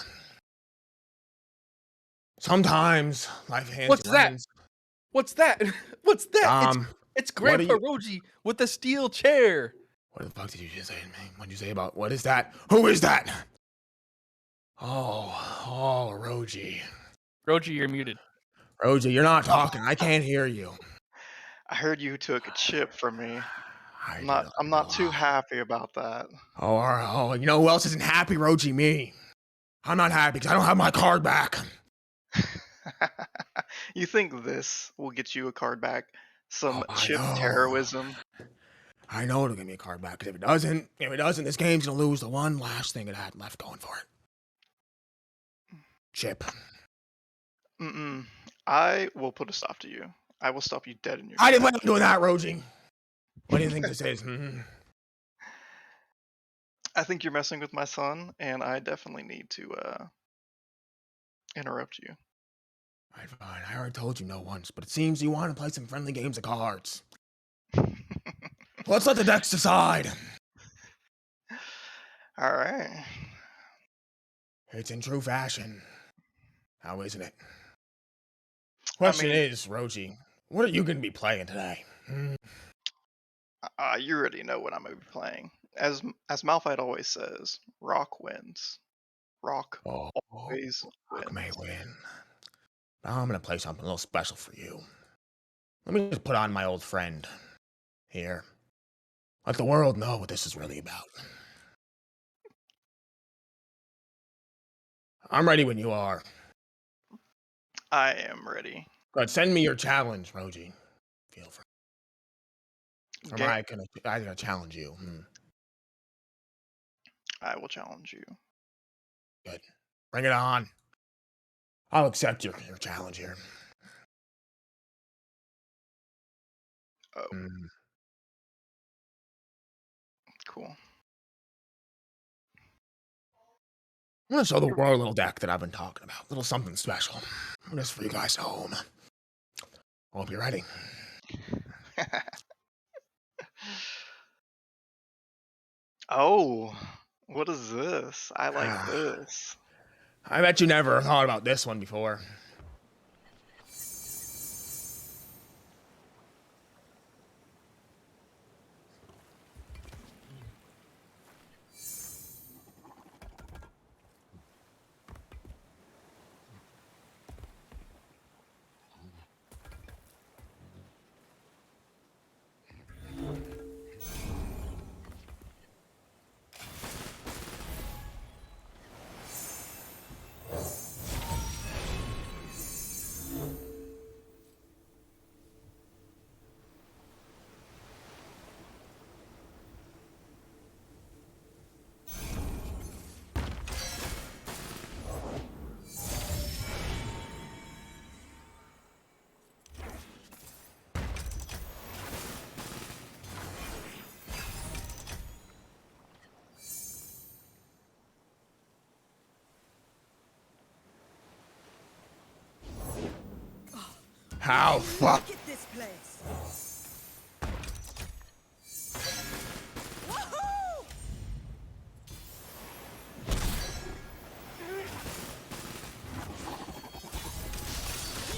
Sometimes life hands What's you that? lemons. What's that? What's that? It's what are Grandpa you- Roji with the steel chair. What the fuck did you just say to me? What did you say about what is that? Who is that? Oh, Roji. Roji, you're muted. Roji, you're not talking. I can't hear you. I heard you took a chip from me. I I'm do not. not I'm not too know. happy about that. Oh, you know who else isn't happy, Roji? Me. I'm not happy because I don't have my card back. You think this will get you a card back? Some I chip know. terrorism? I know it'll give me a card back, because if it doesn't, this game's gonna lose the one last thing it had left going for it. Chip. Mm-mm. I will put a stop to you. I will stop you dead in your I didn't plan tracks. on doing that, Roji. What do you think this is? I think you're messing with my son, and I definitely need to interrupt you. Alright, fine. I already told you no once, but it seems you want to play some friendly games of cards. Let's let the decks decide. All right. It's in true fashion. How isn't it? Question mean- is, Roji, what are you going to be playing today? You already know what I'm gonna be playing. As Malphite always says, rock wins. Rock always Rock may wins. win. Now I'm going to play something a little special for you. Let me just put on my old friend here. Let the world know what this is really about. I'm ready when you are. I am ready. Good. Send me your challenge, Roji. Feel free. Or am Ga- I gonna challenge you? I will challenge you. Good. Bring it on. I'll accept your challenge here. Oh, Mm. cool. I'm gonna show the world a little deck that I've been talking about. A little something special. Just for you guys at home. I hope you're ready. Oh, what is this? I like this. I bet you never thought about this one before. How fuck? Look at this place.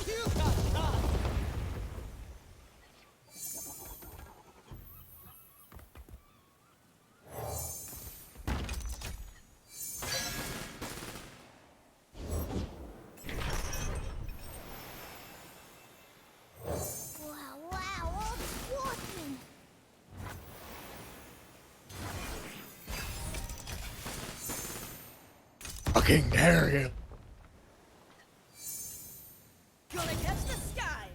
You got caught. Wow, all this walking. Fucking dare you. Gonna catch the sky.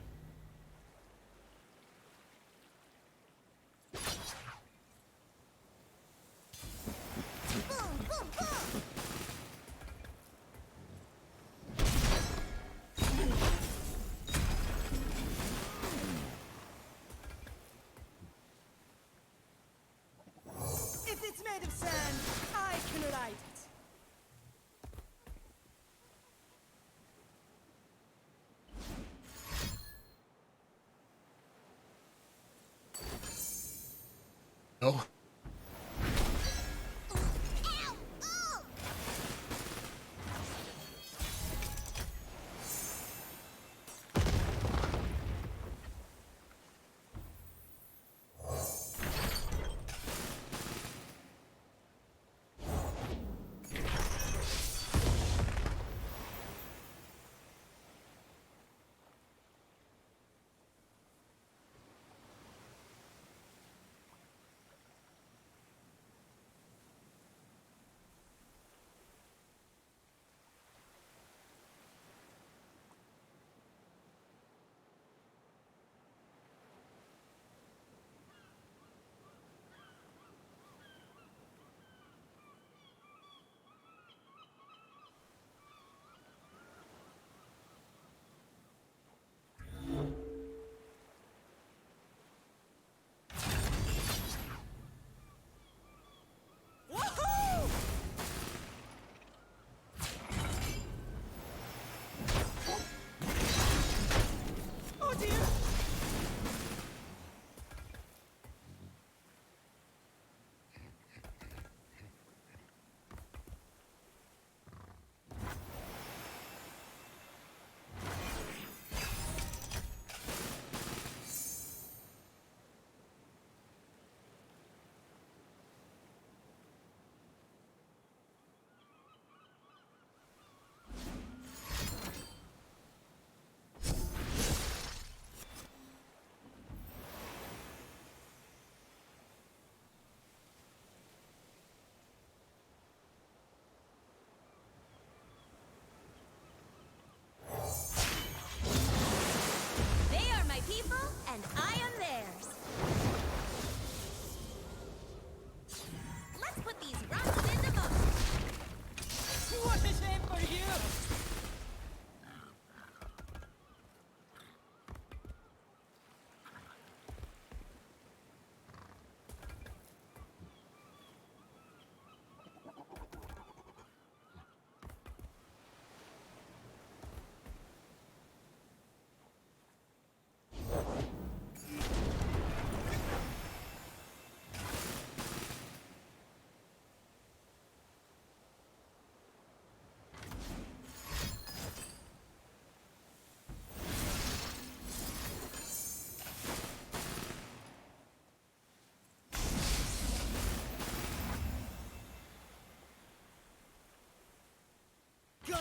Boom, boom, boom. If it's made of sand, I can ride it. No.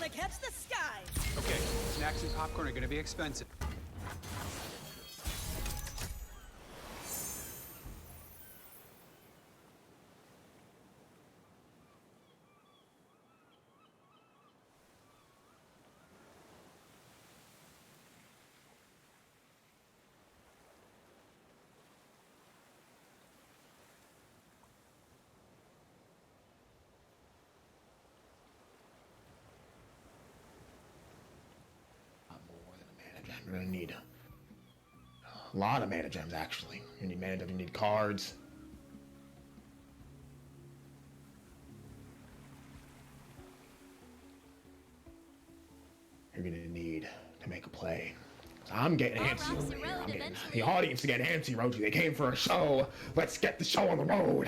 Gonna catch the sky. Okay, snacks and popcorn are gonna be expensive. More than a mana gem. You're gonna need a lot of mana gems, actually. You need mana gems, you need cards. You're gonna need to make a play. I'm getting antsy over here. I'm getting the audience to get antsy, Roji. They came for a show. Let's get the show on the road.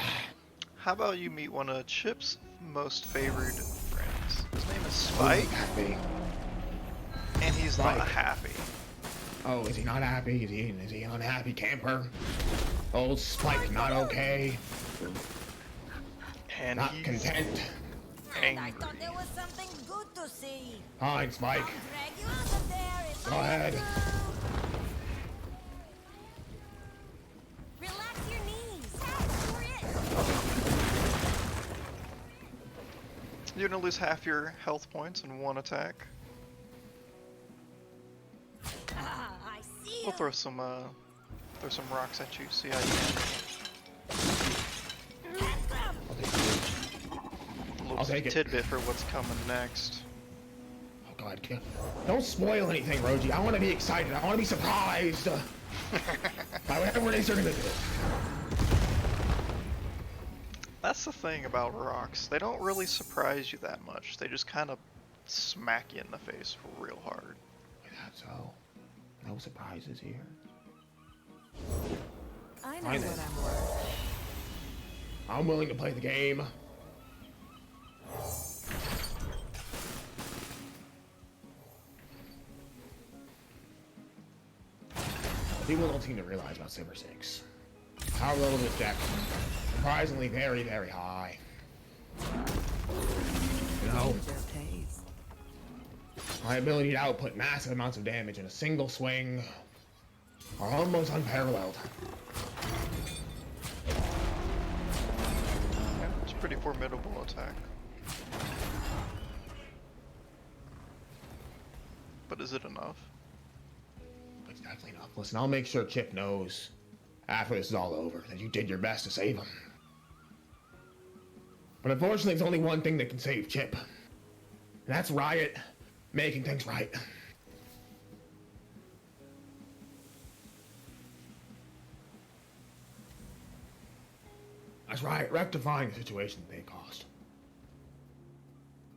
How about you meet one of Chip's most favored friends? His name is Spike, Happy. and he's not Spike. happy. Oh, is he not happy? Is he an unhappy camper? Old Spike not okay. And Not he's content. And I angry. thought there was something good to see. Fine, Spike. I'll drag you out of there if Go I ahead. do. Relax your knees. You're gonna lose half your health points in one attack. Ah, I see We'll you. throw some rocks at you. See how you a I'll little take it. tidbit for what's coming next. Oh God, don't spoil anything, Roji. I want to be excited. I want to be surprised. By whatever it is they're gonna do. That's the thing about rocks. They don't really surprise you that much. They just kind of smack you in the face real hard. That's so. No surprises here. I know Fine then. what I'm worth. I'm willing to play the game. People don't seem to realize about Silver 6. Power level of this deck, surprisingly very, very high. You know, my ability to output massive amounts of damage in a single swing are almost unparalleled. Yeah, it's a pretty formidable attack. But is it enough? It's definitely enough. Listen, I'll make sure Chip knows after this is all over that you did your best to save him. But unfortunately, there's only one thing that can save Chip. And that's Riot making things right. That's Riot rectifying the situation that they caused.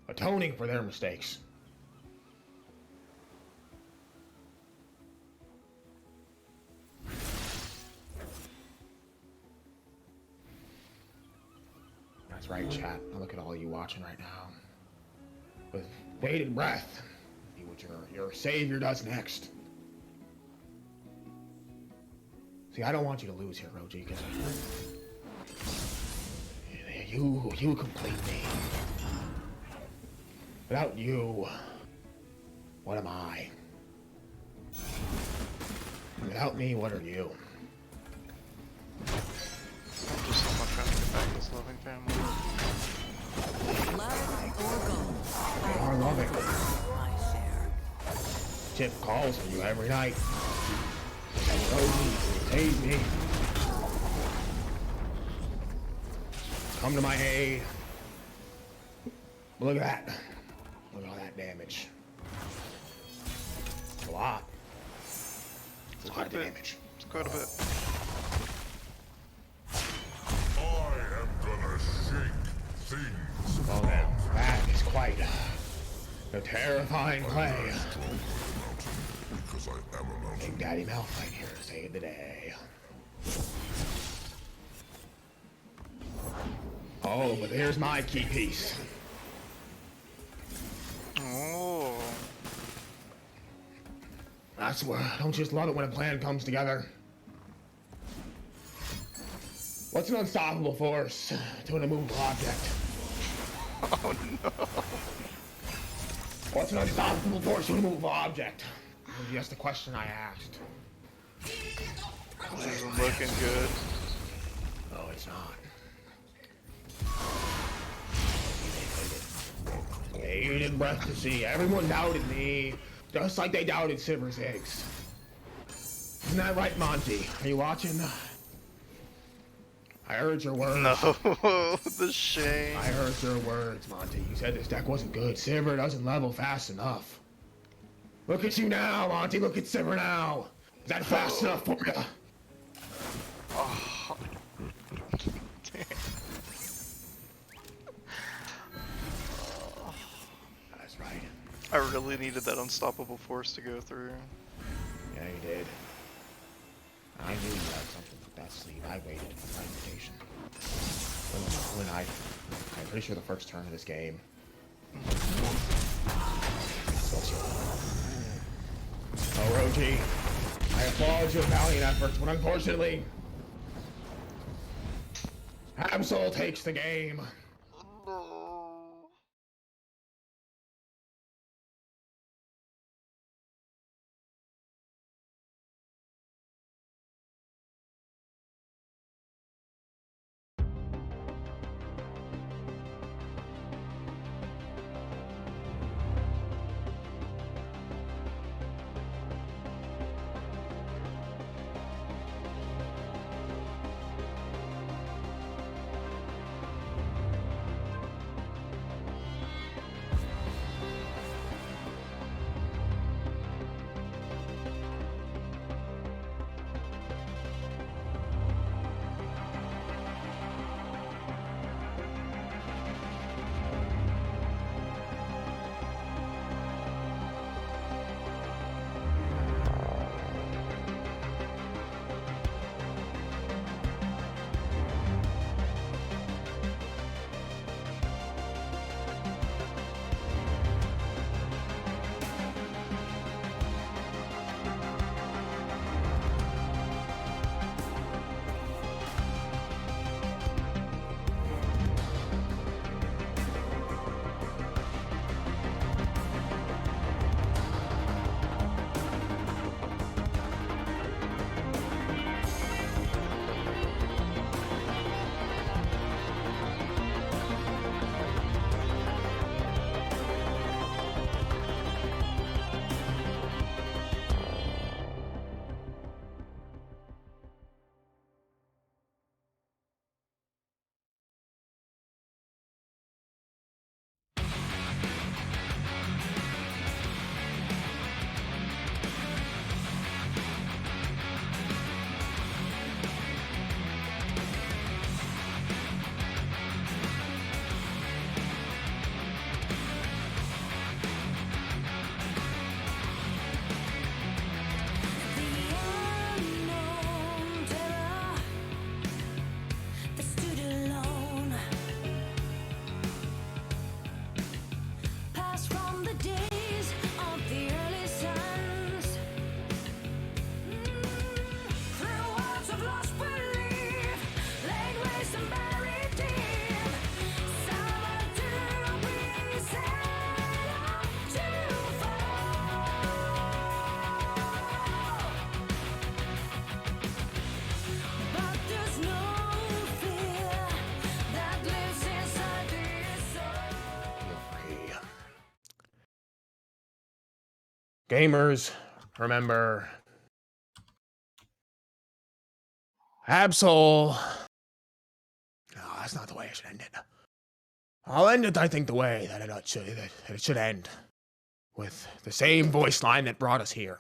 Atoning for their mistakes. That's right, chat. Now look at all you watching right now. With bated breath, see what your savior does next. See, I don't want you to lose here, Roji, because you complete me. Without you, what am I? Without me, what are you? I'm just so much trying to get back this loving family. Love or gold? They are loving. My share. Chip calls for you every night. Roji, save me. Come to my aid. Look at that. Look at all that damage. It's a lot. It's a lot of damage. It's quite a bit. I am gonna shake things. Well then, that is quite a terrifying play. Because I am a mountain. Big Daddy Malphite here to save the day. Oh, but here's my key piece. Oh, That's where, don't you just love it when a plan comes together? What's an unstoppable force to an immovable object? oh no. What's an unstoppable force to move object? That's the question I asked. This isn't looking good. Oh, it's not. Bated breath to see. Everyone doubted me, just like they doubted Siver's eggs. Isn't that right, Monty? Are you watching? I heard your words. No, the shame. I heard your words, Monty. You said this deck wasn't good. Siver doesn't level fast enough. Look at you now, Monty. Look at Siver now. Is that fast enough for you? Oh. Damn. That's right. I really needed that unstoppable force to go through. Yeah, you did. I knew you had something up that sleeve. I waited for my invitation. I'm pretty sure the first turn of this game. Oh, Roji, I applaud your valiant efforts, but unfortunately, Absol takes the game. Gamers, remember, Absol. No, that's not the way I should end it. I'll end it, I think, the way that it should end. With the same voice line that brought us here.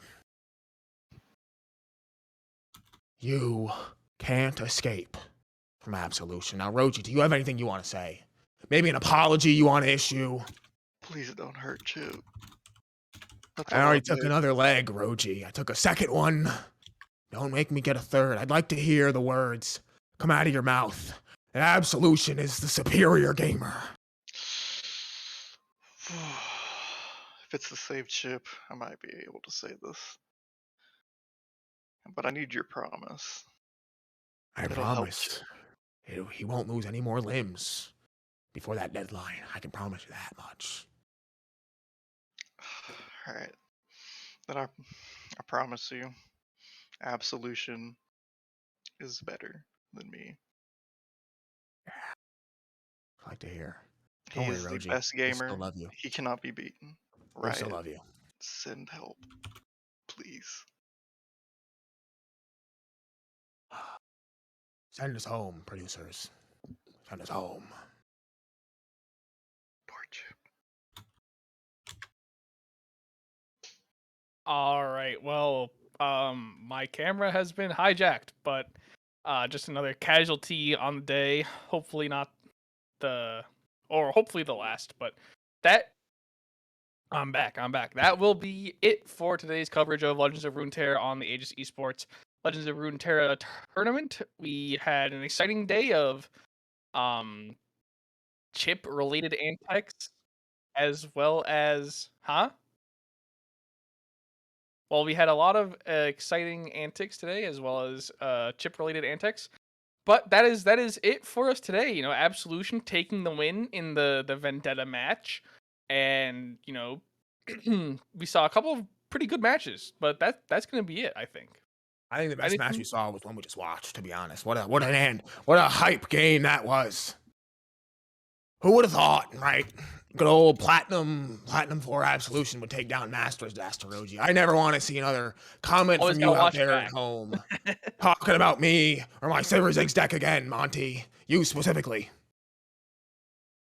You can't escape from absolution. Now, Roji, do you have anything you want to say? Maybe an apology you want to issue? Please don't hurt Chip. I already took another leg, Roji. I took a second one. Don't make me get a third. I'd like to hear the words come out of your mouth. That absolution is the superior gamer. If it's the save chip, I might be able to say this. But I need your promise. I promise. He won't lose any more limbs before that deadline. I can promise you that much. All right. Then I promise you, Absolution is better than me. I like to hear. He Don't worry, is the Roji. best We still gamer. love you. He cannot be beaten. We still Riot, love you. send help, please. Send us home, producers. Send us home. Poor Chip. All right. Well, my camera has been hijacked, but just another casualty on the day. Hopefully not hopefully the last. But that I'm back. That will be it for today's coverage of Legends of Runeterra on the Aegis Esports Legends of Runeterra tournament. We had an exciting day of chip related antics as well as Well, we had a lot of exciting antics today, as well as chip-related antics. But that is it for us today. You know, Absolution taking the win in the Vendetta match, and you know, we saw a couple of pretty good matches. But that's gonna be it, I think. I think the best match Anything- we saw was one we just watched. To be honest, what a hype game that was. Who would have thought, right? Good old Platinum 4 Absolution would take down Masters Dastaroji. I never want to see another comment Always from you gotta out watch there back. at home talking about me or my Silver Ziggs deck again, Monty. You specifically.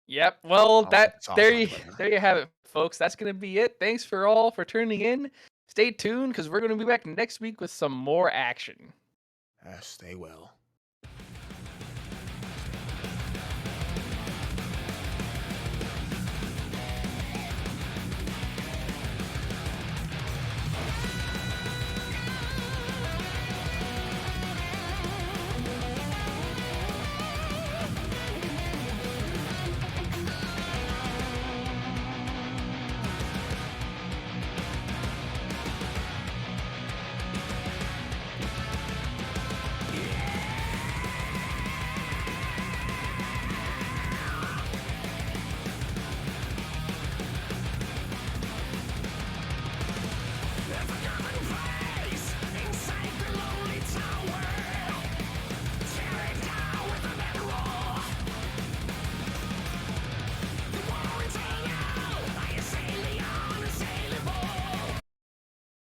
Yep. Well, It's all there on you Twitter. have it, folks. That's gonna be it. Thanks for all for tuning in. Stay tuned because we're gonna be back next week with some more action. Yes, they will.